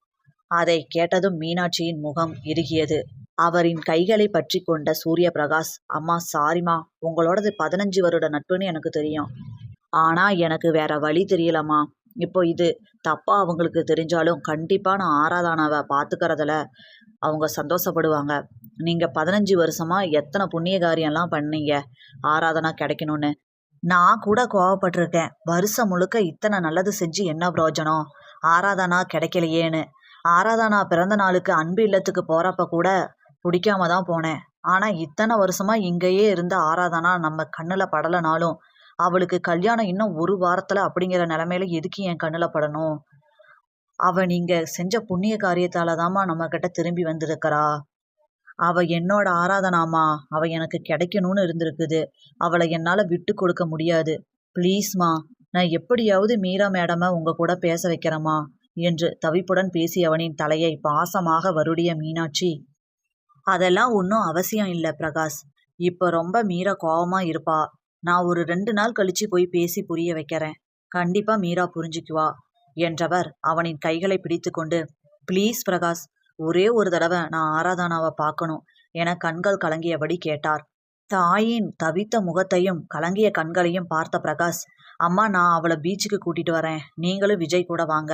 அதை கேட்டதும் மீனாட்சியின் முகம் இறுகியது. அவரின் கைகளை பற்றி கொண்ட சூரிய பிரகாஷ், அம்மா சாரிம்மா, உங்களோடது 15 வருட நட்புன்னு எனக்கு தெரியும். ஆனா எனக்கு வேற வழி தெரியலம்மா. இப்போ இது தப்பா அவங்களுக்கு தெரிஞ்சாலும் கண்டிப்பா நான் ஆராதனாவை பார்த்துக்கறதுல அவங்க சந்தோஷப்படுவாங்க. நீங்க 15 வருஷமா எத்தனை புண்ணிய காரியம்லாம் பண்ணீங்க ஆராதனா கிடைக்கணும்னு. நான் கூட கோவப்பட்டிருக்கேன். வருஷம் முழுக்க இத்தனை நல்லது செஞ்சு என்ன பிரயோஜனம், ஆராதனா கிடைக்கலையேன்னு. ஆராதனா பிறந்த நாளுக்கு அன்பு இல்லத்துக்கு போறப்ப கூட பிடிக்காம தான் போனேன். ஆனா இத்தனை வருஷமா இங்கேயே இருந்த ஆராதனா நம்ம கண்ணுல படலனாலும் அவளுக்கு கல்யாணம் இன்னும் 1 வாரத்துல அப்படிங்கிற நிலைமையில எதுக்கு என் கண்ணுல படணும்? அவ நீங்க செஞ்ச புண்ணிய காரியத்தால தாம்மா நம்ம கிட்ட திரும்பி வந்திருக்கிறா. அவ என்னோட ஆராதனாமா. அவ எனக்கு கிடைக்கணும்னு இருந்திருக்குது. அவளை என்னால விட்டு கொடுக்க முடியாது. ப்ளீஸ்மா, நான் எப்படியாவது மீரா மேடம உங்க கூட பேச வைக்கிறேம்மா என்று தவிப்புடன் பேசியவனின் தலையை பாசமாக வருடிய மீனாட்சி, அதெல்லாம் ஒன்றும் அவசியம் இல்லை பிரகாஷ். இப்போ ரொம்ப மீரா கோவமா இருப்பா. நான் ஒரு 2 நாள் கழிச்சு போய் பேசி புரிய வைக்கிறேன். கண்டிப்பா மீரா புரிஞ்சுக்குவா என்றவர் அவனின் கைகளை பிடித்து கொண்டு, ப்ளீஸ் பிரகாஷ், ஒரே ஒரு தடவை நான் ஆராதனாவை பார்க்கணும் என கண்கள் கலங்கியபடி கேட்டார். தாயின் தவித்த முகத்தையும் கலங்கிய கண்களையும் பார்த்த பிரகாஷ், அம்மா நான் அவளை பீச்சுக்கு கூட்டிட்டு வரேன். நீங்களும் விஜய் கூட வாங்க.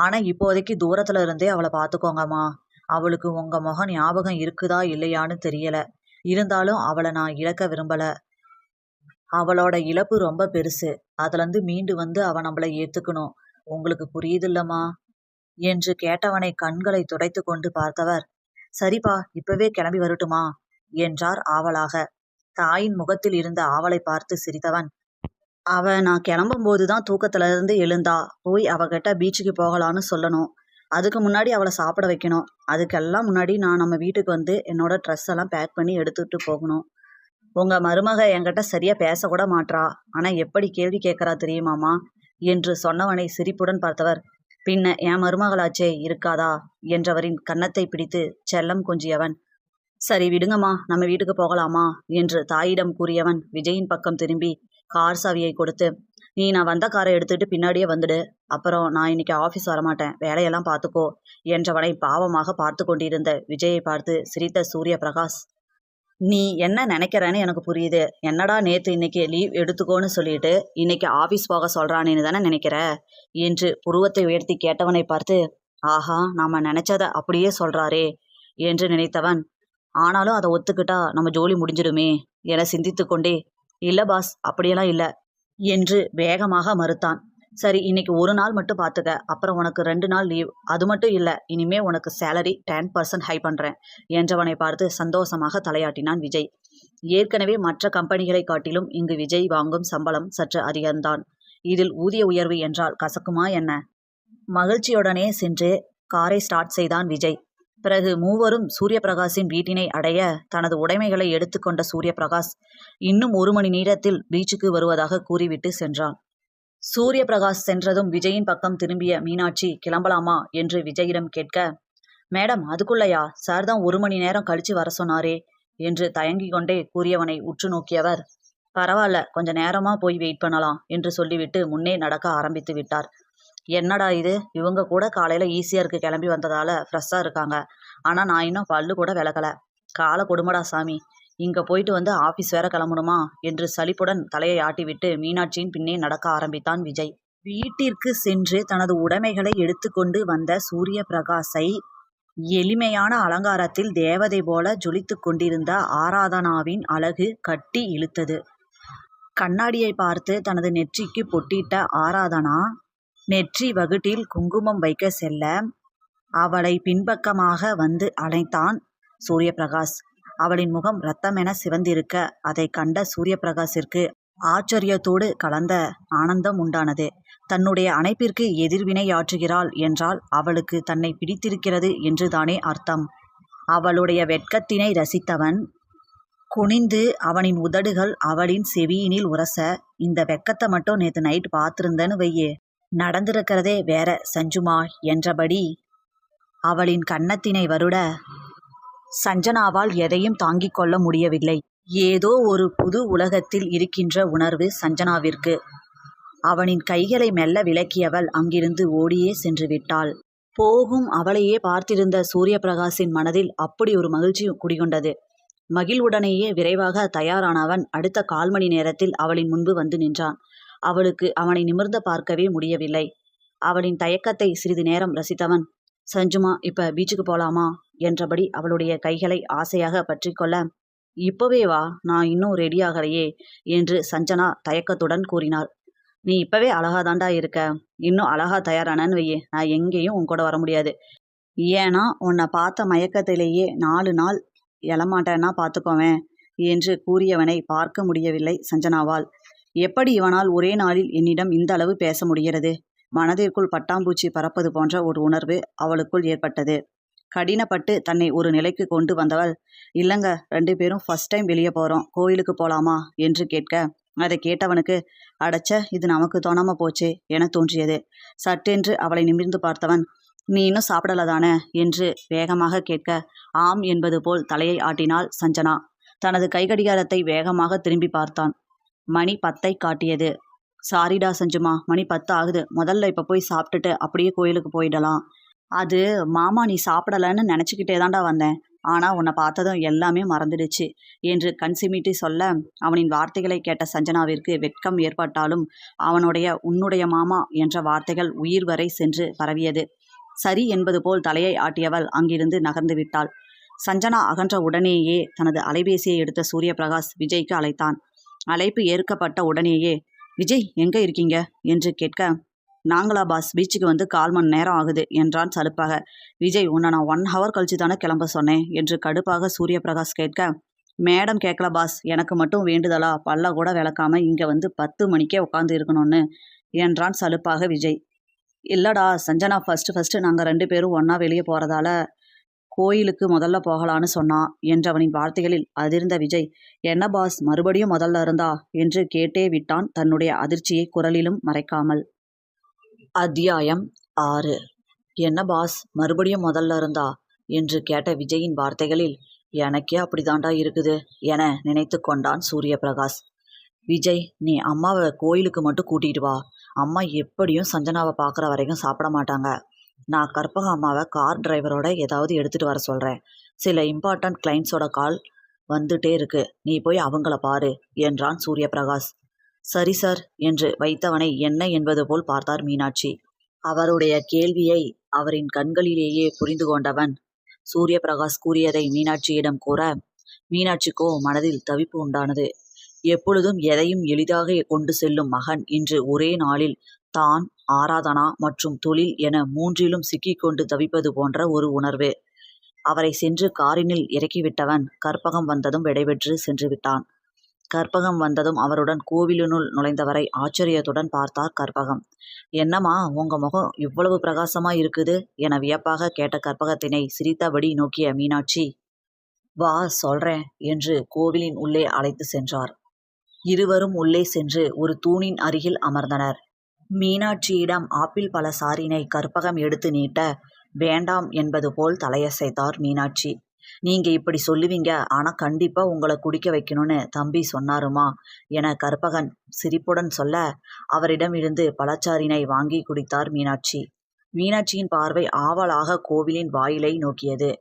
ஆனா இப்போதைக்கு தூரத்துல இருந்தே அவளை பார்த்துக்கோங்கம்மா. அவளுக்கு உங்க முகம் ஞாபகம் இருக்குதா இல்லையான்னு தெரியல. இருந்தாலும் அவளை நான் இழக்க விரும்பல. அவளோட இழப்பு ரொம்ப பெருசு. அதுலேருந்து மீண்டு வந்து அவ நம்மளை ஏத்துக்கணும். உங்களுக்கு புரியுதில்லம்மா என்று கேட்டவனை கண்களை துடைத்து கொண்டு பார்த்தவர், சரிப்பா, இப்பவே கிளம்பி வரட்டுமா என்றார் ஆவலாக. தாயின் முகத்தில் இருந்த ஆவலை பார்த்து சிரித்தவன், அவ நான் கிளம்பும்போது தான் தூக்கத்துல இருந்து எழுந்தா. போய் அவகிட்ட பீச்சுக்கு போகலான்னு சொல்லணும். அதுக்கு முன்னாடி அவளை சாப்பிட வைக்கணும். அதுக்கெல்லாம் முன்னாடி நான் நம்ம வீட்டுக்கு வந்து என்னோட ட்ரெஸ் எல்லாம் பேக் பண்ணி எடுத்துட்டு போகணும். உங்க மருமக என்கிட்ட சரியா பேசக்கூட மாட்றா. ஆனா எப்படி கேள்வி கேட்கறா தெரியுமாமா என்று சொன்னவனை சிரிப்புடன் பார்த்தவர், பின்ன என் மருமகளாச்சே இருக்காதா என்றவரின் கன்னத்தை பிடித்து செல்லம் கொஞ்சியவன், சரி விடுங்கம்மா, நம்ம வீட்டுக்கு போகலாமா என்று தாயிடம் கூறியவன் விஜயின் பக்கம் திரும்பி கார் சாவியை கொடுத்து, நீ நான் வந்த காரை எடுத்துட்டு பின்னாடியே வந்துடு. அப்புறம் நான் இன்னைக்கு ஆஃபீஸ் வரமாட்டேன், வேலையெல்லாம் பார்த்துக்கோ என்றவனை பாவமாக பார்த்து கொண்டிருந்த விஜயை பார்த்து சிரித்த சூரிய பிரகாஷ், நீ என்ன நினைக்கிறன்னு எனக்கு புரியுது. என்னடா நேத்து இன்னைக்கு லீவ் எடுத்துக்கோன்னு சொல்லிட்டு இன்னைக்கு ஆஃபீஸ் போக சொல்றானேன்னு தானே நினைக்கிற என்று புருவத்தை உயர்த்தி கேட்டவனை பார்த்து, ஆஹா, நாம நினைச்சதை அப்படியே சொல்றாரே என்று நினைத்தவன், ஆனாலும் அதை ஒத்துக்கிட்டா நம்ம ஜோலி முடிஞ்சிடுமே என சிந்தித்து கொண்டே, இல்ல பாஸ், அப்படியெல்லாம் இல்லை என்று வேகமாக மறுத்தான். சரி, இன்னைக்கு ஒரு நாள் மட்டும் பார்த்துக்க, அப்புறம் உனக்கு 2 நாள் லீவ். அது மட்டும் இல்லை, இனிமே உனக்கு சேலரி 10% ஹை பண்ணுறேன் என்றவனை பார்த்து சந்தோஷமாக தலையாட்டினான் விஜய். ஏற்கனவே மற்ற கம்பெனிகளை காட்டிலும் இங்கு விஜய் வாங்கும் சம்பளம் சற்று அதிகம்தான். இதில் ஊதிய உயர்வு என்றால் கசக்குமா என்ன? மகிழ்ச்சியுடனே சென்று காரை ஸ்டார்ட் செய்தான் விஜய். பிறகு மூவரும் சூரியபிரகாஷின் வீட்டினை அடைய தனது உடைமைகளை எடுத்துக்கொண்ட சூரியபிரகாஷ் இன்னும் 1 மணி நேரத்தில் பீச்சுக்கு வருவதாக கூறிவிட்டு சென்றான். சூரியபிரகாஷ் சென்றதும் விஜயின் பக்கம் திரும்பிய மீனாட்சி, கிளம்பலாமா என்று விஜயிடம் கேட்க, மேடம் அதுக்குள்ளையா, சார் தான் 1 மணி நேரம் கழிச்சு வர சொன்னாரே என்று தயங்கிக் கொண்டே கூறியவனை உற்று நோக்கியவர், பரவாயில்ல, கொஞ்ச நேரமா போய் வெயிட் பண்ணலாம் என்று சொல்லிவிட்டு முன்னே நடக்க ஆரம்பித்து விட்டார். என்னடா இது, இவங்க கூட காலையில ஈஸியாருக்கு கிளம்பி வந்ததால ஃப்ரெஷ்ஷாக இருக்காங்க. ஆனால் நான் இன்னும் பல்லு கூட விளக்கலை. காலை கொடுமடா சாமி, இங்கே போயிட்டு வந்து ஆஃபீஸ் வேற கிளம்பணுமா என்று சலிப்புடன் தலையை ஆட்டிவிட்டு மீனாட்சியின் பின்னே நடக்க ஆரம்பித்தான் விஜய். வீட்டிற்கு சென்று தனது உடைமைகளை எடுத்துக்கொண்டு வந்த சூரிய பிரகாஷை எளிமையான அலங்காரத்தில் தேவதை போல ஜொலித்து கொண்டிருந்த ஆராதனாவின் அழகு கட்டி இழுத்தது. கண்ணாடியை பார்த்து தனது நெற்றிக்கு பொட்டிட்ட ஆராதனா நெற்றி வகுட்டில் குங்குமம் வைக்க செல்ல அவளை பின்பக்கமாக வந்து அழைத்தான் சூரியபிரகாஷ். அவளின் முகம் இரத்தமென சிவந்திருக்க அதை கண்ட சூரியபிரகாஷிற்கு ஆச்சரியத்தோடு கலந்த ஆனந்தம் உண்டானது. தன்னுடைய அணைப்பிற்கு எதிர்வினையாற்றுகிறாள் என்றால் அவளுக்கு தன்னை பிடித்திருக்கிறது என்று தானே அர்த்தம். அவளுடைய வெட்கத்தினை ரசித்தவன் குனிந்து அவனின் உதடுகள் அவளின் செவியினில் உரச, இந்த வெக்கத்தை மட்டும் நேத்து நைட் பார்த்துருந்தேன்னு வையே, நடந்திருக்கிறதே வேற சஞ்சுமா என்றபடி அவளின் கன்னத்தினை வருட சஞ்சனாவால் எதையும் தாங்கிக் கொள்ள முடியவில்லை. ஏதோ ஒரு புது உலகத்தில் இருக்கின்ற உணர்வு சஞ்சனாவிற்கு. அவனின் கைகளை மெல்ல விலக்கியவள் அங்கிருந்து ஓடியே சென்று விட்டாள். போகும் அவளையே பார்த்திருந்த சூரிய பிரகாஷின் மனதில் அப்படி ஒரு மகிழ்ச்சி குடிகொண்டது. மகிழ்வுடனேயே விரைவாக தயாரானவன் அடுத்த 1/4 மணி நேரத்தில் அவளின் முன்பு வந்து நின்றான். அவளுக்கு அவனை நிமிர்ந்து பார்க்கவே முடியவில்லை. அவளின் தயக்கத்தை சிறிது நேரம் ரசித்தவன், சஞ்சுமா இப்ப பீச்சுக்கு போலாமா என்றபடி அவளுடைய கைகளை ஆசையாக பற்றி கொள்ள, இப்பவே வா, நான் இன்னும் ரெடியாகலையே என்று சஞ்சனா தயக்கத்துடன் கூறினாள். நீ இப்பவே அழகாதாண்டா இருக்க, இன்னும் அழகா தயாரானன்னு வையே, நான் எங்கேயும் உன் கூட வர முடியாது. ஏன்னா உன்னை பார்த்த மயக்கத்திலேயே 4 நாள் எழமாட்டேன்னா பார்த்துக்கோவேன் என்று கூறியவனை பார்க்க முடியவில்லை சஞ்சனாவால். எப்படி இவனால் ஒரே நாளில் என்னிடம் இந்த அளவு பேச முடிகிறது? மனதிற்குள் பட்டாம்பூச்சி பறப்பது போன்ற ஒரு உணர்வு அவளுக்குள் ஏற்பட்டது. கடினப்பட்டு தன்னை ஒரு நிலைக்கு கொண்டு வந்தவள், இல்லைங்க, 2 பேரும் ஃபர்ஸ்ட் டைம் வெளியே போகிறோம், கோயிலுக்கு போகலாமா என்று கேட்க, அதை கேட்டவனுக்கு, அடைச்ச, இது நமக்கு தோணாம போச்சே என தோன்றியது. சட்டென்று அவளை நிமிர்ந்து பார்த்தவன், நீ இன்னும் சாப்பிடலதானே என்று வேகமாக கேட்க, ஆம் என்பது போல் தலையை ஆட்டினாள் சஞ்சனா. தனது கைகடிகாரத்தை வேகமாக திரும்பி பார்த்தான். மணி 10ஐ காட்டியது. சாரிடா சஞ்சுமா, மணி 10 ஆகுது, முதல்ல இப்போ போய் சாப்பிட்டுட்டு அப்படியே கோயிலுக்கு போயிடலாம். அது மாமா, நீ சாப்பிடலன்னு நினச்சிக்கிட்டே தாண்டா வந்தேன், ஆனால் உன்னை பார்த்ததும் எல்லாமே மறந்துடுச்சு என்று கண் சிமிட்டி சொல்ல, அவனின் வார்த்தைகளை கேட்ட சஞ்சனாவிற்கு வெட்கம் ஏற்பட்டாலும் அவனுடைய உன்னுடைய மாமா என்ற வார்த்தைகள் உயிர் வரை சென்று பரவியது. சரி என்பது போல் தலையை ஆட்டியவள் அங்கிருந்து நகர்ந்து விட்டாள். சஞ்சனா அகன்ற உடனேயே தனது அலைபேசியை எடுத்த சூரிய பிரகாஷ் விஜய்க்கு அழைத்தான். அழைப்பு ஏற்கப்பட்ட உடனேயே, விஜய் எங்கே இருக்கீங்க என்று கேட்க, நாங்களா பாஸ், பீச்சுக்கு வந்து 1/4 மணி நேரம் ஆகுது என்றான் சலுப்பாக. விஜய், உன்னை நான் 1 ஹவர் கழிச்சு தானே கிளம்ப சொன்னேன் என்று கடுப்பாக சூரிய பிரகாஷ் கேட்க, மேடம் கேட்கல பாஸ், எனக்கு மட்டும் வேண்டுதலா பல்ல கூட விளக்காம இங்கே வந்து 10 மணிக்கே உட்காந்து இருக்கணும்னு என்றான் சலுப்பாக விஜய். இல்லடா சஞ்சனா, ஃபஸ்ட்டு நாங்கள் 2 பேரும் ஒன்றா வெளியே போகிறதால கோயிலுக்கு முதல்ல போகலான்னு சொன்னான் என்றவனின் வார்த்தைகளில் அதிர்ந்த விஜய், என்ன பாஸ் மறுபடியும் முதல்ல இருந்தா என்று கேட்டே விட்டான், தன்னுடைய அதிர்ச்சியை குரலிலும் மறைக்காமல். அத்தியாயம் 6. என்ன பாஸ் மறுபடியும் முதல்ல இருந்தா என்று கேட்ட விஜயின் வார்த்தைகளில், எனக்கே அப்படிதாண்டா இருக்குது என நினைத்து கொண்டான் சூரிய பிரகாஷ். விஜய், நீ அம்மாவை கோயிலுக்கு மட்டும் கூட்டிகிட்டு வா, அம்மா எப்படியும் சஞ்சனாவை பார்க்குற வரைக்கும் சாப்பிட மாட்டாங்க. நான் கற்பக அம்மாவை கார் டிரைவரோட ஏதாவது எடுத்துகிட்டு வர சொல்கிறேன். சில இம்பார்ட்டண்ட் கிளைண்ட்ஸோட கால் வந்துட்டே இருக்கு, நீ போய் அவங்கள பாரு என்றான் சூரிய பிரகாஷ். சரி சார் என்று வைத்தவனை என்ன என்பது போல் பார்த்தார் மீனாட்சி. அவருடைய கேள்வியை அவரின் கண்களிலேயே புரிந்து கொண்டவன் சூரிய பிரகாஷ் கூறியதை மீனாட்சியிடம் கூற, மீனாட்சிக்கோ மனதில் தவிப்பு உண்டானது. எப்பொழுதும் எதையும் எளிதாக கொண்டு செல்லும் மகன் இன்று ஒரே நாளில் தான், ஆராதனா மற்றும் தொழில் என 3லும் சிக்கிக்கொண்டு தவிப்பது போன்ற ஒரு உணர்வு. அவரை சென்று காரினில் இறக்கிவிட்டவன் கற்பகம் வந்ததும் விடைபெற்று சென்று விட்டான். கற்பகம் வந்ததும் அவருடன் கோவிலினுள் நுழைந்தவரை ஆச்சரியத்துடன் பார்த்தார் கற்பகம். என்னம்மா, உங்க முகம் இவ்வளவு பிரகாசமா இருக்குது என வியப்பாக கேட்ட கற்பகத்தினை சிரித்தபடி நோக்கிய மீனாட்சி, வா சொல்றேன் என்று கோவிலின் உள்ளே அழைத்து சென்றார். இருவரும் உள்ளே சென்று ஒரு தூணின் அருகில் அமர்ந்தனர். மீனாட்சியிடம் ஆப்பிள் பழ சாறினை கற்பகம் எடுத்து நீட்ட, வேண்டாம் என்பது போல் தலையசைத்தார் மீனாட்சி. நீங்க இப்படி சொல்லுவீங்க, ஆனா கண்டிப்பா உங்களை குடிக்க வைக்கணும்னு தம்பி சொன்னாருமா என கற்பகன் சிரிப்புடன் சொல்ல, அவரிடம் இருந்து பழச்சாறினை வாங்கி குடித்தார் மீனாட்சி. மீனாட்சியின் பார்வை ஆவலாக கோவிலின் வாயிலை நோக்கியது.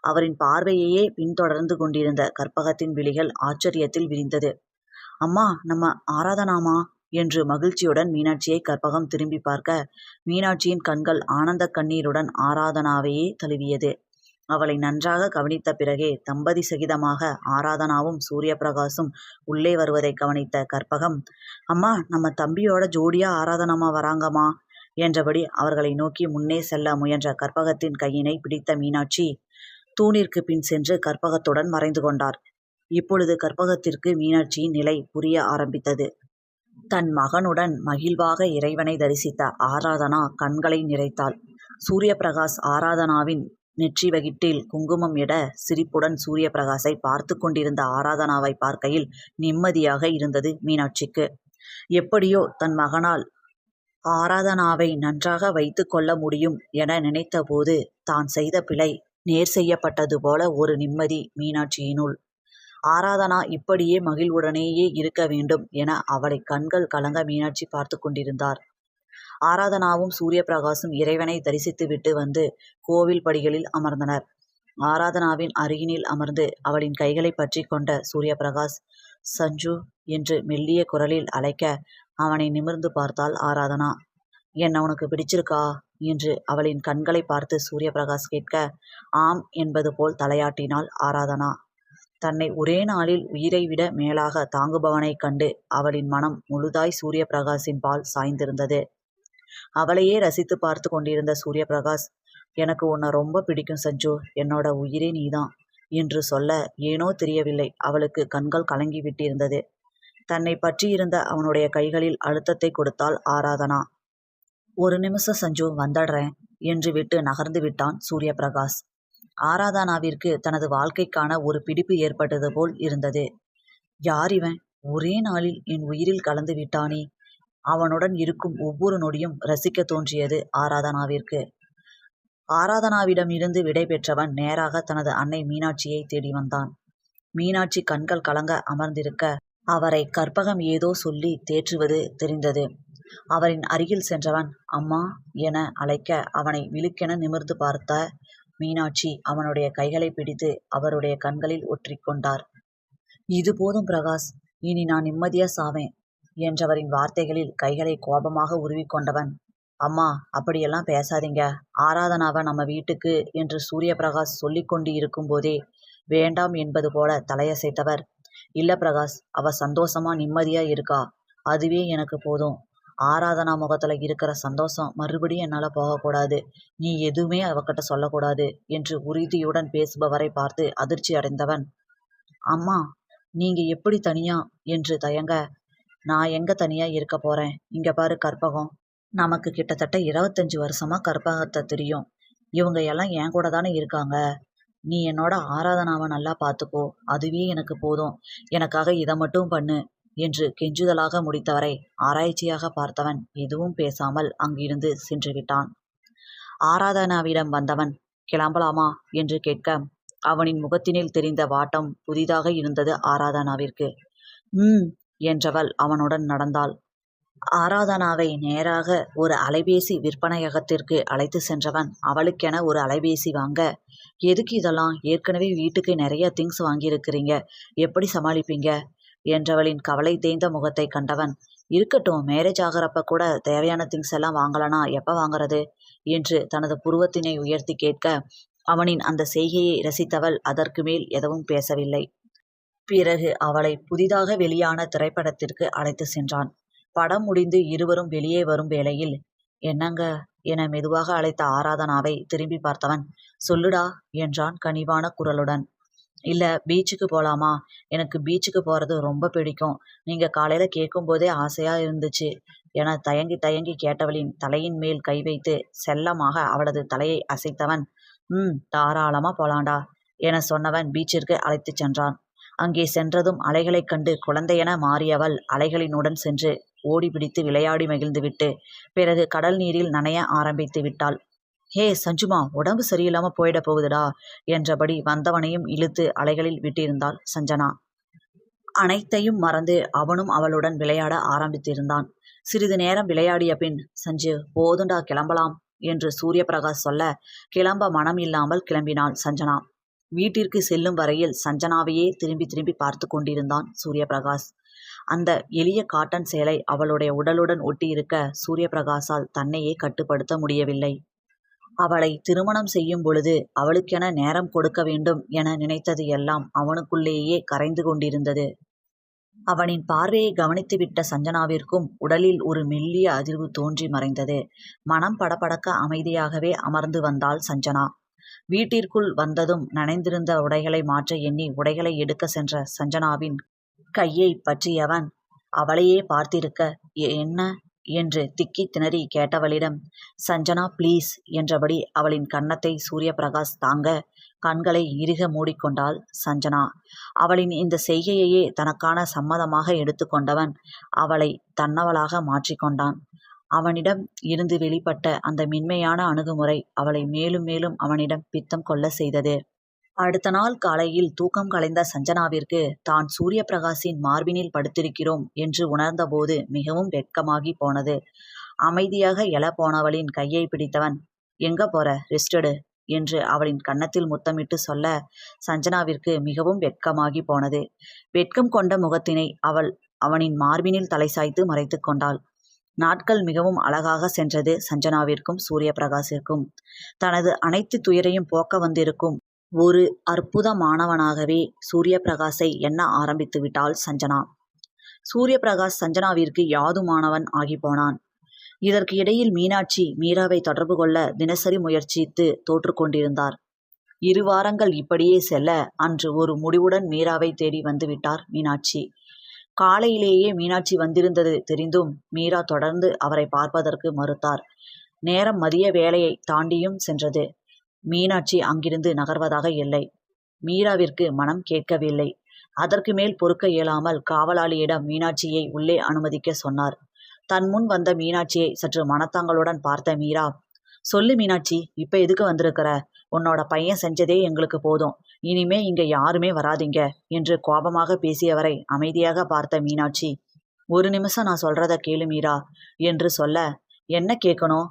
அவரின் பார்வையையே பின்தொடர்ந்து கொண்டிருந்த கற்பகத்தின் விழிகள் ஆச்சரியத்தில் விரிந்தது. அம்மா, நம்ம ஆராதனாமா என்று மகிழ்ச்சியுடன் மீனாட்சியை கற்பகம் திரும்பி பார்க்க, மீனாட்சியின் கண்கள் ஆனந்த கண்ணீருடன் ஆராதனாவையே தழுவியது. அவளை நன்றாக கவனித்த பிறகே தம்பதி சகிதமாக ஆராதனாவும் சூரிய பிரகாசும் உள்ளே வருவதை கவனித்த கற்பகம், அம்மா, நம்ம தம்பியோட ஜோடியா ஆராதனாமா வராங்கம்மா என்றபடி அவர்களை நோக்கி முன்னே செல்ல முயன்ற கற்பகத்தின் கையினை பிடித்த மீனாட்சி தூணிற்கு பின் சென்று கற்பகத்துடன் மறைந்து கொண்டார். இப்பொழுது கற்பகத்திற்கு மீனாட்சியின் நிலை புரிய ஆரம்பித்தது. தன் மகனுடன் மகிழ்வாக இறைவனை தரிசித்த ஆராதனா கண்களை நிறைத்தாள். சூரியபிரகாஷ் ஆராதனாவின் நெற்றி வகிட்டில் குங்குமம் இட சிரிப்புடன் சூரியபிரகாஷை பார்த்து கொண்டிருந்த ஆராதனாவை பார்க்கையில் நிம்மதியாக இருந்தது மீனாட்சிக்கு. எப்படியோ தன் மகனால் ஆராதனாவை நன்றாக வைத்து கொள்ள முடியும் என நினைத்தபோது தான் செய்த பிழை நேர் செய்யப்பட்டது போல ஒரு நிம்மதி மீனாட்சியினுள். ஆராதனா இப்படியே மகிழ்வுடனேயே இருக்க வேண்டும் என அவளை கண்கள் கலங்க மீனாட்சி பார்த்து கொண்டிருந்தார். ஆராதனாவும் சூரியபிரகாசும் இறைவனை தரிசித்துவிட்டு வந்து கோவில் படிகளில் அமர்ந்தனர். ஆராதனாவின் அருகினில் அமர்ந்து அவளின் கைகளை பற்றி கொண்ட சூரியபிரகாஷ் சஞ்சு என்று மெல்லிய குரலில் அழைக்க அவனை நிமிர்ந்து பார்த்தாள் ஆராதனா. என்ன உனக்கு பிடிச்சிருக்கா என்று அவளின் கண்களை பார்த்து சூரியபிரகாஷ் கேட்க ஆம் என்பது போல் தலையாட்டினாள் ஆராதனா. தன்னை ஒரே நாளில் உயிரை விட மேலாக தாங்குபவனைக் கண்டு அவளின் மனம் முழுதாய் சூரியபிரகாஷின் பால் சாய்ந்திருந்தது. அவளையே ரசித்து பார்த்து கொண்டிருந்த சூரியபிரகாஷ், எனக்கு உன்னை ரொம்ப பிடிக்கும் சஞ்சு, என்னோட உயிரே நீதான் என்று சொல்ல ஏனோ தெரியவில்லை, அவளுக்கு கண்கள் கலங்கி விட்டிருந்தது. தன்னை பற்றியிருந்த அவனுடைய கைகளில் அழுத்தத்தை கொடுத்தாள் ஆராதனா. ஒரு நிமிஷம் சஞ்சு, வந்துடுறேன் என்று விட்டு நகர்ந்து விட்டான் சூரியபிரகாஷ். ஆராதனாவிற்கு தனது வாழ்க்கைக்கான ஒரு பிடிப்பு ஏற்பட்டது போல் இருந்தது. யார் இவன்? ஒரே நாளில் என் உயிரில் கலந்து விட்டானே. அவனுடன் இருக்கும் ஒவ்வொரு நொடியும் ரசிக்க தோன்றியது ஆராதனாவிற்கு. ஆராதனாவிடம் இருந்து விடை பெற்றவன் நேராக தனது அன்னை மீனாட்சியை தேடி வந்தான். மீனாட்சி கண்கள் கலங்க அமர்ந்திருக்க அவரை கற்பகம் ஏதோ சொல்லி தேற்றுவது தெரிந்தது. அவரின் அருகில் சென்றவன் அம்மா என அழைக்க அவனை விழுக்கென நிமிர்ந்து பார்த்த மீனாட்சி அவனுடைய கைகளை பிடித்து அவருடைய கண்களில் ஒற்றிக்கொண்டார். இது போதும் பிரகாஷ், இனி நான் நிம்மதியா சாவேன் என்றவரின் வார்த்தைகளில் கைகளை கோபமாக உருவிக்கொண்டவன், அம்மா அப்படியெல்லாம் பேசாதீங்க, ஆராதனாவை நம்ம வீட்டுக்கு என்று சூரியபிரகாஷ் சொல்லி கொண்டு இருக்கும் போதே வேண்டாம் என்பது போல தலையசைத்தவர், இல்ல பிரகாஷ், அவ சந்தோஷமா நிம்மதியா இருக்கா, அதுவே எனக்கு போதும். ஆராதனா முகத்துல இருக்கிற சந்தோஷம் மறுபடியும் என்னால போகக்கூடாது. நீ எதுவுமே அவகிட்ட சொல்லக்கூடாது என்று உறுதியுடன் பேசுபவரை பார்த்து அதிர்ச்சி அடைந்தவன், அம்மா நீங்க எப்படி தனியா என்று தயங்க, நான் எங்க தனியா இருக்க போறேன், இங்க பாரு கற்பகம், நமக்கு கிட்டத்தட்ட 25 வருஷமா கற்பகத்தை தெரியும். இவங்க எல்லாம் என் கூட தானே இருக்காங்க. நீ என்னோட ஆராதனாவை நல்லா பார்த்துக்கோ, அதுவே எனக்கு போதும். எனக்காக இதை மட்டும் பண்ணு என்று கெஞ்சுதலாக முடித்தவரை ஆராய்ச்சியாக பார்த்தவன் எதுவும் பேசாமல் அங்கிருந்து சென்று விட்டான். ஆராதனாவிடம் வந்தவன் கிளம்பலாமா என்று கேட்க அவனின் முகத்தினில் தெரிந்த வாட்டம் புதிதாக இருந்தது ஆராதனாவிற்கு. என்றவள் அவனுடன் நடந்தாள். ஆராதனாவை நேராக ஒரு அலைபேசி விற்பனையகத்திற்கு அழைத்து சென்றவன் அவளுக்கென ஒரு அலைபேசி வாங்க, எதுக்கு இதெல்லாம், ஏற்கனவே வீட்டுக்கு நிறைய திங்ஸ் வாங்கியிருக்கிறீங்க, எப்படி சமாளிப்பீங்க என்றவளின் கவலை தேய்ந்த முகத்தை கண்டவன், இருக்கட்டும், மேரேஜ் ஆகிறப்ப கூட தேவையான திங்ஸ் எல்லாம் வாங்கலனா எப்போ வாங்குறது என்று தனது புருவத்தினை உயர்த்தி கேட்க அவனின் அந்த செய்கையை ரசித்தவள் அதற்கு மேல் எதுவும் பேசவில்லை. பிறகு அவளை புதிதாக வெளியான திரைப்படத்திற்கு அழைத்து சென்றான். படம் முடிந்து இருவரும் வெளியே வரும் வேளையில், என்னங்க என மெதுவாக அழைத்த ஆராதனாவை திரும்பி பார்த்தவன், சொல்லுடா என்றான் கனிவான குரலுடன். இல்ல, பீச்சுக்கு போலாமா, எனக்கு பீச்சுக்கு போறது ரொம்ப பிடிக்கும், நீங்க காலையில கேட்கும் போதே ஆசையா இருந்துச்சு என தயங்கி தயங்கி கேட்டவளின் தலையின் மேல் கை வைத்து செல்லமாக அவளது தலையை அசைத்தவன், தாராளமா போலாண்டா என சொன்னவன் பீச்சிற்கு அழைத்துச் சென்றான். அங்கே சென்றதும் அலைகளைக் கண்டு குழந்தையென மாறியவள் அலைகளினுடன் சென்று ஓடி பிடித்து விளையாடி மகிழ்ந்துவிட்டு பிறகு கடல் நீரில் நனைய ஆரம்பித்து விட்டாள். ஹே சஞ்சுமா, உடம்பு சரியில்லாம போயிட போகுதுடா என்றபடி வந்தவனையும் இழுத்து அலைகளில் விட்டிருந்தாள் சஞ்சனா. அனைத்தையும் மறந்து அவனும் அவளுடன் விளையாட ஆரம்பித்திருந்தான். சிறிது நேரம் விளையாடிய பின், சஞ்சு போதுண்டா கிளம்பலாம் என்று சூரியபிரகாஷ் சொல்ல கிளம்ப மனம் இல்லாமல் கிளம்பினாள் சஞ்சனா. வீட்டிற்கு செல்லும் வரையில் சஞ்சனாவையே திரும்பி திரும்பி பார்த்து கொண்டிருந்தான் சூரியபிரகாஷ். அந்த எளிய காட்டன் சேலை அவளுடைய உடலுடன் ஒட்டியிருக்க சூரியபிரகாஷால் தன்னையே கட்டுப்படுத்த முடியவில்லை. அவளை திருமணம் செய்யும் பொழுது அவளுக்கென நேரம் கொடுக்க வேண்டும் என நினைத்தது எல்லாம் அவனுக்குள்ளேயே கரைந்து கொண்டிருந்தது. அவனின் பார்வையை கவனித்துவிட்ட சஞ்சனாவிற்கும் உடலில் ஒரு மெல்லிய அதிர்வு தோன்றி மறைந்தது. மனம் படபடக்க அமைதியாகவே அமர்ந்து வந்தாள் சஞ்சனா. வீட்டிற்குள் வந்ததும் நனைந்திருந்த உடைகளை மாற்ற எண்ணி உடைகளை எடுக்க சென்ற சஞ்சனாவின் கையை பற்றியவன், அவளையே பார்த்திருக்க. என்ன என்று திக்கி திணறி கேட்டவளிடம், சஞ்சனா ப்ளீஸ் என்றபடி அவளின் கன்னத்தை சூரியபிரகாஷ் தாங்க கண்களை இறுக மூடிக்கொண்டாள் சஞ்சனா. அவளின் இந்த செய்கையையே தனக்கான சம்மதமாக எடுத்துக்கொண்டவன் அவளை தன்னவளாக மாற்றிக்கொண்டான். அவனிடம் இருந்து வெளிப்பட்ட அந்த மென்மையான அணுகுமுறை அவளை மேலும் மேலும் அவனிடம் பித்தம் கொள்ள செய்தது. அடுத்த நாள் காலையில் தூக்கம் கலைந்த சஞ்சனாவிற்கு தான் சூரியபிரகாஷின் மார்பினில் படுத்திருக்கிறோம் என்று உணர்ந்தபோது மிகவும் வெட்கமாகி போனது. அமைதியாக எழ போனவளின் கையை பிடித்தவன், எங்க போற, ரெஸ்டெடு என்று அவளின் கன்னத்தில் முத்தமிட்டு சொல்ல சஞ்சனாவிற்கு மிகவும் வெட்கமாகி போனது. வெட்கம் கொண்ட முகத்தினை அவனின் மார்பினில் தலை சாய்த்து மறைத்து கொண்டாள். நாட்கள் மிகவும் அழகாக சென்றது சஞ்சனாவிற்கும் சூரியபிரகாஷிற்கும். தனது அனைத்து துயரையும் போக்க வந்திருக்கும் ஒரு அற்புதமானவனாகவே சூரியபிரகாஷை எண்ண ஆரம்பித்து விட்டாள் சஞ்சனா. சூரியபிரகாஷ் சஞ்சனாவிற்கு யாதுமானவன் ஆகிப்போனான். இதற்கு இடையில் மீனாட்சி மீராவை தொடர்பு கொள்ள தினசரி முயற்சித்து தோற்று கொண்டிருந்தார். 2 வாரங்கள் இப்படியே செல்ல அன்று ஒரு முடிவுடன் மீராவை தேடி வந்துவிட்டார் மீனாட்சி. காலையிலேயே மீனாட்சி வந்திருந்தது தெரிந்தும் மீரா தொடர்ந்து அவரை பார்ப்பதற்கு மறுத்தார். நேரம் மதிய வேலையை தாண்டியும் சென்றது. மீனாட்சி அங்கிருந்து நகர்வதாக இல்லை. மீராவிற்கு மனம் கேட்கவில்லை. அதற்கு மேல் பொறுக்க இயலாமல் காவலாளியிடம் மீனாட்சியை உள்ளே அனுமதிக்க சொன்னார். தன் முன் வந்த மீனாட்சியை சற்று மனத்தாங்களுடன் பார்த்த மீரா, சொல்லு மீனாட்சி, இப்ப எதுக்கு வந்திருக்கிற? உன்னோட பையன் செஞ்சதே எங்களுக்கு போதும், இனிமே இங்க யாருமே வராதீங்க என்று கோபமாக பேசியவரை அமைதியாக பார்த்த மீனாட்சி, 1 நிமிஷம் நான் சொல்றத கேளு மீரா என்று சொல்ல, என்ன கேட்கணும்?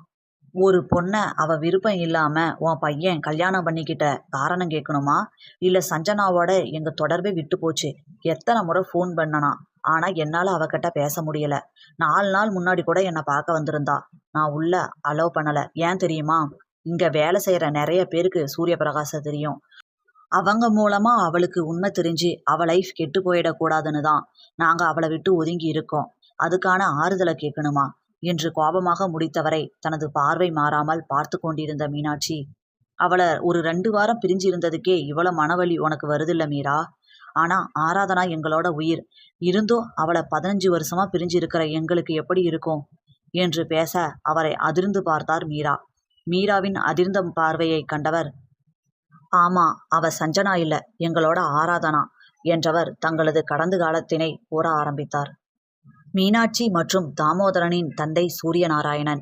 ஒரு பொண்ணை அவ விருப்பம் இல்லாம உன் பையன் கல்யாணம் பண்ணிக்கிட்ட காரணம் கேட்கணுமா? இல்ல சஞ்சனாவோட எங்க தொடர்பே விட்டு போச்சு. எத்தனை முறை ஃபோன் பண்ணனா, ஆனா என்னால அவகிட்ட பேச முடியல. 4 நாள் முன்னாடி கூட என்னை பார்க்க வந்திருந்தா. நான் உள்ள அலோவ் பண்ணல. ஏன் தெரியுமா? இங்க வேலை செய்யற நிறைய பேருக்கு சூரியபிரகாச தெரியும். அவங்க மூலமா அவளுக்கு உண்மை தெரிஞ்சு அவ லைஃப் கெட்டு போயிடக்கூடாதுன்னு தான் நாங்க அவளை விட்டு ஒதுங்கி இருக்கோம். அதுக்கான ஆறுதலை கேட்கணுமா என்று கோபமாக முடித்தவரை தனது பார்வை மாறாமல் பார்த்து கொண்டிருந்த மீனாட்சி, அவளை ஒரு 2 வாரம் பிரிஞ்சு இருந்ததுக்கே இவ்வளவு மனவலி உனக்கு வருதில்ல மீரா? ஆனா ஆராதனா எங்களோட உயிர். இருந்தும் அவளை 15 வருஷமா பிரிஞ்சு இருக்கிற எங்களுக்கு எப்படி இருக்கும் என்று பேச அவரை அதிர்ந்து பார்த்தார் மீரா. மீராவின் அதிர்ந்த பார்வையை கண்டவர், ஆமா, அவ சஞ்சனா இல்ல, எங்களோட ஆராதனா என்றவர் தங்களது கடந்த காலத்தினை கூற ஆரம்பித்தார். மீனாட்சி மற்றும் தாமோதரனின் தந்தை சூரியநாராயணன்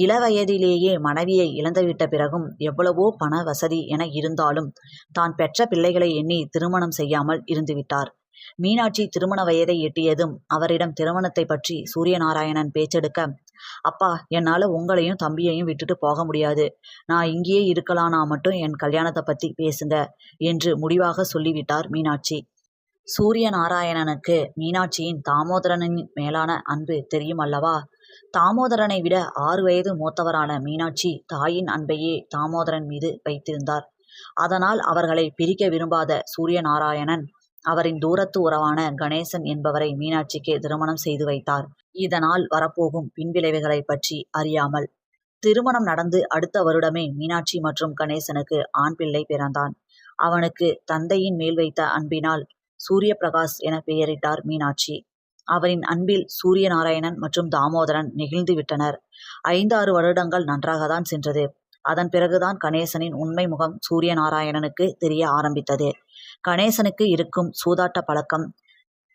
இளவயதிலேயே மனைவியை இழந்துவிட்ட பிறகும் எவ்வளவோ பண வசதி என இருந்தாலும் தான் பெற்ற பிள்ளைகளை எண்ணி திருமணம் செய்யாமல் இருந்துவிட்டார். மீனாட்சி திருமண வயதை எட்டியதும் அவரிடம் திருமணத்தை பற்றி சூரியநாராயணன் பேச்செடுக்க, அப்பா, என்னால உங்களையும் தம்பியையும் விட்டுட்டு போக முடியாது. நான் இங்கேயே இருக்கலானா மட்டும் என் கல்யாணத்தை பத்தி பேசுங்க என்று முடிவாக சொல்லிவிட்டார் மீனாட்சி. சூரியநாராயணனுக்கு மீனாட்சியின் தாமோதரனின் மேலான அன்பு தெரியும் அல்லவா? தாமோதரனை விட 6 வயது மூத்தவரான மீனாட்சி தாயின் அன்பையே தாமோதரன் மீது வைத்திருந்தார். அதனால் அவர்களை பிரிக்க விரும்பாத சூரியநாராயணன் அவரின் தூரத்து உறவான கணேசன் என்பவரை மீனாட்சிக்கு திருமணம் செய்து வைத்தார். இதனால் வரப்போகும் பின்விளைவுகளை பற்றி அறியாமல். திருமணம் நடந்து அடுத்த வருடமே மீனாட்சி மற்றும் கணேசனுக்கு ஆண் பிள்ளை பிறந்தான். அவனுக்கு தந்தையின் மேல் வைத்த அன்பினால் சூரியபிரகாஷ் என பெயரிட்டார் மீனாட்சி. அவரின் அன்பில் சூரியநாராயணன் மற்றும் தாமோதரன் நெகிழ்ந்து விட்டனர். 5-6 வருடங்கள் நன்றாகத்தான் சென்றது. அதன் பிறகுதான் கணேசனின் உண்மை முகம் சூரியநாராயணனுக்கு தெரிய ஆரம்பித்தது. கணேசனுக்கு இருக்கும் சூதாட்ட பழக்கம்,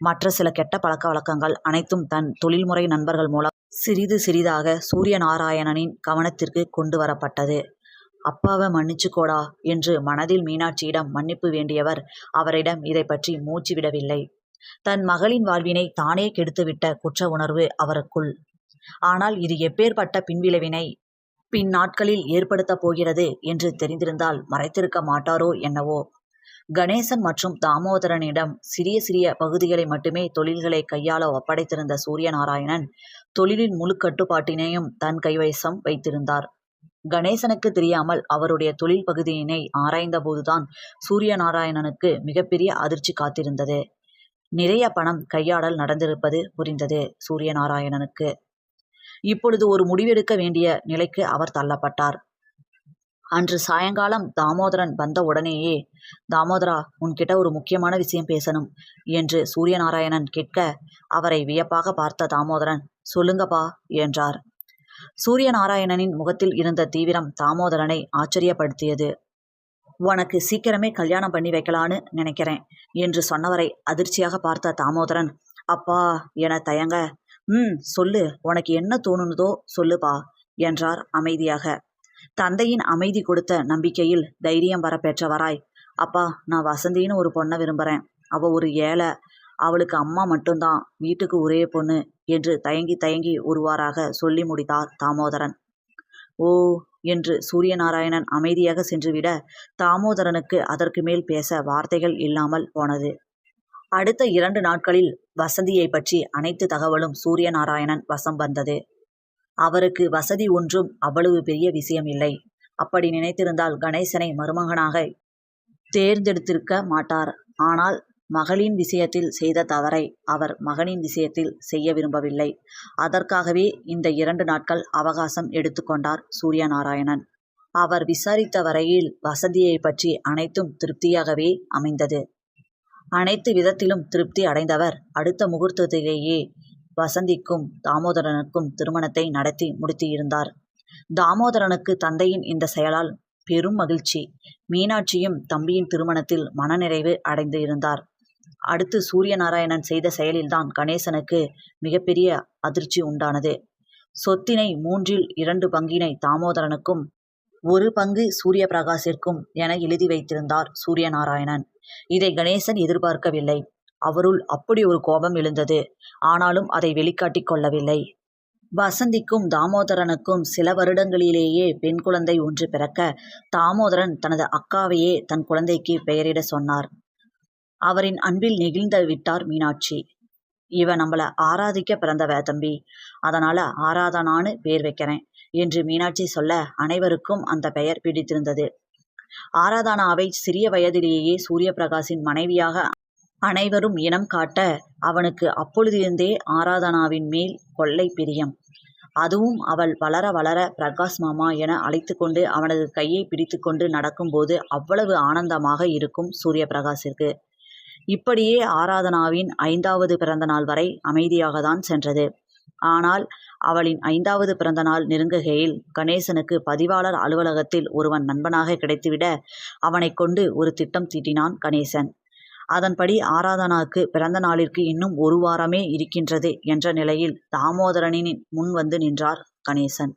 மற்ற சில கெட்ட பழக்க வழக்கங்கள் அனைத்தும் தன் தொழில்முறை நண்பர்கள் மூலம் சிறிது சிறிதாக சூரியநாராயணனின் கவனத்திற்கு கொண்டு வரப்பட்டது. அப்பாவை மன்னிச்சுக்கோடா என்று மனதில் மீனாட்சியிடம் மன்னிப்பு வேண்டியவர் அவரிடம் இதை பற்றி மூச்சு விடவில்லை. தன் மகளின் வாழ்வினை தானே கெடுத்துவிட்ட குற்ற உணர்வு அவருக்குள். ஆனால் இது எப்பேற்பட்ட பின்விளைவினை பின் நாட்களில் ஏற்படுத்தப் போகிறது என்று தெரிந்திருந்தால் மறைத்திருக்க மாட்டாரோ என்னவோ. கணேசன் மற்றும் தாமோதரனிடம் சிறிய சிறிய பகுதிகளை மட்டுமே தொழில்களை கையாள ஒப்படைத்திருந்த சூரியநாராயணன் தொழிலின் முழு கட்டுப்பாட்டினையும் தன் கைவசம் வைத்திருந்தார். கணேசனுக்கு தெரியாமல் அவருடைய தொழில் பகுதியினை ஆராய்ந்த போதுதான் சூரியநாராயணனுக்கு மிகப்பெரிய அதிர்ச்சி காத்திருந்தது. நிறைய பணம் கையாடல் நடந்திருப்பது புரிந்தது சூரியநாராயணனுக்கு. இப்பொழுது ஒரு முடிவெடுக்க வேண்டிய நிலைக்கு அவர் தள்ளப்பட்டார். அன்று சாயங்காலம் தாமோதரன் வந்த உடனேயே, தாமோதரா, உன்கிட்ட ஒரு முக்கியமான விஷயம் பேசணும் என்று சூரியநாராயணன் கேட்க, அவரை வியப்பாக பார்த்த தாமோதரன், சொல்லுங்கப்பா என்றார். சூரியநாராயணனின் முகத்தில் இருந்த தீவிரம் தாமோதரனை ஆச்சரியப்படுத்தியது. உனக்கு சீக்கிரமே கல்யாணம் பண்ணி வைக்கலான்னு நினைக்கிறேன் என்று சொன்னவரை அதிர்ச்சியாக பார்த்த தாமோதரன், அப்பா என தயங்க, சொல்லு, உனக்கு என்ன தோணுனதோ சொல்லுப்பா என்றார் அமைதியாக. தந்தையின் அமைதி கொடுத்த நம்பிக்கையில் தைரியம் வர பெற்றவராய், அப்பா, நான் வசந்தின்னு ஒரு பொண்ணை விரும்புகிறேன். அவள் ஒரு ஏழை, அவளுக்கு அம்மா மட்டும்தான், வீட்டுக்கு ஒரே பொண்ணு என்று தயங்கி தயங்கி ஒருவாறாக சொல்லி முடித்தார் தாமோதரன். ஓ என்று சூரியநாராயணன் அமைதியாக சென்றுவிட தாமோதரனுக்கு அதற்கு மேல் பேச வார்த்தைகள் இல்லாமல் போனது. அடுத்த 2 நாட்களில் வசந்தியை பற்றி அனைத்து தகவலும் சூரியநாராயணன் வசம் வந்தது. அவருக்கு வசதி ஒன்றும் அவ்வளவு பெரிய விஷயம் இல்லை. அப்படி நினைத்திருந்தால் கணேசனை மருமகனாக தேர்ந்தெடுத்திருக்க மாட்டார். ஆனால் மகளின் விஷயத்தில் செய்த தவறை அவர் மகனின் விஷயத்தில் செய்ய விரும்பவில்லை. அதற்காகவே இந்த 2 நாட்கள் அவகாசம் எடுத்துக்கொண்டார் சூரியநாராயணன். அவர் விசாரித்த வரையில் வசந்தியை பற்றி அனைத்தும் திருப்தியாகவே அமைந்தது. அனைத்து விதத்திலும் திருப்தி அடைந்தவர் அடுத்த முகூர்த்தத்திலேயே வசந்திக்கும் தாமோதரனுக்கும் திருமணத்தை நடத்தி முடித்திருந்தார். தாமோதரனுக்கு தந்தையின் இந்த செயலால் பெரும் மகிழ்ச்சி. மீனாட்சியும் தம்பியின் திருமணத்தில் மனநிறைவு அடைந்து இருந்தார். அடுத்து சூரியநாராயணன் செய்த செயலில்தான் கணேசனுக்கு மிகப்பெரிய அதிர்ச்சி உண்டானது. சொத்தினை 3இல் 2 பங்கினை தாமோதரனுக்கும் 1 பங்கு சூரிய பிரகாசிற்கும் என எழுதி வைத்திருந்தார் சூரியநாராயணன். இதை கணேசன் எதிர்பார்க்கவில்லை. அவருள் அப்படி ஒரு கோபம் எழுந்தது. ஆனாலும் அதை வெளிக்காட்டிக் கொள்ளவில்லை. வசந்திக்கும் தாமோதரனுக்கும் சில வருடங்களிலேயே பெண் குழந்தை ஒன்று பிறக்க தாமோதரன் தனது அக்காவையே தன் குழந்தைக்கு பெயரிட சொன்னார். அவரின் அன்பில் நெகிழ்ந்து விட்டார் மீனாட்சி. இவ நம்மள ஆராதிக்க பிறந்தவ தம்பி, அதனால ஆராதனான்னு பேர் வைக்கிறேன் என்று மீனாட்சி சொல்ல அனைவருக்கும் அந்த பெயர் பிடித்திருந்தது. ஆராதனாவை சிறிய வயதிலேயே சூரிய பிரகாசின் மனைவியாக அனைவரும் இனம் காட்ட அவனுக்கு அப்பொழுதிருந்தே ஆராதனாவின் மேல் கொள்ளை பிரியம். அதுவும் அவள் வளர வளர பிரகாஷ் மாமா என அழைத்து கொண்டு அவனது கையை பிடித்து கொண்டு நடக்கும்போது அவ்வளவு ஆனந்தமாக இருக்கும் சூரிய பிரகாசிற்கு. இப்படியே ஆராதனாவின் 5வது பிறந்த நாள் வரை அமைதியாகத்தான் சென்றது. ஆனால் அவளின் 5வது பிறந்த நாள் நெருங்குகையில் கணேசனுக்கு பதிவாளர் அலுவலகத்தில் ஒருவன் நண்பனாக கிடைத்துவிட அவனை கொண்டு ஒரு திட்டம் தீட்டினான் கணேசன். அதன்படி ஆராதனாவுக்கு பிறந்த நாளிற்கு இன்னும் 1 வாரமே இருக்கின்றது என்ற நிலையில் தாமோதரனின் முன் வந்து நின்றார் கணேசன்.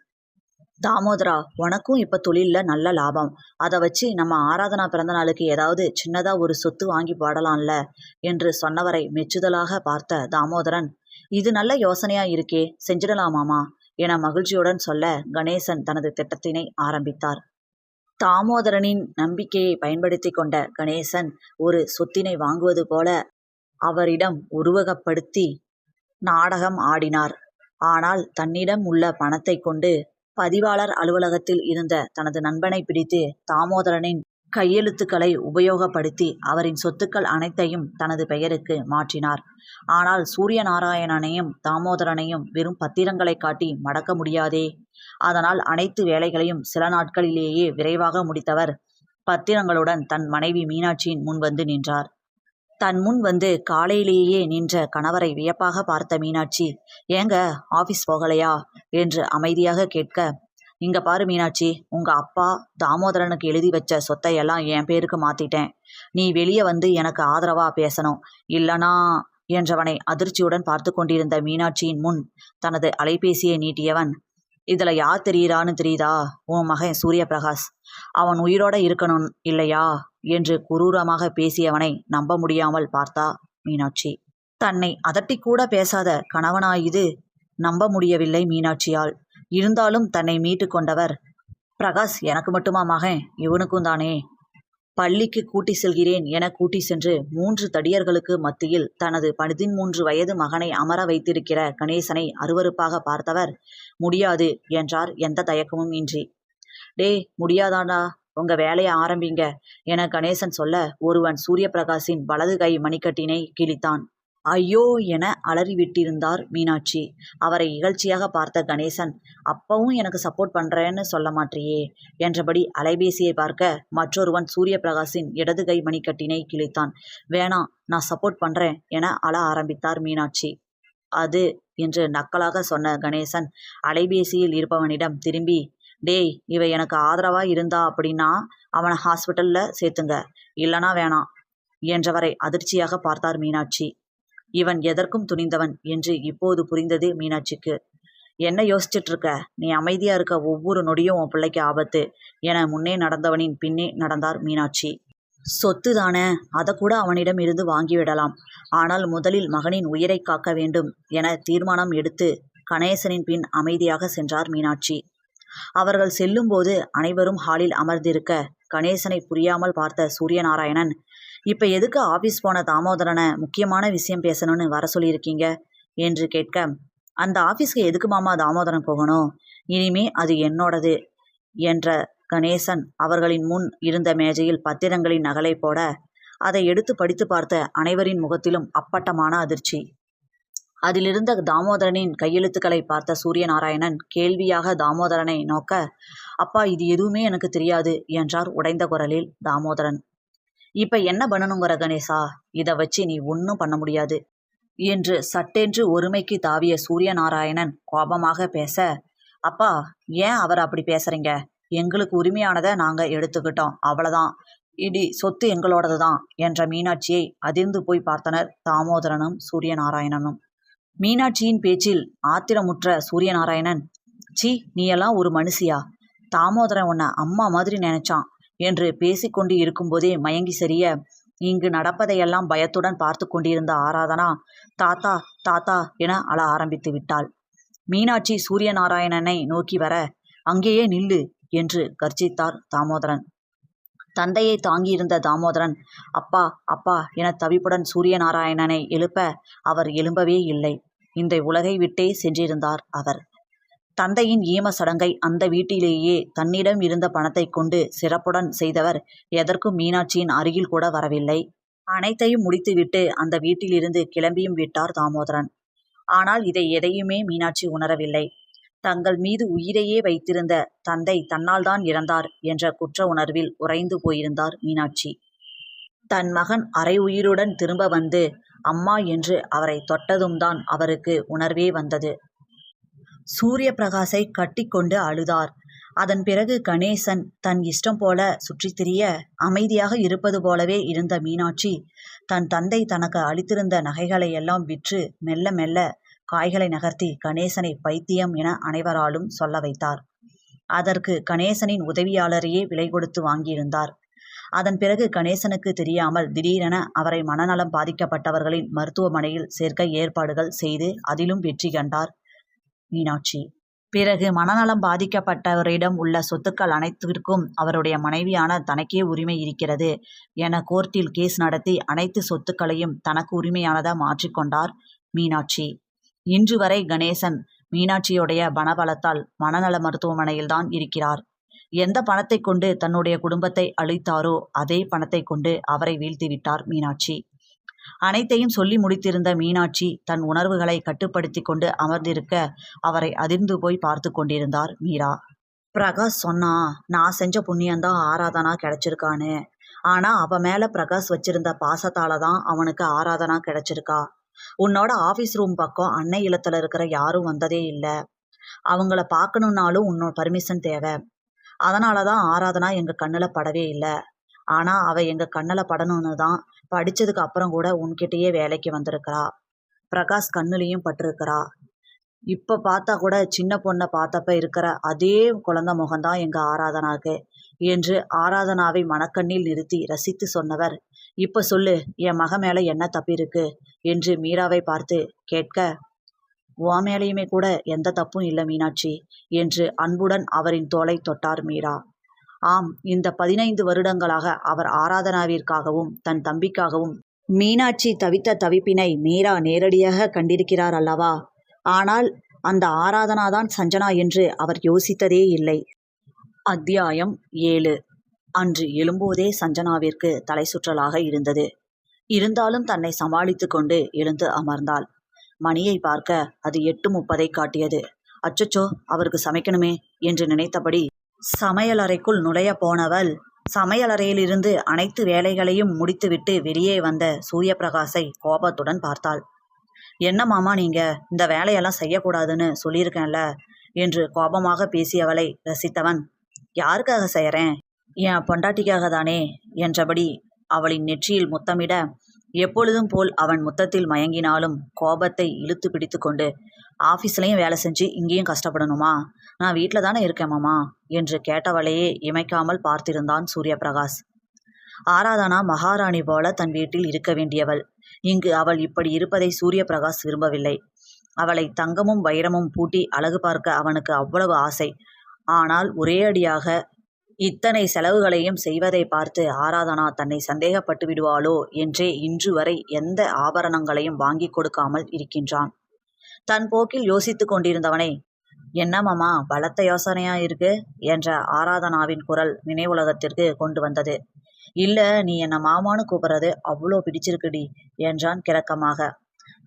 தாமோதரா, உனக்கும் இப்ப தொழில்ல நல்ல லாபம். அதை வச்சு நம்ம ஆராதனா பிறந்த நாளுக்கு ஏதாவது சின்னதா ஒரு சொத்து வாங்கி போடலாம்ல என்று சொன்னவரை மெச்சுதலாக பார்த்த தாமோதரன், இது நல்ல யோசனையா இருக்கே, செஞ்சிடலாமாமா என மகிழ்ச்சியுடன் சொல்ல கணேசன் தனது திட்டத்தினை ஆரம்பித்தார். தாமோதரனின் நம்பிக்கையை பயன்படுத்தி கொண்ட கணேசன் ஒரு சொத்தினை வாங்குவது போல அவரிடம் உருவகப்படுத்தி நாடகம் ஆடினார். ஆனால் தன்னிடம் உள்ள பணத்தை கொண்டு பதிவாளர் அலுவலகத்தில் இருந்த தனது நண்பனை பிடித்து தாமோதரனின் கையெழுத்துக்களை உபயோகப்படுத்தி அவரின் சொத்துக்கள் அனைத்தையும் தனது பெயருக்கு மாற்றினார். ஆனால் சூரியநாராயணனையும் தாமோதரனையும் வெறும் பத்திரங்களை காட்டி மடக்க முடியாதே. அதனால் அனைத்து வேலைகளையும் சில நாட்களிலேயே விரைவாக முடித்தவர் பத்திரங்களுடன் தன் மனைவி மீனாட்சியின் முன் வந்து நின்றார். தன் முன் வந்து காலையிலேயே நின்ற கணவரை வியப்பாக பார்த்த மீனாட்சி, ஏங்க ஆபீஸ் போகலையா என்று அமைதியாக கேட்க, இங்க பாரு மீனாட்சி, உங்க அப்பா தாமோதரனுக்கு எழுதி வச்ச சொத்தையெல்லாம் என் பேருக்கு மாத்திட்டேன். நீ வெளியே வந்து எனக்கு ஆதரவா பேசணும், இல்லனா என்றவனை அதிர்ச்சியுடன் பார்த்து கொண்டிருந்த மீனாட்சியின் முன் தனது அலைபேசியை நீட்டியவன், இதுல யார் தெரியுறான்னு தெரியுதா? உன் மகன் சூரிய பிரகாஷ். அவன் உயிரோட இருக்கணும் இல்லையா என்று குரூரமாக பேசியவனை நம்ப முடியாமல் பார்த்தா மீனாட்சி. தன்னை அதட்டி கூட பேசாத கணவனாயுது நம்ப முடியவில்லை மீனாட்சியால். இருந்தாலும் தன்னை மீட்டு கொண்டவர், பிரகாஷ் எனக்கு மட்டுமா மகன்? இவனுக்கும் தானே. பள்ளிக்கு கூட்டி செல்கிறேன் என கூட்டி சென்று 3 தடியர்களுக்கு மத்தியில் தனது 13 வயது மகனை அமர வைத்திருக்கிற கணேசனை அருவருப்பாக பார்த்தவர், முடியாது என்றார் எந்த தயக்கமும் இன்றி. டேய், முடியாதாடா, உங்க வேலையை ஆரம்பிங்க என கணேசன் சொல்ல ஒருவன் சூரிய பிரகாஷின் வலது கை மணிக்கட்டினை கிழித்தான். ஐயோ என அலறிவிட்டிருந்தார் மீனாட்சி. அவரை இகழ்ச்சியாக பார்த்த கணேசன், அப்பவும் எனக்கு சப்போர்ட் பண்றேன்னு சொல்ல மாட்டியே என்றபடி அலைபேசியை பார்க்க மற்றொருவன் சூரிய பிரகாஷின் இடது கை மணிக்கட்டினை கிழித்தான். வேணாம், நான் சப்போர்ட் பண்றேன் என அழ ஆரம்பித்தார் மீனாட்சி. அது என்று நக்கலாக சொன்ன கணேசன் அலைபேசியில் இருப்பவனிடம் திரும்பி, டேய், இவ எனக்கு ஆதரவா இருந்தா அப்படின்னா அவனை ஹாஸ்பிட்டல்ல சேர்த்துங்க, இல்லனா வேணாம் என்றவரை அதிர்ச்சியாக பார்த்தார் மீனாட்சி. இவன் எதற்கும் துணிந்தவன் என்று இப்போது புரிந்தது மீனாட்சிக்கு. என்ன யோசிச்சுட்டு இருக்க? நீ அமைதியா இருக்க, ஒவ்வொரு நொடியும் உன் பிள்ளைக்கு ஆபத்து என முன்னே நடந்தவனின் பின்னே நடந்தார் மீனாட்சி. சொத்து தானே, அதை கூட அவனிடம் இருந்து வாங்கிவிடலாம். ஆனால் முதலில் மகனின் உயிரை காக்க வேண்டும் என தீர்மானம் எடுத்து கணேசனின் பின் அமைதியாக சென்றார் மீனாட்சி. அவர்கள் செல்லும்போது அனைவரும் ஹாலில் அமர்ந்திருக்க கணேசனை புரியாமல் பார்த்த சூரியநாராயணன், இப்ப எதுக்கு ஆபீஸ் போன தாமோதரனை முக்கியமான விஷயம் பேசணும்னு வர சொல்லியிருக்கீங்க என்று கேட்க, அந்த ஆபீஸ்க்கு எதுக்கு மாமா தாமோதரன் போகணும், இனிமே அது என்னோடது என்ற கணேசன் அவர்களின் முன் இருந்த மேஜையில் பத்திரங்களின் நகலை போட அதை எடுத்து படித்து பார்த்த அனைவரின் முகத்திலும் அப்பட்டமான அதிர்ச்சி. அதிலிருந்த தாமோதரனின் கையெழுத்துக்களை பார்த்த சூரியநாராயணன் கேள்வியாக தாமோதரனை நோக்க, அப்பா, இது எதுவுமே எனக்கு தெரியாது என்றார் உடைந்த குரலில் தாமோதரன். இப்ப என்ன பண்ணணுங்கிற கணேசா? இதை வச்சு நீ ஒன்றும் பண்ண முடியாது என்று சட்டென்று ஒருமைக்கு தாவிய சூரியநாராயணன் கோபமாக பேச, அப்பா, ஏன் அவர் அப்படி பேசுறீங்க? எங்களுக்கு உரிமையானதை நாங்க எடுத்துக்கிட்டோம், அவ்வளவுதான். இடி சொத்து எங்களோடது தான் என்ற மீனாட்சியை அதிர்ந்து போய் பார்த்தனர் தாமோதரனும் சூரியநாராயணனும். மீனாட்சியின் பேச்சில் ஆத்திரமுற்ற சூரியநாராயணன், சி, நீ எல்லாம் ஒரு மனுஷியா? தாமோதரன் உன்னை அம்மா மாதிரி நினைச்சான் என்று பேசிக்கொண்டு இருக்கும்போதே மயங்கி சரிய இங்கு நடப்பதையெல்லாம் பயத்துடன் பார்த்து கொண்டிருந்த ஆராதனா தாத்தா தாத்தா என அழ ஆரம்பித்து விட்டாள். மீனாட்சி சூரியநாராயணனை நோக்கி வர, அங்கேயே நில்லு என்று கர்ஜித்தார் தாமோதரன். தந்தையை தாங்கியிருந்த தாமோதரன் அப்பா அப்பா என தவிப்புடன் சூரியநாராயணனை எழுப்ப அவர் எழும்பவே இல்லை. இந்த உலகை விட்டே சென்றிருந்தார் அவர். தந்தையின் ஈம சடங்கை அந்த வீட்டிலேயே தன்னிடம் இருந்த பணத்தை கொண்டு சிறப்புடன் செய்தவர் எதற்கும் மீனாட்சியின் அருகில் கூட வரவில்லை. அனைத்தையும் முடித்துவிட்டு அந்த வீட்டிலிருந்து கிளம்பியும் விட்டார் தாமோதரன். ஆனால் இதை எதையுமே மீனாட்சி உணரவில்லை. தங்கள் மீது உயிரையே வைத்திருந்த தந்தை தன்னால் தான் இறந்தார் என்ற குற்ற உணர்வில் உறைந்து போயிருந்தார் மீனாட்சி. தன் மகன் அரை உயிருடன் திரும்ப வந்து அம்மா என்று அவரை தொட்டதும் தான் அவருக்கு உணர்வே வந்தது. சூரிய பிரகாசை கட்டி கொண்டு அழுதார். அதன் பிறகு கணேசன் தன் இஷ்டம் போல சுற்றித் திரிய அமைதியாக இருப்பது போலவே இருந்த மீனாட்சி தன் தந்தை தனக்கு அளித்திருந்த நகைகளை எல்லாம் விற்று மெல்ல மெல்ல காய்களை நகர்த்தி கணேசனை பைத்தியம் என அனைவராலும் சொல்ல வைத்தார். அதற்கு கணேசனின் உதவியாளரையே விலை கொடுத்து வாங்கியிருந்தார். அதன் பிறகு கணேசனுக்கு தெரியாமல் திடீரென அவரை மனநலம் பாதிக்கப்பட்டவர்களின் மருத்துவமனையில் சேர்க்க ஏற்பாடுகள் செய்து அதிலும் வெற்றி கண்டார் மீனாட்சி. பிறகு மனநலம் பாதிக்கப்பட்டவரிடம் உள்ள சொத்துக்கள் அனைத்திற்கும் அவருடைய மனைவியான தனக்கே உரிமை இருக்கிறது என கோர்ட்டில் கேஸ் நடத்தி அனைத்து சொத்துக்களையும் தனக்கு உரிமையானதாக மாற்றிக்கொண்டார் மீனாட்சி. இன்று வரை கணேசன் மீனாட்சியுடைய பணபலத்தால் மனநல மருத்துவமனையில்தான் இருக்கிறார். எந்த பணத்தை கொண்டு தன்னுடைய குடும்பத்தை அழித்தாரோ அதே பணத்தை கொண்டு அவரை வீழ்த்திவிட்டார் மீனாட்சி. அனைத்தையும் சொல்லி முடித்திருந்த மீனாட்சி தன் உணர்வுகளை கட்டுப்படுத்தி கொண்டு அமர்ந்திருக்க அவரை அதிர்ந்து போய் பார்த்து கொண்டிருந்தார் மீரா. பிரகாஷ் சொன்னா, நான் செஞ்ச புண்ணியந்தான் ஆராதனா கிடைச்சிருக்கான்னு. ஆனா அவ மேல பிரகாஷ் வச்சிருந்த பாசத்தால தான் அவனுக்கு ஆராதனா கிடைச்சிருக்கா. உன்னோட ஆபீஸ் ரூம் பக்கம் அன்னை இல்லத்துல இருக்கிற யாரும் வந்ததே இல்லை. அவங்கள பார்க்கணுன்னாலும் உன்னோட பர்மிஷன் தேவை. அதனாலதான் ஆராதனா எங்க கண்ணுல படவே இல்லை. ஆனா அவ எங்க கண்ணுல படணும்னு தான் படிச்சதுக்கு அப்புறம் கூட உன்கிட்டயே வேலைக்கு வந்திருக்கிறா. பிரகாஷ் கண்ணுலையும் பட்டிருக்கிறா. இப்ப பார்த்தா கூட சின்ன பொண்ணை பார்த்தப்ப இருக்கிற அதே குழந்தை முகம்தான் எங்க ஆராதனாக்கு என்று ஆராதனாவை மனக்கண்ணில் நிறுத்தி ரசித்து சொன்னவர், இப்ப சொல்லு, என் மக மேல என்ன தப்பு இருக்கு என்று மீராவை பார்த்து கேட்க, உன் மேலேயுமே கூட எந்த தப்பும் இல்லை மீனாட்சி என்று அன்புடன் அவரின் தோளை தொட்டார் மீரா. ஆம், இந்த 15 வருடங்களாக அவர் ஆராதனாவிற்காகவும் தன் தம்பிக்காகவும் மீனாட்சி தவித்த தவிப்பினை மீரா நேரடியாக கண்டிருக்கிறார் அல்லவா. ஆனால் அந்த ஆராதனாதான் சஞ்சனா என்று அவர் யோசித்ததே இல்லை. அத்தியாயம் 7. அன்று எழும்போதே சஞ்சனாவிற்கு தலை சுற்றலாக இருந்தது. இருந்தாலும் தன்னை சமாளித்து கொண்டு எழுந்து அமர்ந்தாள். மணியை பார்க்க அது 8:30 காட்டியது. அச்சச்சோ, அவருக்கு சமைக்கணுமே என்று நினைத்தபடி சமையலறைக்குள் நுழைய போனவள் சமையலறையிலிருந்து அனைத்து வேலைகளையும் முடித்துவிட்டு வெளியே வந்த சூரியபிரகாசை கோபத்துடன் பார்த்தாள். என்ன மாமா நீங்க இந்த வேலையெல்லாம் செய்யக்கூடாதுன்னு சொல்லியிருக்கேன்ல என்று கோபமாக பேசியவளை ரசித்தவன், யாருக்காக செய்யறேன், என் பொண்டாட்டிக்காக தானே என்றபடி அவளின் நெற்றியில் முத்தமிட, எப்பொழுதும் போல் அவன் முத்தத்தில் மயங்கினாலும் கோபத்தை இழுத்து பிடித்து கொண்டு, ஆஃபீஸ்லையும் வேலை செஞ்சு இங்கேயும் கஷ்டப்படணுமா, நான் வீட்டில் தானே இருக்கேன் மாமா என்று கேட்டவளையே இமைக்காமல் பார்த்திருந்தான் சூரியபிரகாஷ். ஆராதனா மகாராணி போல தன் வீட்டில் இருக்க வேண்டியவள். இங்கு அவள் இப்படி இருப்பதை சூரியபிரகாஷ் விரும்பவில்லை. அவளை தங்கமும் வைரமும் பூட்டி அழகு பார்க்க அவனுக்கு அவ்வளவு ஆசை. ஆனால் ஒரே அடியாக இத்தனை செலவுகளையும் செய்வதை பார்த்து ஆராதனா தன்னை சந்தேகப்பட்டு விடுவாளோ என்றே இன்று வரை எந்த ஆபரணங்களையும் வாங்கி கொடுக்காமல் இருக்கின்றான். தன் போக்கில் யோசித்து கொண்டிருந்தவனை, என்ன மாமா பலத்த யோசனையா இருக்கு என்ற ஆராதனாவின் குரல் நினைவுலகத்திற்கு கொண்டு வந்தது. இல்ல, நீ என்ன மாமான்னு கூப்பிடுறது அவ்வளோ பிடிச்சிருக்குடி என்றான் கிறக்கமாக.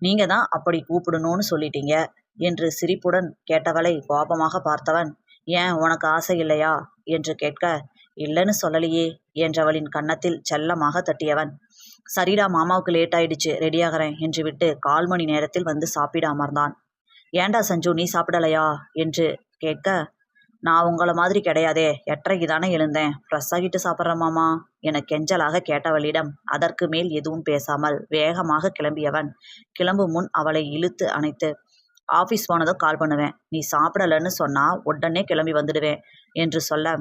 நீங்க தான் அப்படி கூப்பிடணும்னு சொல்லிட்டீங்க என்று சிரிப்புடன் கேட்டவளை கோபமாக பார்த்தவன், ஏன் உனக்கு ஆசை இல்லையா என்று கேட்க, இல்லைன்னு சொல்லலையே என்றவளின் கன்னத்தில் செல்லமாக தட்டியவன், சரிடா மாமாவுக்கு லேட் ஆயிடுச்சு, ரெடியாகிறேன் என்று விட்டு 1/4 மணி நேரத்தில் வந்து சாப்பிட அமர்ந்தான். ஏண்டா சஞ்சு நீ சாப்பிடலையா என்று கேட்க, நான் உங்களை மாதிரி கிடையாதே, 8:30க்கு தானே எழுந்தேன், ஃப்ரெஷ் ஆகிட்டு சாப்பிட்றேன் மாமா என கெஞ்சலாக கேட்டவளிடம் அதற்கு மேல் எதுவும் பேசாமல் வேகமாக கிளம்பியவன் கிளம்பும் முன் அவளை இழுத்து அணைத்து, ஆஃபீஸ் போனதும் கால் பண்ணுவேன், நீ சாப்பிடலன்னு சொன்னா உடனே கிளம்பி வந்துடுவேன் என்று சொல்ல,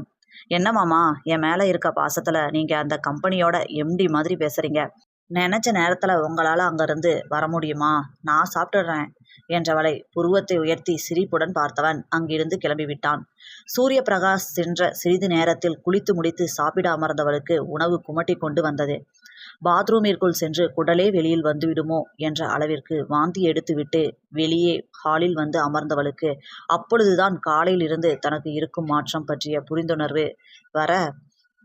என்ன மாமா என் மேலே இருக்க பாசத்தில் நீங்கள் அந்த கம்பெனியோட எம்டி மாதிரி பேசுகிறீங்க, நினச்ச நேரத்தில் உங்களால் அங்கேருந்து வர முடியுமா, நான் சாப்பிட்டுடுறேன் என்றவளை புருவத்தை உயர்த்தி சிரிப்புடன் பார்த்தவன் அங்கிருந்து கிளம்பிவிட்டான். சூரியபிரகாஷ் சென்ற சிறிது நேரத்தில் குளித்து முடித்து சாப்பிட அமர்ந்தவளுக்கு உணவு குமட்டி கொண்டு வந்தது. பாத்ரூமிற்குள் சென்று குடலே வெளியில் வந்துவிடுமோ என்ற அளவிற்கு வாந்தி எடுத்துவிட்டு வெளியே ஹாலில் வந்து அமர்ந்தவளுக்கு அப்பொழுதுதான் காலையிலிருந்து தனக்கு இருக்கும் மாற்றம் பற்றிய புரிந்துணர்வு வர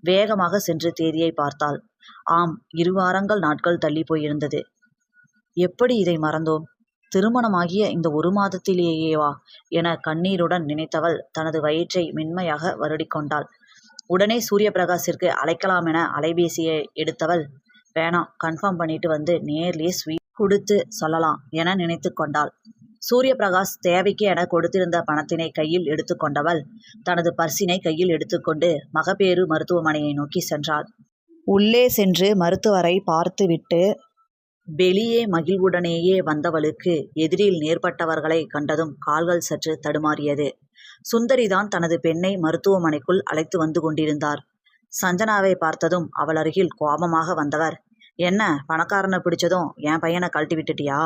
வேகமாக சென்று தேதியை பார்த்தாள். ஆம், 2 வாரங்கள் நாட்கள் தள்ளி போயிருந்தது. எப்படி இதை மறந்தோம், திருமணமாகிய இந்த 1 மாதத்திலேயேவா என கண்ணீருடன் நினைத்தவள் தனது வயிற்றை மென்மையாக வருடிக்கொண்டாள். உடனே சூரியபிரகாஷிற்கு அழைக்கலாம் என அலைபேசியை எடுத்தவள், வேணாம் கன்ஃபார்ம் பண்ணிட்டு வந்து நேர்லேயே ஸ்வீட் கொடுத்து சொல்லலாம் என நினைத்து கொண்டாள். சூரியபிரகாஷ் தேவைக்கு என கொடுத்திருந்த பணத்தினை கையில் எடுத்துக்கொண்டவள் தனது பர்சினை கையில் எடுத்துக்கொண்டு மகப்பேறு மருத்துவமனையை நோக்கி சென்றாள். உள்ளே சென்று மருத்துவரை பார்த்துவிட்டு வெளியே மகிழ்வுடனேயே வந்தவளுக்கு எதிரில் நேர்பட்டவர்களை கண்டதும் கால்கள் சற்று தடுமாறியது. சுந்தரிதான் தனது பெண்ணை மருத்துவமனைக்குள் அழைத்து வந்து கொண்டிருந்தார். சஞ்சனாவை பார்த்ததும் அவள் அருகில் கோபமாக வந்தவர், என்ன பணக்காரனை பிடிச்சதும் என் பையனை கழட்டி விட்டுட்டியா,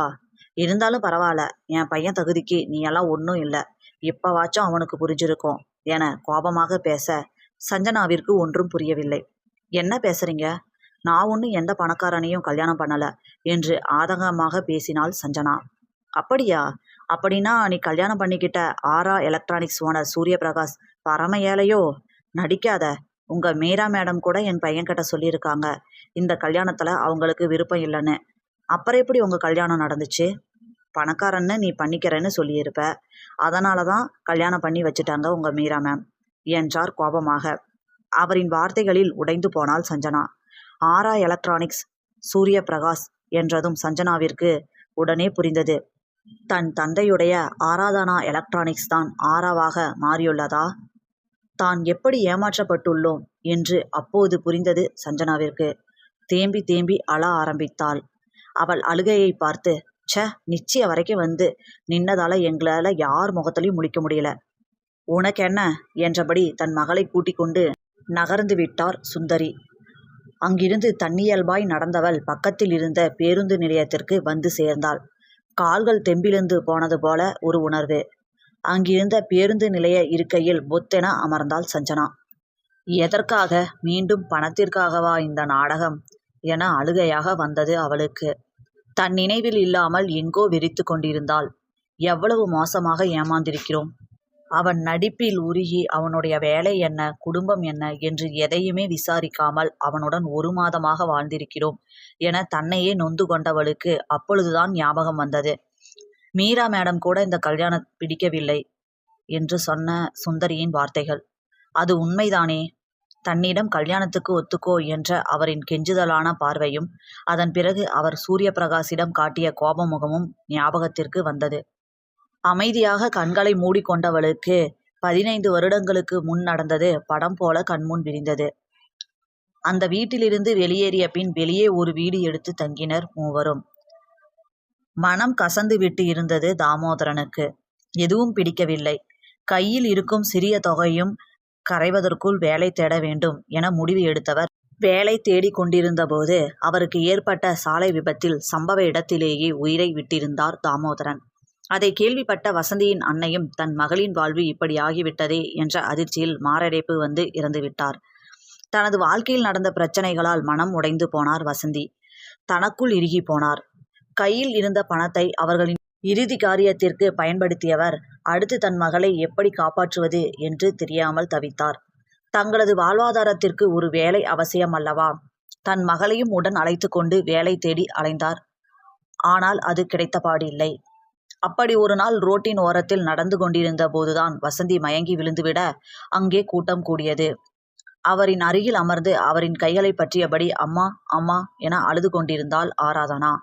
இருந்தாலும் பரவாயில்ல, என் பையன் தகுதிக்கு நீ எல்லாம் ஒன்றும் இல்லை, இப்பவாச்சும் அவனுக்கு புரிஞ்சிருக்கும் என கோபமாக பேச சஞ்சனாவிற்கு ஒன்றும் புரியவில்லை. என்ன பேசுறீங்க, நான் ஒன்றும் எந்த பணக்காரனையும் கல்யாணம் பண்ணலை என்று ஆதங்கமாக பேசினாள் சஞ்சனா. அப்படியா, அப்படின்னா நீ கல்யாணம் பண்ணிக்கிட்ட ஆரா எலக்ட்ரானிக்ஸ் ஓனர் சூரியபிரகாஷ் பரம ஏழையோ, நடிக்காத, உங்கள் மீரா மேடம் கூட என் பையன்கிட்ட சொல்லியிருக்காங்க இந்த கல்யாணத்தில் அவங்களுக்கு விருப்பம் இல்லைன்னு, அப்புறம் எப்படி உங்கள் கல்யாணம் நடந்துச்சு, பணக்காரன்னு நீ பண்ணிக்கிறேன்னு சொல்லியிருப்ப, அதனால தான் கல்யாணம் பண்ணி வச்சுட்டாங்க உங்கள் மீரா மேம் என்றார் கோபமாக. அவரின் வார்த்தைகளில் உடைந்து போனாள் சஞ்சனா. ஆரா எலக்ட்ரானிக்ஸ் சூரியபிரகாஷ் என்றதும் சஞ்சனாவிற்கு உடனே புரிந்தது, தன் தந்தையுடைய ஆராதனா எலக்ட்ரானிக்ஸ் தான் ஆராவாக மாறியுள்ளதா, தான் எப்படி ஏமாற்றப்பட்டுள்ளோம் என்று அப்போது புரிந்தது சஞ்சனாவிற்கு. தேம்பி தேம்பி அழ ஆரம்பித்தாள். அவள் அழுகையை பார்த்து, நிச்சய வரைக்கும் வந்து நின்னதால எங்களால் யார் முகத்திலையும் முழிக்க முடியல, உனக்கு என்ன என்றபடி தன் மகளை கூட்டிக் கொண்டு நகர்ந்து விட்டார் சுந்தரி. அங்கிருந்து தன்னியல்பாய் நடந்தவள் பக்கத்தில் இருந்த பேருந்து நிலையத்திற்கு வந்து சேர்ந்தாள். கால்கள் தெம்பிழுந்து போனது போல ஒரு உணர்வு. அங்கிருந்த பேருந்து நிலைய இருக்கையில் பொத்தென அமர்ந்தாள் சஞ்சனா. எதற்காக, மீண்டும் பணத்திற்காகவா இந்த நாடகம் என அழுகையாக வந்தது அவளுக்கு. தன் நினைவில் இல்லாமல் எங்கோ வெறித்து கொண்டிருந்தாள். எவ்வளவு மோசமாக ஏமாந்திருக்கிறோம். அவன் நடிப்பில் உருகி அவனுடைய வேலை என்ன, குடும்பம் என்ன என்று எதையுமே விசாரிக்காமல் அவனுடன் 1 மாதமாக வாழ்ந்திருக்கிறோம் என தன்னையே நொந்து கொண்டவளுக்கு அப்பொழுதுதான் ஞாபகம் வந்தது. மீரா மேடம் கூட இந்த கல்யாணம் பிடிக்கவில்லை என்று சொன்ன சுந்தரியின் வார்த்தைகள். அது உண்மைதானே? தன்னிடம் கல்யாணத்துக்கு ஒத்துக்கோ என்ற அவரின் கெஞ்சுதலான பார்வையும் அதன் பிறகு அவர் சூரிய பிரகாஷிடம் காட்டிய கோபமுகமும் ஞாபகத்திற்கு வந்தது. அமைதியாக கண்களை மூடிக்கொண்டவளுக்கு 15 வருடங்களுக்கு முன் நடந்தது படம் போல கண்முன் விரிந்தது. அந்த வீட்டிலிருந்து வெளியேறிய பின் வெளியே ஒரு வீடு எடுத்து தங்கினர் மூவரும். மனம் கசந்து விட்டு இருந்தது தாமோதரனுக்கு. எதுவும் பிடிக்கவில்லை. கையில் இருக்கும் சிறிய தொகையும் கரைவதற்குள் வேலை தேட வேண்டும் என முடிவு எடுத்தவர் வேலை தேடிக் கொண்டிருந்த போது அவருக்கு ஏற்பட்ட சாலை விபத்தில் சம்பவ இடத்திலேயே உயிரை விட்டிருந்தார் தாமோதரன். அதை கேள்விப்பட்ட வசந்தியின் அன்னையும் தன் மகளின் வாழ்வு இப்படி ஆகிவிட்டதே என்ற அதிர்ச்சியில் மாரடைப்பு வந்து இறந்துவிட்டார். தனது வாழ்க்கையில் நடந்த பிரச்சனைகளால் மனம் உடைந்து போனார் வசந்தி. தனக்குள் இறுகி போனார். கையில் இருந்த பணத்தை அவர்களின் இறுதி காரியத்திற்கு பயன்படுத்தியவர் அடுத்து தன் மகளை எப்படி காப்பாற்றுவது என்று தெரியாமல் தவித்தார். தங்களது வாழ்வாதாரத்திற்கு ஒரு வேலை அவசியம் அல்லவா? தன் மகளையும் உடன் அழைத்து கொண்டு வேலை தேடி அலைந்தார். ஆனால் அது கிடைத்தபாடில்லை. அப்படி ஒரு நாள் ரோட்டின் ஓரத்தில் நடந்து கொண்டிருந்த போதுதான் வசந்தி மயங்கி விழுந்துவிட அங்கே கூட்டம் கூடியது. அவரின் அருகில் அமர்ந்து அவரின் கைகளை பற்றியபடி அம்மா அம்மா என அழுது கொண்டிருந்தாள் ஆராதனா.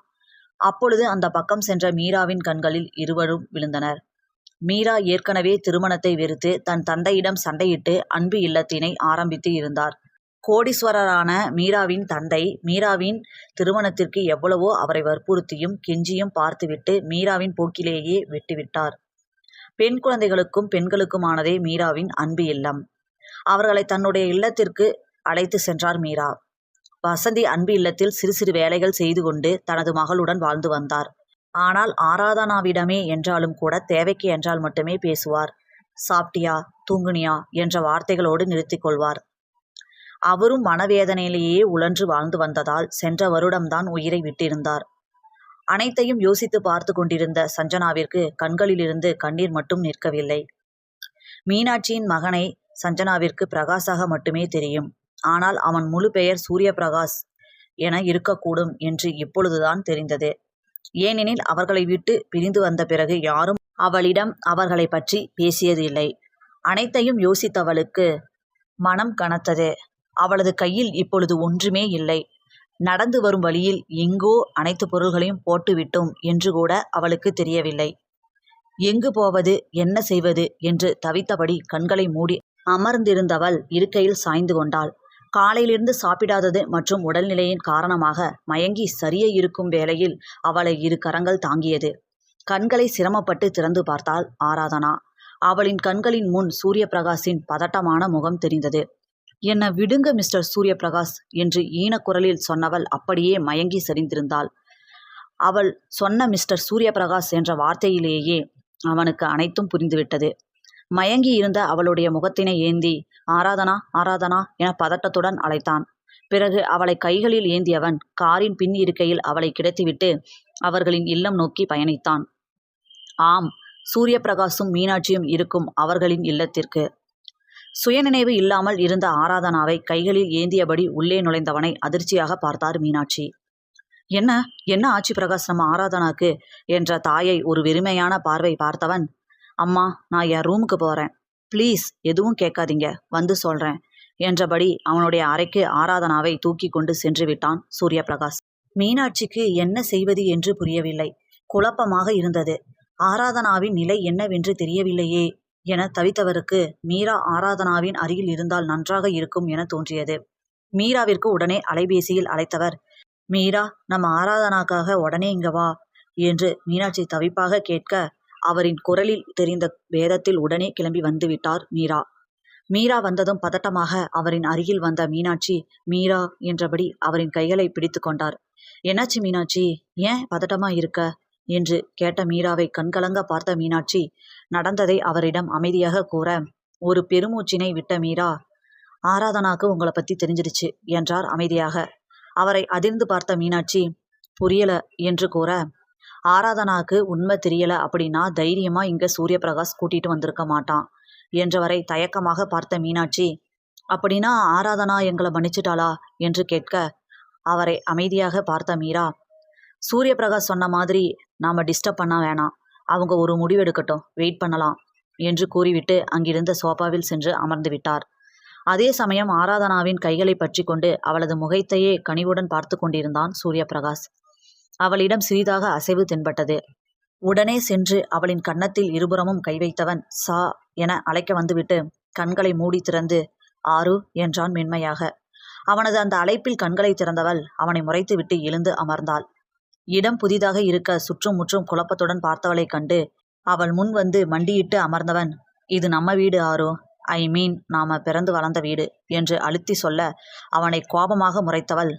அப்பொழுது அந்த பக்கம் சென்ற மீராவின் கண்களில் இருவரும் விழுந்தனர். மீரா ஏற்கனவே திருமணத்தை வெறுத்து தன் தந்தையிடம் சண்டையிட்டு அன்பு இல்லத்தினை ஆரம்பித்து இருந்தார். கோடீஸ்வரரான மீராவின் தந்தை மீராவின் திருமணத்திற்கு எவ்வளவோ அவரை வற்புறுத்தியும் கெஞ்சியும் பார்த்துவிட்டு மீராவின் போக்கிலேயே விட்டுவிட்டார். பெண் குழந்தைகளுக்கும் பெண்களுக்குமானதே மீராவின் அன்பு இல்லம். அவர்களை தன்னுடைய இல்லத்திற்கு அழைத்து சென்றார் மீரா. வசந்தி அன்பு இல்லத்தில் சிறு சிறு வேலைகள் செய்து கொண்டு தனது மகளுடன் வாழ்ந்து வந்தார். ஆனால் ஆராதனாவிடமே என்றாலும் கூட தேவைக்கு என்றால் மட்டுமே பேசுவார். சாப்பிட்டியா, தூங்குனியா என்ற வார்த்தைகளோடு நிறுத்திக் கொள்வார். அவரும் மனவேதனையிலேயே உழன்று வாழ்ந்து வந்ததால் சென்ற வருடம்தான் உயிரை விட்டிருந்தார். அனைத்தையும் யோசித்து பார்த்து கொண்டிருந்த சஞ்சனாவிற்கு கண்களிலிருந்து கண்ணீர் மட்டும் நிற்கவில்லை. மீனாட்சியின் மகனை சஞ்சனாவிற்கு பிரகாஷாக மட்டுமே தெரியும். ஆனால் அவன் முழு பெயர் சூரிய பிரகாஷ் என இருக்கக்கூடும் என்று இப்பொழுதுதான் தெரிந்தது. ஏனெனில் அவர்களை விட்டு பிரிந்து வந்த பிறகு யாரும் அவளிடம் அவர்களை பற்றி பேசியது இல்லை. அனைத்தையும் யோசித்தவளுக்கு மனம் கனத்தது. அவளது கையில் இப்பொழுது ஒன்றுமே இல்லை. நடந்து வரும் வழியில் எங்கோ அனைத்து பொருள்களையும் போட்டுவிட்டோம் என்று கூட அவளுக்கு தெரியவில்லை. எங்கு போவது, என்ன செய்வது என்று தவித்தபடி கண்களை மூடி அமர்ந்திருந்தவள் இருக்கையில் சாய்ந்து கொண்டாள். காலையிலிருந்து சாப்பிடாதது மற்றும் உடல்நிலையின் காரணமாக மயங்கி சரிய இருக்கும் வேளையில் அவளை இரு கரங்கள் தாங்கியது. கண்களை சிரமப்பட்டு திறந்து பார்த்தாள் ஆராதனா. அவளின் கண்களின் முன் சூரிய பிரகாஷின் பதட்டமான முகம் தெரிந்தது. என்ன விடுங்க மிஸ்டர் சூரிய பிரகாஷ் என்று ஈனக்குரலில் சொன்னவள் அப்படியே மயங்கி சரிந்திருந்தாள். அவள் சொன்ன மிஸ்டர் சூரிய பிரகாஷ் என்ற வார்த்தையிலேயே அவனுக்கு அனைத்தும் புரிந்துவிட்டது. மயங்கி இருந்த அவளுடைய முகத்தினை ஏந்தி ஆராதனா ஆராதனா என பதட்டத்துடன் அழைத்தான். பிறகு அவளை கைகளில் ஏந்தியவன் காரின் பின் இருக்கையில் அவளை கிடத்திவிட்டு அவர்களின் இல்லம் நோக்கி பயணித்தான். ஆம், சூரிய பிரகாஷும் மீனாட்சியும் இருக்கும் அவர்களின் இல்லத்திற்கு. சுயநினைவு இல்லாமல் இருந்த ஆராதனாவை கைகளில் ஏந்தியபடி உள்ளே நுழைந்தவனை அதிர்ச்சியாக பார்த்தார் மீனாட்சி. என்ன என்ன ஆச்சு பிரகாஷ் நம்ம ஆராதனாக்கு என்ற தாயை ஒரு வெறுமையான பார்வை பார்த்தவன், அம்மா நான் என் ரூமுக்கு போகிறேன், ப்ளீஸ் எதுவும் கேட்காதீங்க, வந்து சொல்கிறேன் என்றபடி அவனுடைய அறைக்கு ஆராதனாவை தூக்கி கொண்டு சென்று விட்டான் சூரிய பிரகாஷ். மீனாட்சிக்கு என்ன செய்வது என்று புரியவில்லை. குழப்பமாக இருந்தது. ஆராதனாவின் நிலை என்னவென்று தெரியவில்லையே என தவித்தவருக்கு மீரா ஆராதனாவின் அருகில் இருந்தால் நன்றாக இருக்கும் என தோன்றியது. மீராவிற்கு உடனே அலைபேசியில் அழைத்தவர், மீரா நம்ம ஆராதனாக்காக உடனே இங்க வா என்று மீனாட்சி தவிப்பாக கேட்க அவரின் குரலில் தெரிந்த வேதத்தில் உடனே கிளம்பி வந்துவிட்டார் மீரா. மீரா வந்ததும் பதட்டமாக அவரின் அருகில் வந்த மீனாட்சி மீரா என்றபடி அவரின் கைகளை பிடித்து கொண்டார். என்னாச்சு மீனாட்சி, ஏன் பதட்டமா இருக்க என்று கேட்ட மீராவை கண்கலங்க பார்த்த மீனாட்சி நடந்ததை அவரிடம் அமைதியாக கூற ஒரு பெருமூச்சினை விட்ட மீரா, ஆராதனாக்கு உங்களை பத்தி தெரிஞ்சிடுச்சு என்றார் அமைதியாக. அவரை அதிர்ந்து பார்த்த மீனாட்சி புரியல என்று கூற, ஆராதனாக்கு உண்மை தெரியல அப்படின்னா தைரியமா இங்க சூரிய பிரகாஷ் கூட்டிட்டு வந்திருக்க மாட்டான் என்றவரை தயக்கமாக பார்த்த மீனாட்சி, அப்படின்னா ஆராதனா எங்களை மன்னிச்சிட்டாளா என்று கேட்க அவரை அமைதியாக பார்த்த மீரா, சூரிய பிரகாஷ் சொன்ன மாதிரி நாம டிஸ்டர்ப் பண்ண வேணாம், அவங்க ஒரு முடிவெடுக்கட்டும், வெயிட் பண்ணலாம் என்று கூறிவிட்டு அங்கிருந்த சோபாவில் சென்று அமர்ந்து விட்டார். அதே சமயம் ஆராதனாவின் கைகளை பற்றி கொண்டு அவளது முகத்தையே கனிவுடன் பார்த்து கொண்டிருந்தான் சூரியபிரகாஷ். அவளிடம் சிறிதாக அசைவு தென்பட்டது. உடனே சென்று அவளின் கன்னத்தில் இருபுறமும் கை வைத்தவன் சா என அழைக்க வந்துவிட்டு கண்களை மூடி திறந்து ஆரு என்றான் மென்மையாக. அவனது அந்த அழைப்பில் கண்களை திறந்தவள் அவனை முறைத்துவிட்டு எழுந்து அமர்ந்தாள். இடம் புதிதாக இருக்க சுற்றும் முற்றும் குழப்பத்துடன் பார்த்தவளைக் கண்டு அவள் முன் வந்து மண்டியிட்டு அமர்ந்தவன், இது நம்ம வீடு ஆரு, ஐ மீன் நாம பிறந்து வளர்ந்த வீடு என்று அழுத்தி சொல்ல அவனை கோபமாக முறைத்தவள்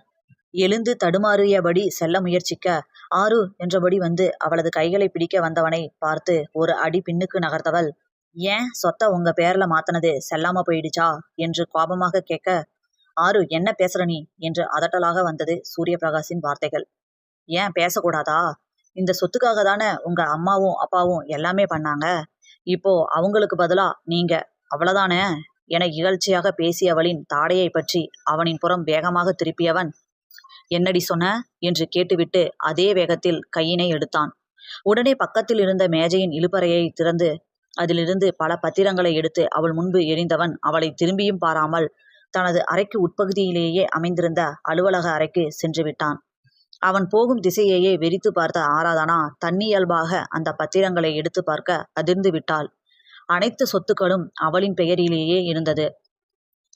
எழுந்து தடுமாறியபடி செல்ல முயற்சிக்க ஆரு என்றபடி வந்து அவளது கைகளை பிடிக்க வந்தவனை பார்த்து ஒரு அடி பின்னுக்கு நகர்த்தவள், ஏன் சொத்தை உங்க பேர்ல மாத்தினது செல்லாம போயிடுச்சா என்று கோபமாக கேட்க, ஆரு என்ன பேசுற நீ என்று அதட்டலாக வந்தது சூரியபிரகாஷின் வார்த்தைகள். ஏன் பேசக்கூடாதா? இந்த சொத்துக்காக தானே உங்க அம்மாவும் அப்பாவும் எல்லாமே பண்ணாங்க. இப்போ அவங்களுக்கு பதிலா நீங்க, அவ்வளவுதானே என இகழ்ச்சியாக பேசியவளின் தாடையை பற்றி அவனின் புறம் வேகமாக திருப்பியவன், என்னடி சொன்ன என்று கேட்டுவிட்டு அதே வேகத்தில் கையினை எடுத்தான். உடனே பக்கத்தில் இருந்த மேஜையின் இழுபறையை திறந்து அதிலிருந்து பல பத்திரங்களை எடுத்து அவள் முன்பு எறிந்தவன் அவளை திரும்பியும் பாராமல் தனது அறைக்கு உட்பகுதியிலேயே அமைந்திருந்த அலுவலக அறைக்கு சென்று விட்டான். அவன் போகும் திசையையே வெறித்து பார்த்த ஆராதனா தன்னியல்பாக அந்த பத்திரங்களை எடுத்து பார்க்க அதிர்ந்து விட்டாள். அனைத்து சொத்துக்களும் அவளின் பெயரிலேயே இருந்தது.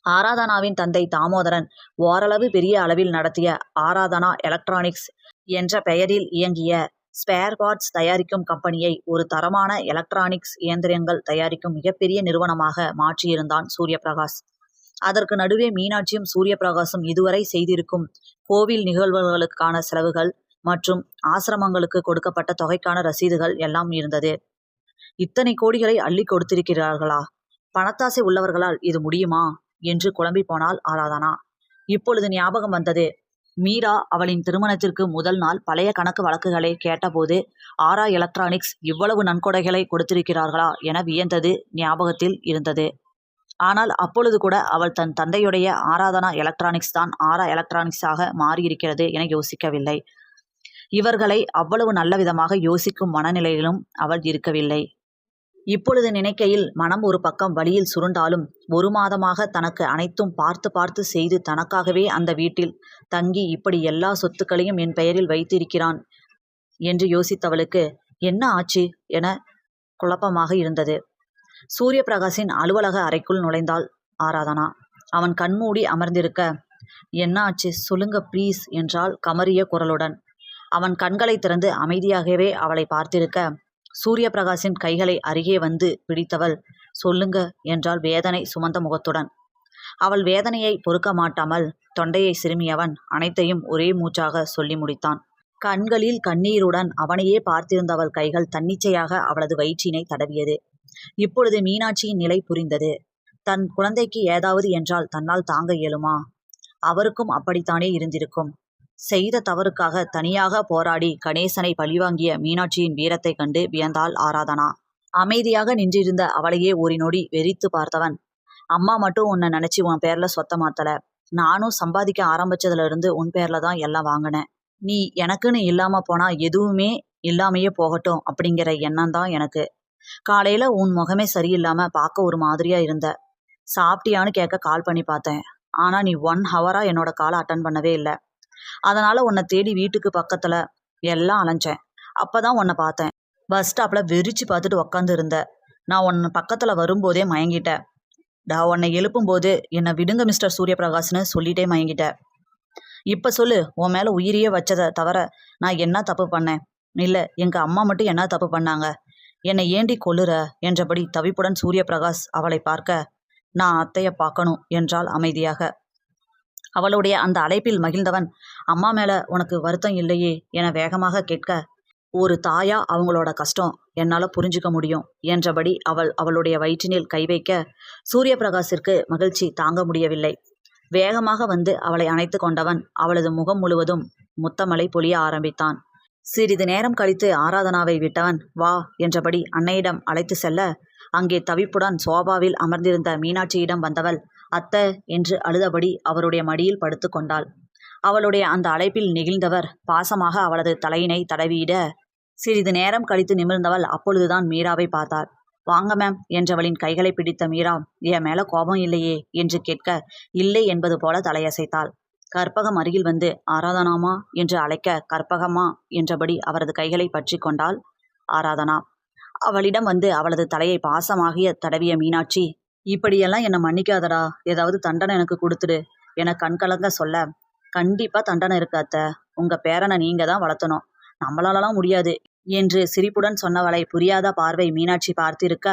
ஆராதனாவின் தந்தை தாமோதரன் ஓரளவு பெரிய அளவில் நடத்திய ஆராதனா எலக்ட்ரானிக்ஸ் என்ற பெயரில் இயங்கிய ஸ்பேர் பார்ட்ஸ் தயாரிக்கும் கம்பெனியை ஒரு தரமான எலக்ட்ரானிக்ஸ் இயந்திரங்கள் தயாரிக்கும் மிகப்பெரிய நிறுவனமாக மாற்றியிருந்தான் சூரியபிரகாஷ். அதற்கு நடுவே மீனாட்சியும் சூரியபிரகாசும் இதுவரை செய்திருக்கும் கோவில் நிகழ்வுகளுக்கான செலவுகள் மற்றும் ஆசிரமங்களுக்கு கொடுக்கப்பட்ட தொகைக்கான ரசீதுகள் எல்லாம் இருந்தது. இத்தனை கோடிகளை அள்ளி கொடுத்திருக்கிறார்களா? பணத்தாசை உள்ளவர்களால் இது முடியுமா என்று குழம்பி போனாள் ஆராதனா. இப்பொழுது ஞாபகம் வந்தது. மீரா அவளின் திருமணத்திற்கு முதல் நாள் பழைய கணக்கு வழக்குகளை கேட்டபோது ஆரா எலக்ட்ரானிக்ஸ் இவ்வளவு நன்கொடைகளை கொடுத்திருக்கிறார்களா என வியந்தது ஞாபகத்தில் இருந்தது. ஆனால் அப்பொழுது கூட அவள் தன் தந்தையுடைய ஆராதனா எலக்ட்ரானிக்ஸ் தான் ஆரா எலக்ட்ரானிக்ஸாக மாறியிருக்கிறது என யோசிக்கவில்லை. இவர்களை அவ்வளவு நல்ல விதமாக யோசிக்கும் மனநிலையிலும் அவள் இருக்கவில்லை. இப்பொழுது நினைக்கையில் மனம் ஒரு பக்கம் வழியில் சுருண்டாலும் 1 மாதமாக தனக்கு அனைத்தும் பார்த்து பார்த்து செய்து தனக்காகவே அந்த வீட்டில் தங்கி இப்படி எல்லா சொத்துக்களையும் என் பெயரில் வைத்திருக்கிறான் என்று யோசித்தவளுக்கு என்ன ஆச்சு என குழப்பமாக இருந்தது. சூரியபிரகாஷின் அலுவலக அறைக்குள் நுழைந்தாள் ஆராதனா. அவன் கண்மூடி அமர்ந்திருக்க, என்ன ஆச்சு சொல்லுங்க ப்ளீஸ் என்றாள் கமறிய குரலுடன். அவன் கண்களை திறந்து அமைதியாகவே அவளை பார்த்திருக்க சூரியபிரகாஷின் கைகளை அருகே வந்து பிடித்தவள் சொல்லுங்க என்றாள் வேதனை சுமந்த முகத்துடன். அவள் வேதனையை பொறுக்க மாட்டாமல் தொண்டையை சிறுமியவன் அனைத்தையும் ஒரே மூச்சாக சொல்லி முடித்தான். கண்களில் கண்ணீருடன் அவனையே பார்த்திருந்தவள் கைகள் தன்னிச்சையாக அவளது வயிற்றினை தடவியது. இப்பொழுது மீனாட்சியின் நிலை புரிந்தது. தன் குழந்தைக்கு ஏதாவது என்றால் தன்னால் தாங்க இயலுமா? அவருக்கும் அப்படித்தானே இருந்திருக்கும். செய்த தவறுக்காக தனியாக போராடி கணேசனை பழிவாங்கிய மீனாட்சியின் வீரத்தை கண்டு வியந்தாள் ஆராதனா. அமைதியாக நின்றிருந்த அவளையே ஒரு நொடி வெறித்து பார்த்தவன், அம்மா மட்டும் உன்னை நினைச்சு உன் பேர்ல சொத்த மாத்தல. நானும் சம்பாதிக்க ஆரம்பிச்சதுல இருந்து உன் பேர்ல தான் எல்லாம் வாங்கினேன். நீ எனக்குன்னு இல்லாம போனா எதுவுமே இல்லாமையே போகட்டும் அப்படிங்கிற எண்ணம் தான் எனக்கு. காலையில உன் முகமே சரியில்லாம பார்க்க ஒரு மாதிரியா இருந்த. சாப்பிட்டியான்னு கேட்க கால் பண்ணி பார்த்தேன். ஆனா நீ 1 ஹவரா என்னோட காலை அட்டன் பண்ணவே இல்லை. அதனால உன்னை தேடி வீட்டுக்கு பக்கத்துல எல்லாம் அலைஞ்சேன். அப்பதான் உன்னை பார்த்தேன். பஸ் ஸ்டாப்ல வெறிச்சு பார்த்துட்டு உக்காந்து இருந்த. நான் உன்னை பக்கத்துல வரும்போதே மயங்கிட்டேன். உன்னை எழுப்பும் போது என்னை விடுங்க மிஸ்டர் சூரியபிரகாஷ்னு சொல்லிட்டே மயங்கிட்ட. இப்ப சொல்லு, உன் மேல உயிரியே வச்சதை தவிர நான் என்ன தப்பு பண்ணேன்? இல்ல எங்க அம்மா மட்டும் என்ன தப்பு பண்ணாங்க? என்னை ஏண்டி கொல்லுற என்றபடி தவிப்புடன் சூரியபிரகாஷ் அவளை பார்க்க, நான் அத்தைய பார்க்கணும் என்றாள் அமைதியாக. அவளுடைய அந்த அழைப்பில் மகிழ்ந்தவன், அம்மா மேல உனக்கு வருத்தம் இல்லையே என வேகமாக கேட்க, ஒரு தாயா அவங்களோட கஷ்டம் என்னால புரிஞ்சுக்க முடியும் என்றபடி அவளுடைய வயிற்றினில் கை வைக்க சூரியபிரகாஷிற்கு மகிழ்ச்சி தாங்க முடியவில்லை. வேகமாக வந்து அவளை அணைத்து கொண்டவன் அவளது முகம் முழுவதும் முத்தமழை பொழிய ஆரம்பித்தான். சிறிது நேரம் கழித்து ஆராதனாவை விட்டவன் வா என்றபடி அன்னையிடம் அழைத்து செல்ல, அங்கே தவிப்புடன் சோபாவில் அமர்ந்திருந்த மீனாட்சியிடம் வந்தவள் அத்தை என்று அழுதபடி அவருடைய மடியில் படுத்து கொண்டாள். அவளுடைய அந்த அழைப்பில் நெகிழ்ந்தவர் பாசமாக அவளது தலையினை தடவியிட, சிறிது நேரம் கழித்து நிமிர்ந்தவள் அப்பொழுதுதான் மீராவை பார்த்தாள். வாங்க மேம் என்றவளின் கைகளை பிடித்த மீரா, என் மேல கோபம் இல்லையே என்று கேட்க, இல்லை என்பது போல தலையசைத்தாள். கற்பகம் அருகில் வந்து ஆராதனாமா என்று அழைக்க, கற்பகமா என்றபடி அவரது கைகளை பற்றி கொண்டாள் ஆராதனா. அவளிடம் வந்து அவளது தலையை பாசமாகிய தடவிய மீனாட்சி, இப்படியெல்லாம் என்னை மன்னிக்காதடா, ஏதாவது தண்டனை எனக்கு கொடுத்துடு என கண்கலங்க சொல்ல, கண்டிப்பா தண்டனை இருக்கு அத்தை, உங்க பேரனை நீங்க தான் வளர்த்தணும், நம்மளாலலாம் முடியாது என்று சிரிப்புடன் சொன்னவளை புரியாத பார்வை மீனாட்சி பார்த்திருக்க,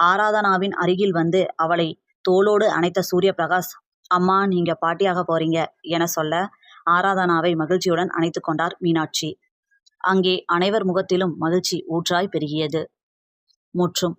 ஆராதனாவின் அருகில் வந்து அவளை தோளோடு அணைத்த சூரிய பிரகாஷ், அம்மா நீங்க பாட்டியாக போறீங்க என சொல்ல, ஆராதனாவை மகிழ்ச்சியுடன் அணைத்து கொண்டார் மீனாட்சி. அங்கே அனைவர் முகத்திலும் மகிழ்ச்சி ஊற்றாய் பெருகியது. முற்றும்.